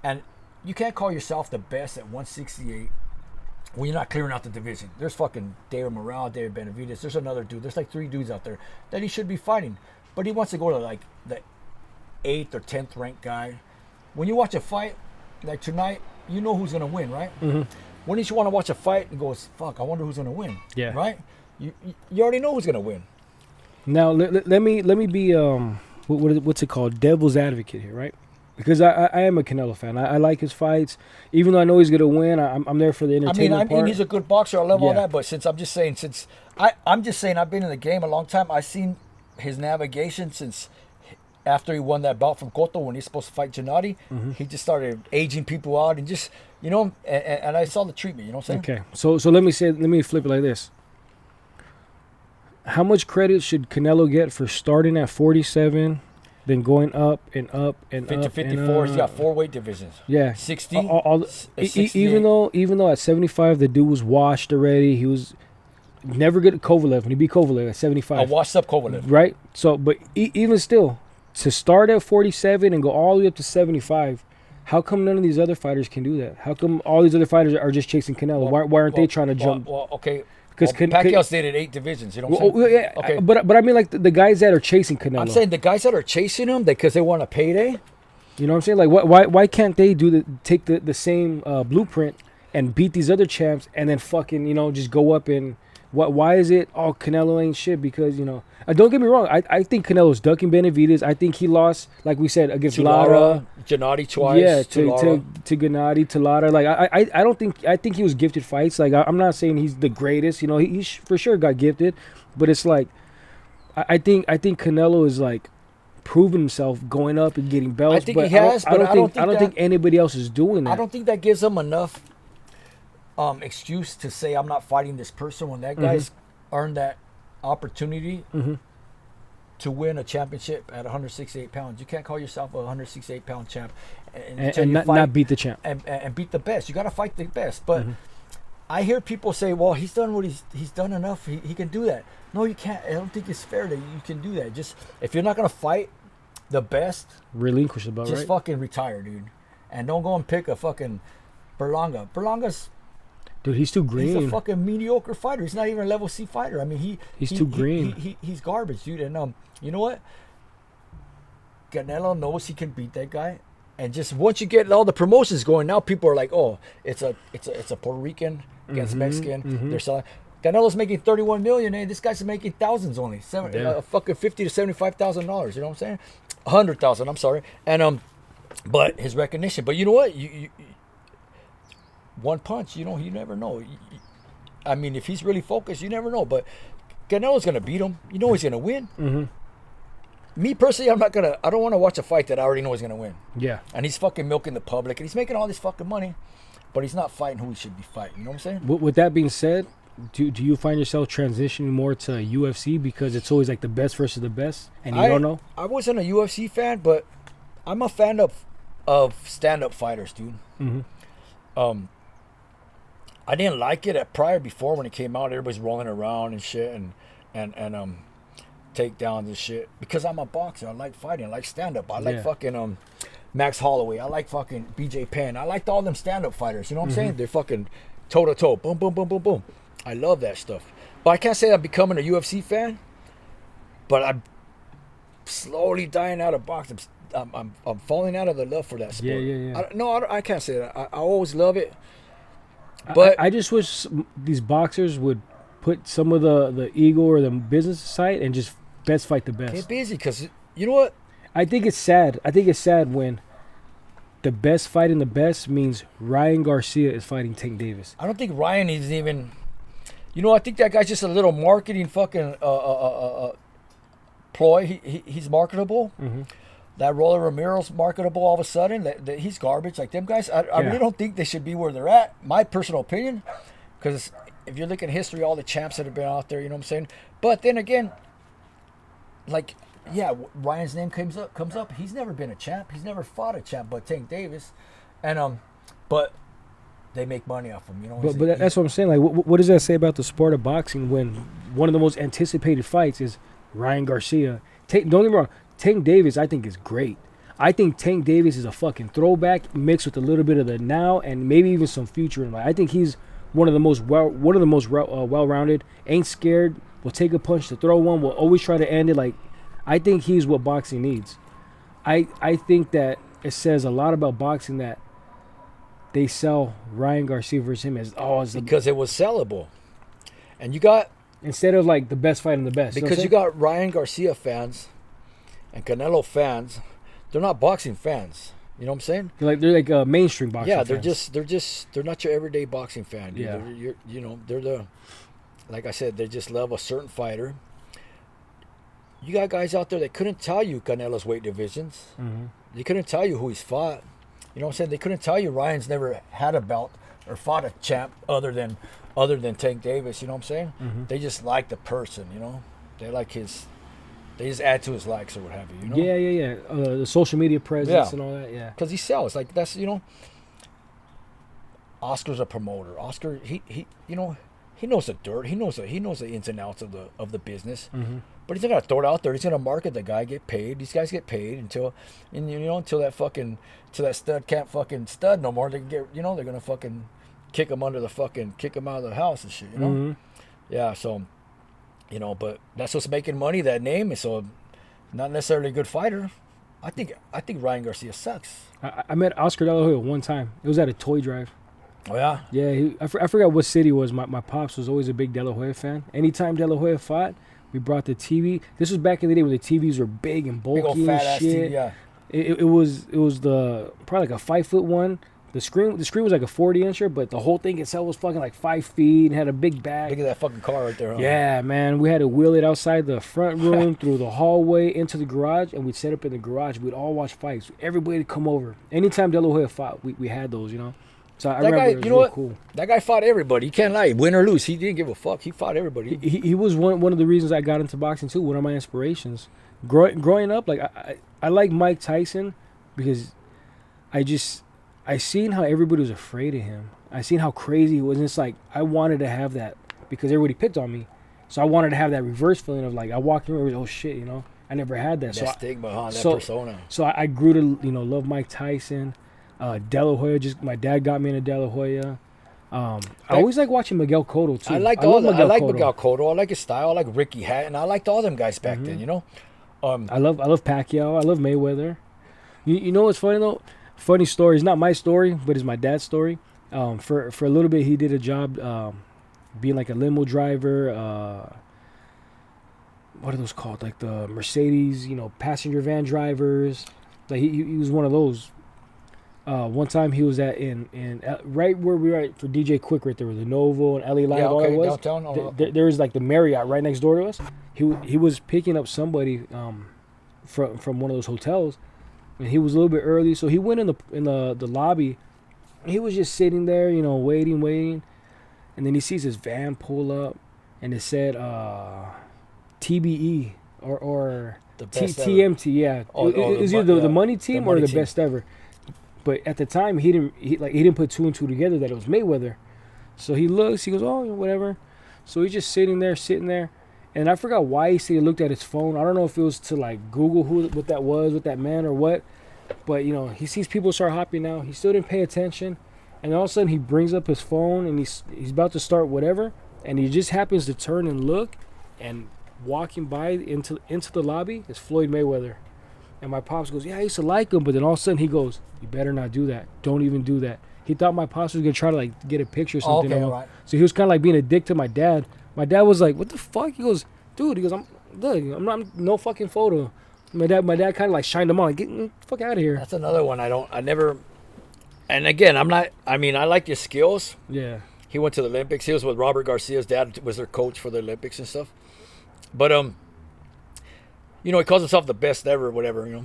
and you can't call yourself the best at 168 when you're not clearing out the division. There's fucking David Morale, David Benavidez. There's another dude. There's like 3 dudes out there that he should be fighting, but he wants to go to like the 8th or 10th ranked guy. When you watch a fight like tonight, you know who's gonna win, right? When you want to watch a fight and goes, fuck, I wonder who's gonna win. Yeah. Right? You already know who's gonna win. Now let me be what's it called? Devil's advocate here, right? Because I am a Canelo fan. I like his fights, even though I know he's gonna win. I'm there for the entertainment part. He's a good boxer. I love all Yeah. that. But since I'm just saying I've been in the game a long time. I've seen his navigation since after he won that bout from Cotto when he's supposed to fight Gennady. He just started aging people out and just and I saw the treatment. You know what I'm saying? Okay, so let me flip it like this. How much credit should Canelo get for starting at 47, then going up and up and 50 up 54. and He's got 4 weight divisions. Yeah, 60. Even though at 75 the dude was washed already. He was never good at Kovalev when he beat Kovalev at 75. I washed up Kovalev. Right. So, but even still, to start at 47 and go all the way up to 75. How come none of these other fighters can do that? How come all these other fighters are just chasing Canelo? Why aren't they trying to jump? Well, okay. Because Pacquiao stayed at 8 divisions. You know what I'm saying? Yeah, okay. But I mean, like the guys that are chasing Canelo. I'm saying the guys that are chasing him because they want a payday. You know what I'm saying? Like, why can't they take the same blueprint and beat these other champs and then fucking just go up and why is it Canelo ain't shit? Because don't get me wrong, I think Canelo's ducking Benavidez. I think he lost, like we said, against Lara, Gennady twice. Yeah, to Gennady, to Lara. Like I think he was gifted fights. Like I'm not saying he's the greatest. He for sure got gifted, but it's like I think Canelo is like proving himself, going up and getting belts. I think he has, I don't think anybody else is doing that. I don't think that gives him enough excuse to say I'm not fighting this person when that guy's earned that opportunity to win a championship at 168 pounds. You can't call yourself a 168 pound champ and not beat the champ and beat the best. You got to fight the best. But I hear people say, "Well, he's done what he's done enough. He can do that." No, you can't. I don't think it's fair that you can do that. Just if you're not gonna fight the best, relinquish the belt. Just fucking retire, dude, and don't go and pick a fucking Berlanga. Berlanga's. Dude, he's too green. He's a fucking mediocre fighter. He's not even a level C fighter. I mean, he's too green. He's garbage, dude. And you know what? Canelo knows he can beat that guy. And just once you get all the promotions going, now people are like, oh, it's a Puerto Rican against Mexican. They're selling. Canelo's making $31 million, and this guy's making thousands only. Fucking $50,000 to $75,000. You know what I'm saying? $100,000. I'm sorry. And but his recognition. But you know what? You one punch, you never know. I mean, if he's really focused, you never know. But Canelo's gonna beat him. You know he's gonna win. Me personally, I don't want to watch a fight that I already know he's gonna win. Yeah. And he's fucking milking the public, and he's making all this fucking money, but he's not fighting who he should be fighting. You know what I'm saying? With that being said, do you find yourself transitioning more to UFC because it's always like the best versus the best, and you don't know? I wasn't a UFC fan, but I'm a fan of stand-up fighters, dude. I didn't like it before when it came out. Everybody's rolling around and shit and takedowns and shit. Because I'm a boxer, I like fighting, I like stand-up. I like fucking Max Holloway. I like fucking BJ Penn. I liked all them stand-up fighters. You know what I'm saying? They're fucking toe-to-toe. Boom, boom, boom, boom, boom. I love that stuff. But I can't say I'm becoming a UFC fan. But I'm slowly dying out of boxing. I'm falling out of the love for that sport. Yeah. I can't say that. I always love it. But I just wish these boxers would put some of the ego or the business aside and just best fight the best. Get busy, because you know what? I think it's sad. When the best fighting the best means Ryan Garcia is fighting Tank Davis. I don't think Ryan is even. I think that guy's just a little marketing fucking ploy. He's marketable. That Roller Romero's marketable all of a sudden. That he's garbage. Like them guys, I really don't think they should be where they're at. My personal opinion. Because if you look at history, all the champs that have been out there, you know what I'm saying? But then again, like, yeah, Ryan's name comes up. He's never been a champ. He's never fought a champ but Tank Davis. And but they make money off him, you know. But that's what I'm saying. Like, what does that say about the sport of boxing when one of the most anticipated fights is Ryan Garcia? Don't get me wrong. Tank Davis, I think, is great. I think Tank Davis is a fucking throwback mixed with a little bit of the now and maybe even some future in life. I think he's one of the most well-rounded. Ain't scared. Will take a punch to throw one. Will always try to end it. Like, I think he's what boxing needs. I think that it says a lot about boxing that they sell Ryan Garcia versus him because it was sellable, and you got instead of like the best fight in the best. Because you got Ryan Garcia fans and Canelo fans. They're not boxing fans. You know what I'm saying? They're like a mainstream boxing. Yeah, fans. they're not your everyday boxing fan. Yeah. They're the, like I said, they just love a certain fighter. You got guys out there that couldn't tell you Canelo's weight divisions. Mm-hmm. They couldn't tell you who he's fought. You know what I'm saying? They couldn't tell you Ryan's never had a belt or fought a champ other than Tank Davis. You know what I'm saying? Mm-hmm. They just like the person. You know, they like his. They just add to his likes or what have you. You know? Yeah. The social media presence and all that. Yeah. Because he sells. Like that's Oscar's a promoter. Oscar, he he knows the dirt. He knows the ins and outs of the business. Mm-hmm. But he's not gonna throw it out there. He's gonna market the guy, get paid. These guys get paid until that stud can't fucking stud no more. They can get they're gonna fucking kick him out of the house and shit. You know, Mm-hmm. yeah. So, but that's what's making money. That name is so not necessarily a good fighter. I think Ryan Garcia sucks. I met Oscar De La Hoya one time. It was at a toy drive. Oh yeah. Yeah, I forgot what city it was. My pops was always a big De La Hoya fan. Anytime De La Hoya fought, we brought the TV. This was back in the day when the TVs were big and bulky Big old and fat ass shit. TV, yeah. It was the probably like a 5-foot one. The screen was like a 40-incher, but the whole thing itself was fucking like 5 feet and had a big back. Look at that fucking car right there. Huh? Yeah, man. We had to wheel it outside the front room, through the hallway, into the garage, and we'd set up in the garage. We'd all watch fights. Everybody would come over. Anytime De La Hoya fought, we had those, So I remember it was really cool. That guy fought everybody. He can't lie. Win or lose, he didn't give a fuck. He fought everybody. He was one of the reasons I got into boxing too. One of my inspirations. Growing up, like I like Mike Tyson because I seen how everybody was afraid of him. I seen how crazy he was. And it's like I wanted to have that because everybody picked on me. So I wanted to have that reverse feeling of like I walked in and oh shit, I never had that. That stigma, that persona. So I grew to love Mike Tyson. De La Hoya, my dad got me into De La Hoya. I always like watching Miguel Cotto too. I like Miguel Cotto. I like his style. I like Ricky Hatton. I liked all them guys back then. I love Pacquiao. I love Mayweather. You know what's funny though? Funny story. It's not my story, but it's my dad's story. For a little bit, he did a job being like a limo driver. What are those called? Like the Mercedes, passenger van drivers. Like he was one of those. One time he was in right where we were at for DJ Quick right there with the Novo and LA Live. Yeah, okay, all it was. downtown. There was like the Marriott right next door to us. He was picking up somebody from one of those hotels, and he was a little bit early, so he went in the lobby. He was just sitting there, waiting, and then he sees his van pull up, and it said TBE or TMT. Yeah, it was either the money team or the best ever. But at the time, he didn't put two and two together that it was Mayweather. So he looks, he goes, oh, whatever. So he's just sitting there. And I forgot why he said he looked at his phone. I don't know if it was to like Google what that was, what that meant or what. But, he sees people start hopping now. He still didn't pay attention. And all of a sudden he brings up his phone and he's about to start whatever. And he just happens to turn and look. And walking by into the lobby is Floyd Mayweather. And my pops goes, yeah, I used to like him. But then all of a sudden he goes, you better not do that. Don't even do that. He thought my pops was going to try to like get a picture or something. Okay, right. So he was kind of like being a dick to my dad. My dad was like, what the fuck? He goes, dude, I'm not, no fucking photo. My dad kind of like shined him on. Like, get the fuck out of here. That's another one I never, and again, I like his skills. Yeah. He went to the Olympics. He was with Robert Garcia's dad, was their coach for the Olympics and stuff. But, he calls himself the best ever, whatever,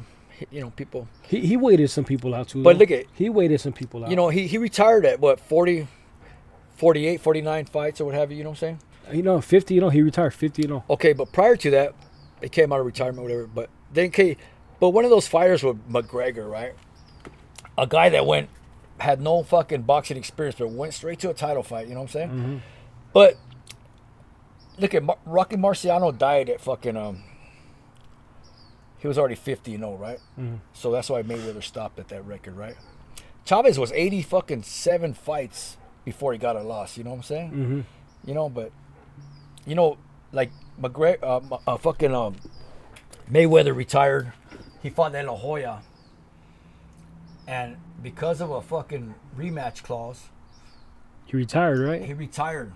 people. He waited some people out too. But look at, he waited some people out. He retired at what, 40, 48, 49 fights or what have you, you know what I'm saying? 50, he retired 50, Okay, but prior to that, he came out of retirement, whatever. But then, but one of those fighters was McGregor, right? A guy that had no fucking boxing experience, but went straight to a title fight, you know what I'm saying? Mm-hmm. But look at Rocky Marciano died at fucking, he was already 50, right? Mm-hmm. So that's why Mayweather stopped at that record, right? Chavez was 87 fights before he got a loss, you know what I'm saying? Mm-hmm. But like McGregor, Mayweather retired. He fought De La Hoya, and because of a fucking rematch clause, he retired, right? He retired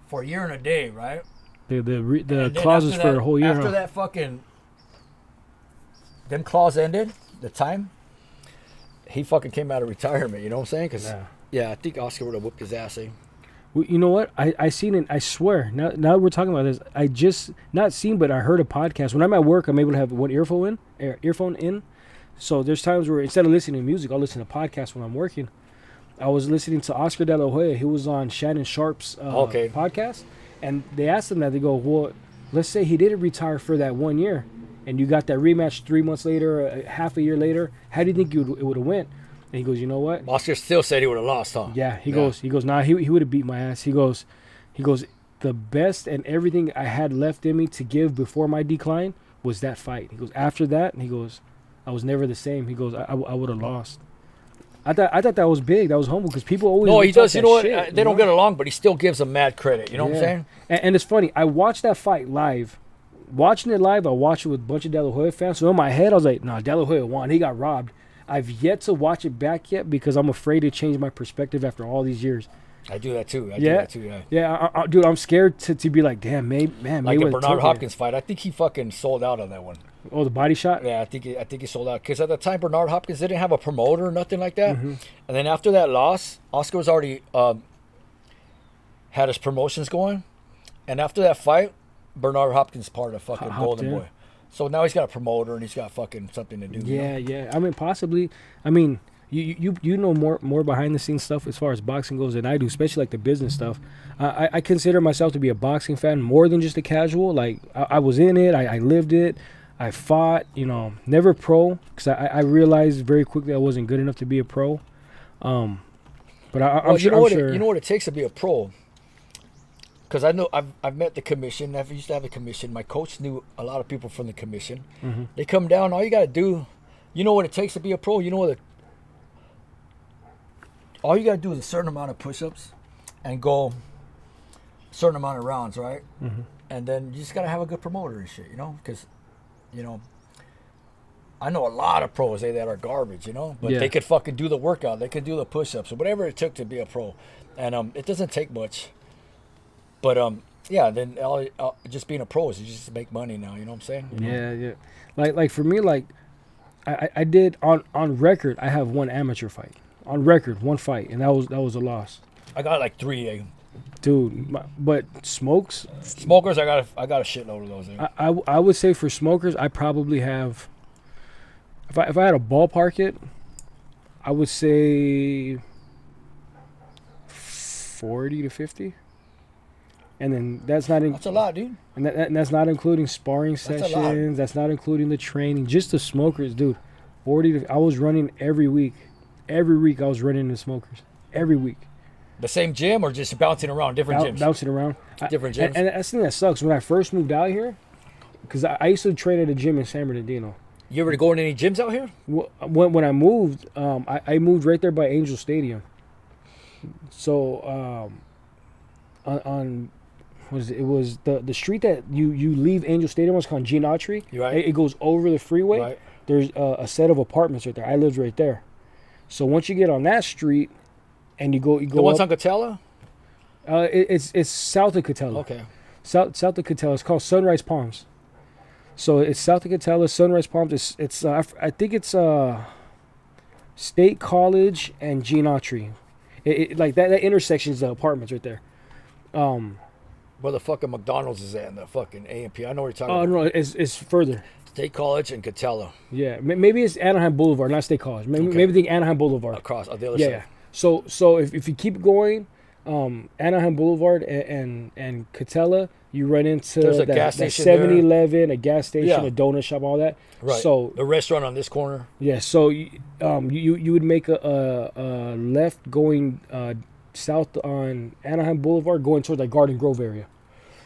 for a year and a day, right? The clauses for a whole year. After that fucking them clause ended, the time, he fucking came out of retirement. You know what I'm saying? Because Yeah. I think Oscar would have whooped his ass. Eh? Well, you know what? I seen it. I swear. Now we're talking about this. I just not seen, but I heard a podcast. When I'm at work, I'm able to have one earphone in. So there's times where instead of listening to music, I'll listen to podcasts when I'm working. I was listening to Oscar De La Hoya. He was on Shannon Sharp's podcast, and they asked him that. They go, well, let's say he didn't retire for that 1 year, and you got that rematch 3 months later, half a year later. How do you think it would have went? And he goes, you know what? Oscar still said he would have lost, huh? Yeah, he goes, nah, he would have beat my ass. He goes, the best and everything I had left in me to give before my decline was that fight. He goes, after that, and he goes, I was never the same. He goes, I would have lost. I thought that was big. That was humble because people always. No, he does. You know what? Shit, they don't get along, but he still gives them mad credit. You know what I'm saying? And it's funny. I watched that fight live. Watching it live, I watched it with a bunch of De La Hoya fans. So in my head, I was like, nah, De La Hoya won. He got robbed. I've yet to watch it back yet because I'm afraid to change my perspective after all these years. I do that too. Yeah, dude, I'm scared to be like, damn, Like Mayweather the Bernard Hopkins fight. I think he fucking sold out on that one. Oh, the body shot? Yeah, I think he sold out because at the time Bernard Hopkins didn't have a promoter or nothing like that. And then after that loss, Oscar was already had his promotions going, and after that fight, Bernard Hopkins part of fucking Golden Boy. So now he's got a promoter and he's got fucking something to do. Yeah. I mean, possibly. I mean, you know more behind the scenes stuff as far as boxing goes than I do, especially like the business stuff. I consider myself to be a boxing fan more than just a casual. Like I was in it. I lived it. I fought, never pro because I realized very quickly I wasn't good enough to be a pro. But I'm sure. You know what it takes to be a pro? Because I know I've met the commission. I used to have a commission. My coach knew a lot of people from the commission. They come down. All you got to do, you know what it takes to be a pro? You know what? All you got to do is a certain amount of push-ups and go a certain amount of rounds, right? And then you just got to have a good promoter and shit, because I know a lot of pros that are garbage, but they could fucking do the workout. They could do the push-ups or whatever it took to be a pro. And it doesn't take much. But then just being a pro is you just make money now. You know what I'm saying? Yeah. Like for me, like I did on record. I have one amateur fight on record, one fight, and that was a loss. I got like 3. Dude, but smokers, I got a shitload of those. I would say for smokers, I probably have. If I had a ballpark it, I would say 40 to 50. And then that's not that's a lot, dude. And that's not including sparring sessions. That's not including the training. Just the smokers, dude. 40. I was running every week. Every week I was running the smokers. Every week. The same gym or just bouncing around different gyms? Bouncing around. Different gyms. And that's the thing that sucks. When I first moved out here, because I used to train at a gym in San Bernardino. You ever go in any gyms out here? When I moved, I moved right there by Angel Stadium. So on it was the street that you leave Angel Stadium was called Gene Autry. Right. It goes over the freeway. Right. There's a set of apartments right there. I lived right there. So once you get on that street, and you go the ones up, on Catella? It's south of Catella. Okay. South of Catella. It's called Sunrise Palms. So it's south of Catella, Sunrise Palms. It's I think it's State College and Gene Autry. Like that intersection is the apartments right there. Where the fucking McDonald's is at and the fucking A&P. I know what you're talking about. Oh, no, it's further. State College and Catella. Yeah, maybe it's Anaheim Boulevard, not State College. Maybe think Anaheim Boulevard. Across on the other side. Yeah. So if you keep going, Anaheim Boulevard and Catella, you run into that 7-Eleven, a gas station, a donut shop, all that. Right. So the restaurant on this corner. Yeah. So you would make a left going south on Anaheim Boulevard, going towards like Garden Grove area.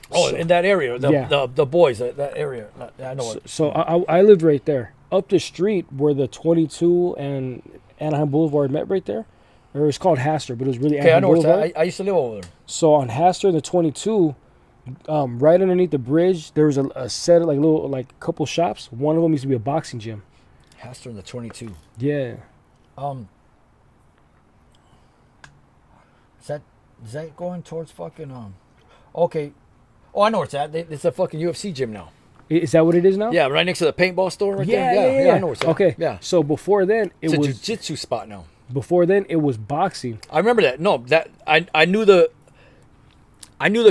Oh, so, in that area, the boys, that area. I know it. So I lived right there, up the street where the 22 and Anaheim Boulevard met right there. Or it's called Hastur, but it was really Anaheim Boulevard. I used to live over there. So on Hastur and the 22, right underneath the bridge, there was a set of like couple shops. One of them used to be a boxing gym. Hastur and the 22. Yeah. Is that going towards fucking Okay. Oh, I know where it's at. It's a fucking UFC gym now. Is that what it is now? Yeah, right next to the paintball store right Yeah, there. yeah. I know where it's at. Okay. Yeah. So before then, It's it a was jiu-jitsu spot now. before then it was boxing. I remember that. No, that I knew the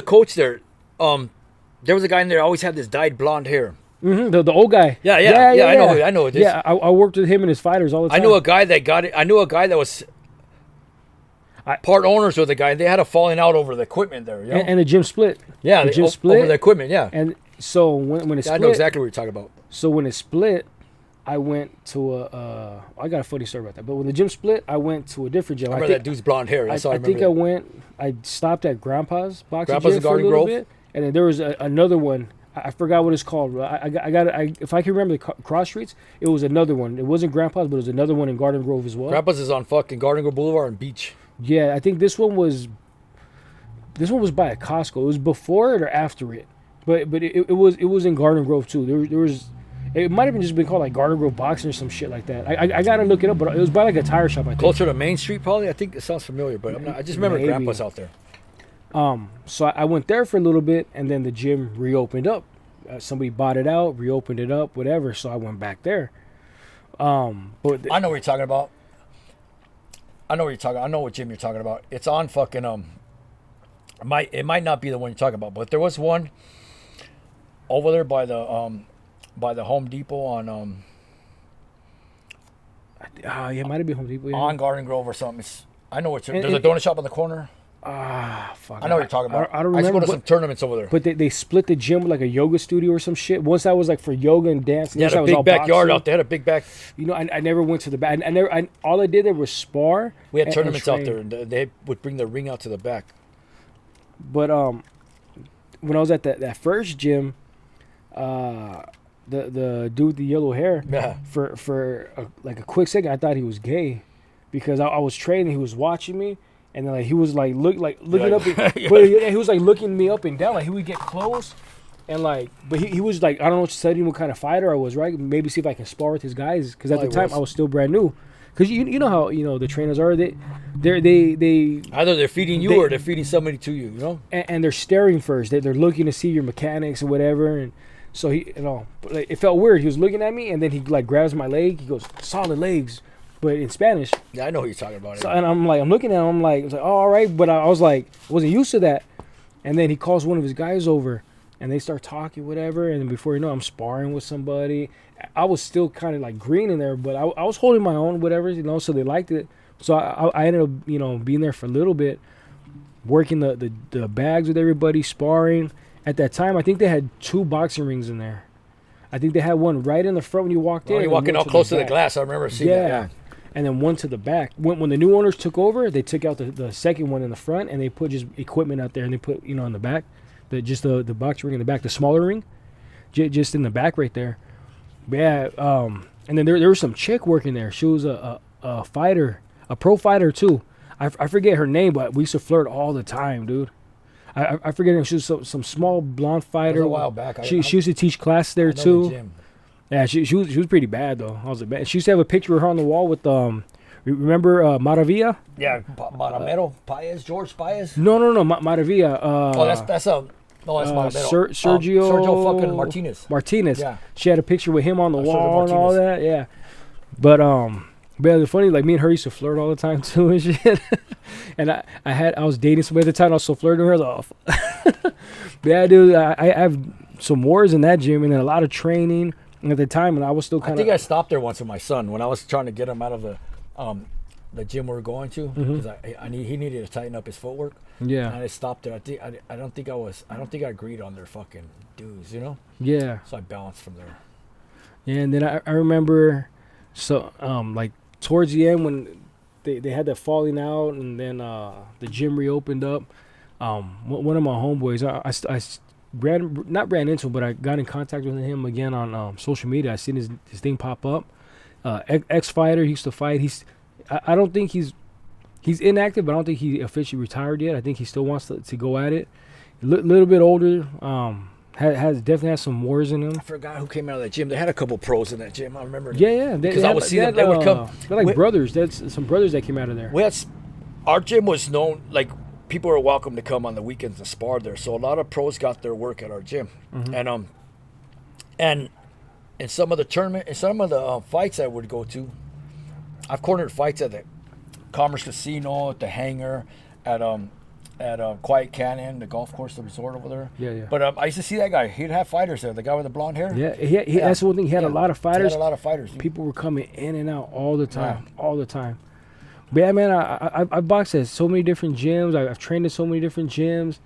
coach there. There was a guy in there always had this dyed blonde hair. The old guy. Yeah. I know it is. Yeah, I worked with him and his fighters all the time. I knew a guy that got it. I knew a guy that was part owners with the guy. They had a falling out over the equipment there. You know? and the gym split. Yeah, the gym split over the equipment. Yeah, And so when it split, I know exactly what you're talking about. So when it split, I went to I got a funny story about that. But when the gym split, I went to a different gym. I remember that dude's blonde hair. That's all I remember. think I went. I stopped at Grandpa's boxing Grandpa's gym in for a Garden little Grove? bit, and then there was another one. I forgot what it's called. I got if I can remember the cross streets, it was another one. It wasn't Grandpa's, but it was another one in Garden Grove as well. Grandpa's is on fucking Garden Grove Boulevard and Beach. Yeah, I think this one was by a Costco. It was before it or after it, but it was in Garden Grove too. There was. It might have just been called like Garden Grove Boxing or some shit like that. I gotta look it up, but it was by like a tire shop. I think. Closer to Main Street, probably. I think it sounds familiar, but I'm not, I just remember Maybe. Grandpa's out there. So I went there for a little bit, and then the gym reopened up. Somebody bought it out, reopened it up, whatever. So I went back there. But I know what you're talking about. I know what gym you're talking about. It's on fucking It might not be the one you're talking about, but there was one over there by the Home Depot on yeah, it might have been Home Depot. Yeah. on Garden Grove or something. I know what And- there's a donut shop on the corner. Fuck. I know what you're talking about. I don't I used to remember. go to some tournaments over there. But they split the gym with like a yoga studio or some shit. Once that was like for yoga and dance. They had that a was all big backyard boxing. out there. They had a big back. You know, I never went to the back. All I did there was spar. We had and tournaments out train. there, and they would bring the ring out to the back. But when I was at that first gym, the dude with the yellow hair, Yeah. for like a quick second, I thought he was gay, because I was training, he was watching me, and then like he was like looking up, but he was like looking me up and down, like he would get close, and like, but he was like, I don't know what studying what kind of fighter I was, right? Maybe see if I can spar with his guys, because at the time I was still brand new. Because you know how the trainers are, they Either they're feeding you or they're feeding somebody to you, you know. and they're staring first. They're looking to see your mechanics or whatever. And so he, but like, it felt weird. He was looking at me, and then he like grabs my leg. He goes, "Solid legs," but in Spanish. Yeah, I know who you're talking about. So, and I'm looking at him. I'm like, oh, all right. But I was like, wasn't used to that. And then he calls one of his guys over, and they start talking, whatever. And then before you know, I'm sparring with somebody. I was still kind of like green in there, but I was holding my own, whatever, so they liked it. So I ended up, being there for a little bit, working the bags with everybody, sparring. At that time, I think they had 2 boxing rings in there. I think they had one right in the front when you walked in. You're walking all close to the glass. I remember seeing that. Yeah. And then one to the back. When the new owners took over, they took out the second one in the front, and they put just equipment out there, and they put, in the back, the box ring in the back, the smaller ring, just in the back right there. Yeah, and then there was some chick working there. She was a fighter, a pro fighter too. I forget her name, but we used to flirt all the time, dude. I forget her. She was some small blonde fighter. It was a while back. She used to teach class there too. Yeah, she was pretty bad though. I was like, bad. She used to have a picture of her on the wall with remember Maravilla? Yeah, Maramero Paez, George Paez. No, Maravilla. That's Maramero. Sergio fucking Martinez. Yeah, she had a picture with him on the wall and all Martinez. that. Yeah, but the funny, like me and her used to flirt all the time too and shit. And I was dating somebody at the time. I was so flirting with her. Off. Yeah, dude, I have some wars in that gym and then a lot of training at the time, and I was still kind of. I think I stopped there once with my son when I was trying to get him out of the gym we were going to, because he needed to tighten up his footwork. Yeah. And I stopped there. I don't think I agreed on their fucking dues, Yeah. So I bounced from there. Yeah, and then I remember, so like towards the end when they had that falling out, and then the gym reopened up. One of my homeboys, I ran into him, but I got in contact with him again on social media. I seen his thing pop up. Ex-fighter, he used to fight. I don't think he's inactive, but I don't think he officially retired yet. I think he still wants to go at it. Little bit older. Definitely has some wars in him. I forgot who came out of that gym. They had a couple pros in that gym. I remember. Yeah. Because I would see them. They would come. They're like brothers. That's some brothers that came out of there. Our gym was known, like, people were welcome to come on the weekends and spar there. So a lot of pros got their work at our gym. And And in some of the tournament, in some of the fights I would go to, I've cornered fights at the Commerce Casino, at the Hangar, at Quiet Canyon, the golf course, the resort over there. Yeah, yeah. But I used to see that guy. He'd have fighters there. The guy with the blonde hair. Yeah, that's the one thing. He had a lot of fighters. He had a lot of fighters. People were coming in and out all the time, all the time. But yeah, man, I boxed at so many different gyms. I've trained at so many different gyms.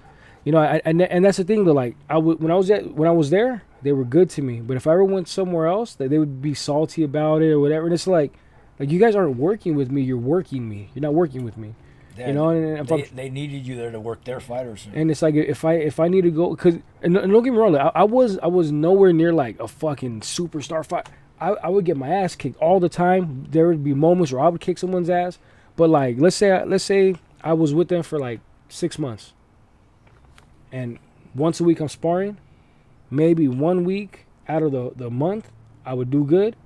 You know, and that's the thing though. Like when I was there, they were good to me. But if I ever went somewhere else, they would be salty about it or whatever. And it's like you guys aren't working with me. You're working me. You're not working with me. Yeah, you know, and they needed you there to work their fighters. And it's like if I need to go, cause and don't get me wrong, like, I was nowhere near like a fucking superstar fight. I would get my ass kicked all the time. There would be moments where I would kick someone's ass. But like let's say I was with them for like 6 months, and once a week I'm sparring. Maybe 1 week out of the month I would do good.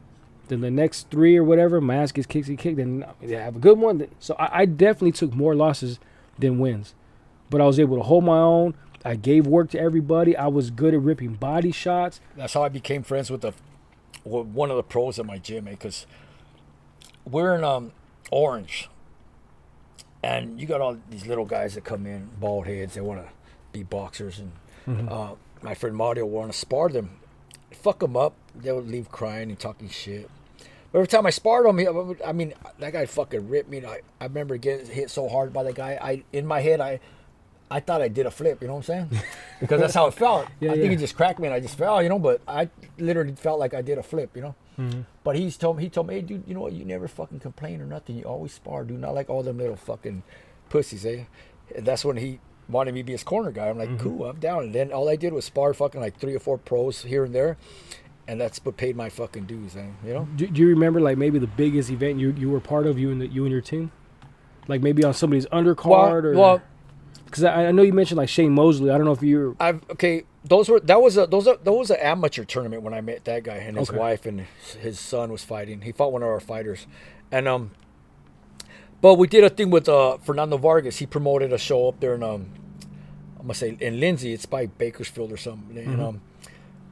Then the next 3 or whatever, my ass gets kicked. Then I have a good one. So I definitely took more losses than wins. But I was able to hold my own. I gave work to everybody. I was good at ripping body shots. That's how I became friends with one of the pros at my gym, because we're in Orange. And you got all these little guys that come in, bald heads. They want to be boxers. And my friend Mario want to spar them. Fuck them up. They would leave crying and talking shit. But every time I sparred him, I mean, that guy fucking ripped me. I remember getting hit so hard by the guy. In my head, I thought I did a flip. You know what I'm saying? Because that's how it felt. I think he just cracked me and I just fell. You know, but I literally felt like I did a flip. You know. But he told me, hey, dude, you know what? You never fucking complain or nothing. You always spar, dude. Not like all them little fucking pussies, eh? And that's when he wanted me to be his corner guy. I'm like, cool, I'm down. And then all I did was spar fucking like 3 or 4 pros here and there. And that's what paid my fucking dues, eh? You know? Do you remember like maybe the biggest event you were part of, you and your team? Like maybe on somebody's undercard well, because I know you mentioned like Shane Mosley. I don't know if you were... That was an amateur tournament when I met that guy and his wife and his son was fighting. He fought one of our fighters, and but we did a thing with Fernando Vargas. He promoted a show up there in I'm gonna say in Lindsay. It's by Bakersfield or something. And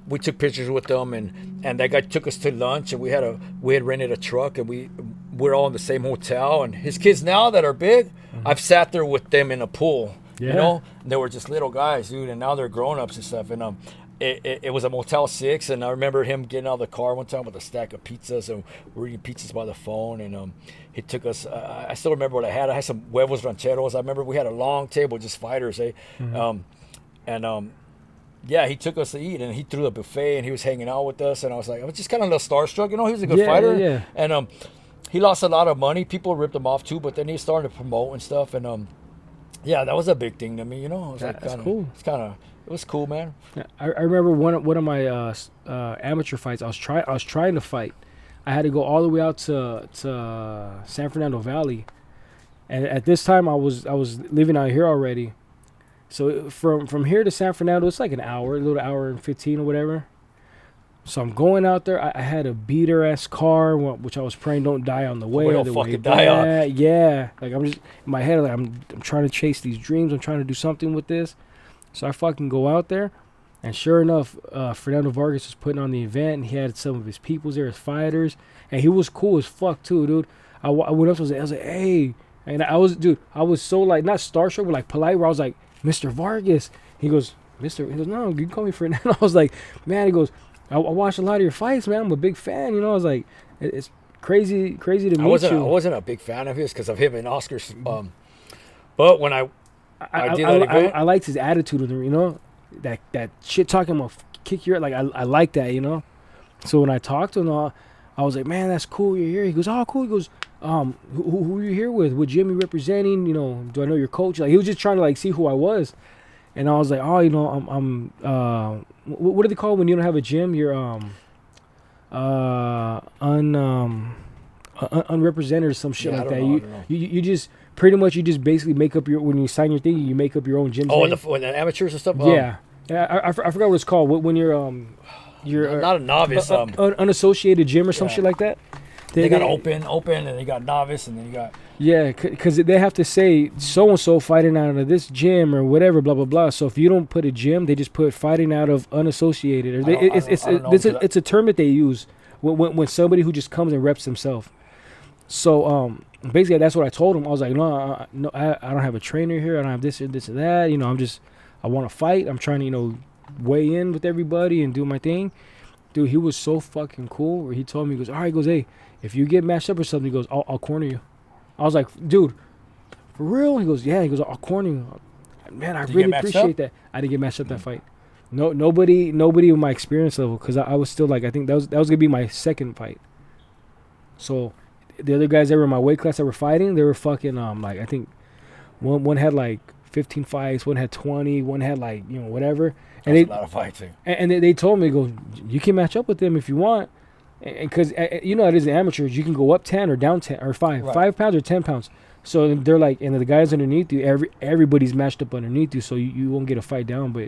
we took pictures with them, and that guy took us to lunch, and we had rented a truck, and we're all in the same hotel. And his kids now that are big, I've sat there with them in a pool. Yeah. You know, they were just little guys, dude, and now they're grown-ups and stuff. And it was a Motel 6, and I remember him getting out of the car one time with a stack of pizzas, and we were eating pizzas by the phone. And he took us. I still remember what I had. I had some huevos rancheros. I remember we had a long table, just fighters, eh? Yeah, he took us to eat, and he threw the buffet, and he was hanging out with us, and I was like, I was just kind of a little starstruck. You know, he was a good fighter. Yeah. And he lost a lot of money. People ripped him off too, but then he started to promote and stuff, and yeah, that was a big thing to me, you know. It was that's cool. It was cool, man. Yeah, I remember one of my amateur fights. I was trying to fight. I had to go all the way out to San Fernando Valley, and at this time I was living out here already. So from here to San Fernando, it's like an hour, a little hour and 15 or whatever. So I'm going out there. I had a beater-ass car, which I was praying don't die on the way. We don't fucking die on. Yeah, like I'm just in my head, like I'm trying to chase these dreams. I'm trying to do something with this. So I fucking go out there, and sure enough, Fernando Vargas was putting on the event, and he had some of his peoples there, his fighters, and he was cool as fuck too, dude. I went up to him, I was like, hey, and I was so like not starstruck, but like polite, where I was like, Mr. Vargas. He goes, no, you can call me Fernando. I was like, man, he goes, I watch a lot of your fights, man. I'm a big fan. You know, I was like, it's crazy to meet you. I wasn't a big fan of his because of him and Oscar's. But when I did that event, I liked his attitude with him. You know, that shit talking about kick your like I like that. You know, so when I talked to him, I was like, man, that's cool. You're here. He goes, oh, cool. He goes, who are you here with? What gym you representing? You know, do I know your coach? Like he was just trying to like see who I was. And I was like, oh, you know, I'm what do they call when you don't have a gym? You're unrepresented or some shit like that. You just pretty much you just basically make up your when you sign your thing, you make up your own gym. Oh, when the amateurs and stuff. Yeah, I forgot what it's called. When you're not a novice, unassociated gym or some shit like that. They got open, and then you got novice, and then you got... Yeah, because they have to say so-and-so fighting out of this gym or whatever, blah, blah, blah. So if you don't put a gym, they just put fighting out of unassociated. Or it's a term that they use when somebody who just comes and reps themselves. So basically, that's what I told him. I was like, no, I don't have a trainer here. I don't have this and this and that. You know, I want to fight. I'm trying to, you know, weigh in with everybody and do my thing. Dude, he was so fucking cool. Where he told me, he goes, all right, he goes, hey, if you get matched up or something, he goes, I'll corner you. I was like, dude, for real? He goes, yeah. He goes, I'll corner you. Man, I really appreciate that. I didn't get matched up that fight. No, nobody with my experience level, because I was still like, I think that was gonna be my second fight. So the other guys that were in my weight class that were fighting, they were fucking like, I think one had like 15 fights, one had 20, one had like, you know, whatever. And That's a lot of fights. And they told me, go, you can match up with them if you want. And because, you know, it is amateurs, you can go up 10 or down 10 or 5. Right. 5 pounds or 10 pounds. So they're like, and the guys underneath you, everybody's matched up underneath you, so you won't get a fight down. But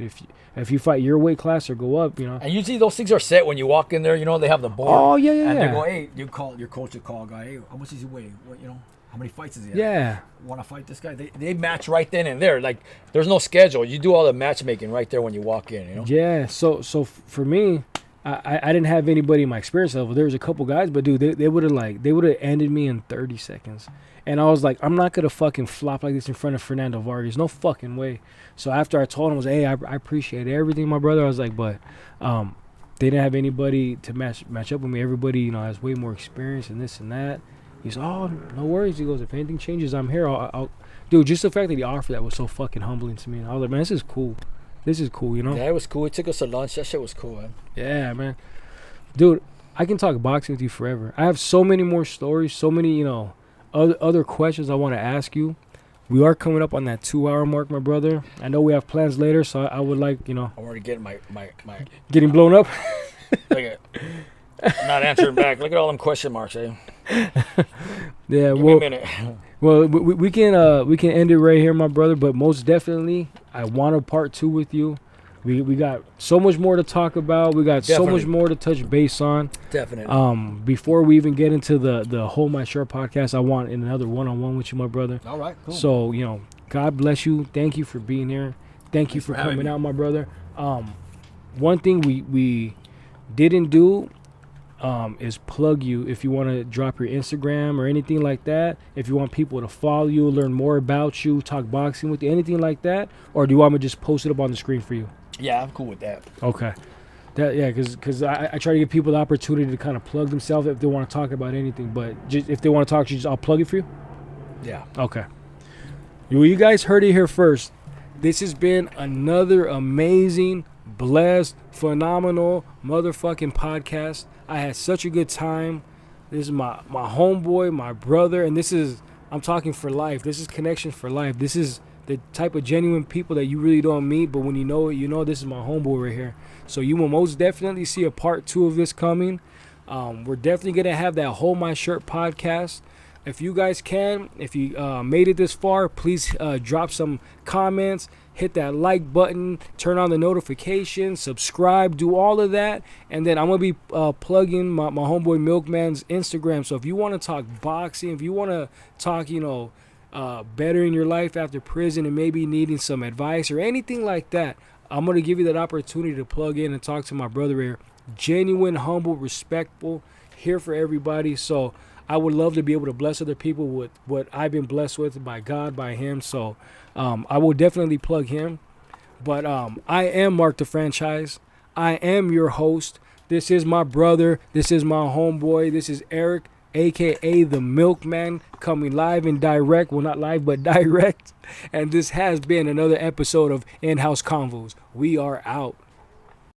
if you fight your weight class or go up, you know. And usually those things are set when you walk in there. You know, they have the board. Oh yeah. And they go, hey, you call your coach, will call a guy. Hey, how much does he weigh? What, you know, how many fights is he? Yeah. Want to fight this guy? They match right then and there. Like there's no schedule. You do all the matchmaking right there when you walk in. You know. Yeah. So for me, I didn't have anybody in my experience level. There was a couple guys, but dude, they would have ended me in 30 seconds. And I was like, I'm not going to fucking flop like this in front of Fernando Vargas. No fucking way. So after I told him, I was like, hey, I appreciate everything, my brother. I was like, but they didn't have anybody to match up with me. Everybody, you know, has way more experience and this and that. He's, oh, no worries. He goes, if anything changes, I'm here. I'll Dude, just the fact that he offered that was so fucking humbling to me. And I was like, man, this is cool. This is cool, you know? Yeah, it was cool. He took us to lunch. That shit was cool, man. Yeah, man. Dude, I can talk boxing with you forever. I have so many more stories, so many, you know, other questions I want to ask you. We are coming up on that 2-hour mark, my brother. I know we have plans later, so I would like, you know. I'm already getting my getting blown up. Look at not answering back. Look at all them question marks, eh? Yeah, Give me a minute. Well, we can end it right here, my brother. But most definitely, I want a part 2 with you. We got so much more to talk about. We got so much more to touch base on. Definitely. Before we even get into the Hold My Shirt podcast, I want another one-on-one with you, my brother. All right, cool. So, you know, God bless you. Thank you for being here. Thanks you for coming out, my brother. One thing we didn't do is plug you if you want to drop your Instagram or anything like that. If you want people to follow you, learn more about you, talk boxing with you, anything like that. Or do you want me to just post it up on the screen for you? Yeah, I'm cool with that. Okay. Because I try to give people the opportunity to kind of plug themselves if they want to talk about anything. But just, if they want to talk to you, I'll plug it for you? Yeah. Okay. Well, you guys heard it here first. This has been another amazing, blessed, phenomenal motherfucking podcast. I had such a good time. This is my homeboy, my brother, and I'm talking for life. This is connection for life. This is the type of genuine people that you really don't meet, but when you know it, you know this is my homeboy right here. So you will most definitely see a part 2 of this coming. We're definitely going to have that Hold My Shirt podcast. If you guys can, if you made it this far, please drop some comments, hit that like button, turn on the notifications, subscribe, do all of that. And then I'm going to be plugging my homeboy Milkman's Instagram. So if you want to talk boxing, if you want to talk, you know, bettering your life after prison and maybe needing some advice or anything like that, I'm going to give you that opportunity to plug in and talk to my brother here. Genuine, humble, respectful, here for everybody. So I would love to be able to bless other people with what I've been blessed with by God, by him. So I will definitely plug him. But I am Marc the Franchise. I am your host. This is my brother. This is my homeboy. This is Eric, a.k.a. the Milkman, coming live and direct. Well, not live, but direct. And this has been another episode of In House Convos. We are out.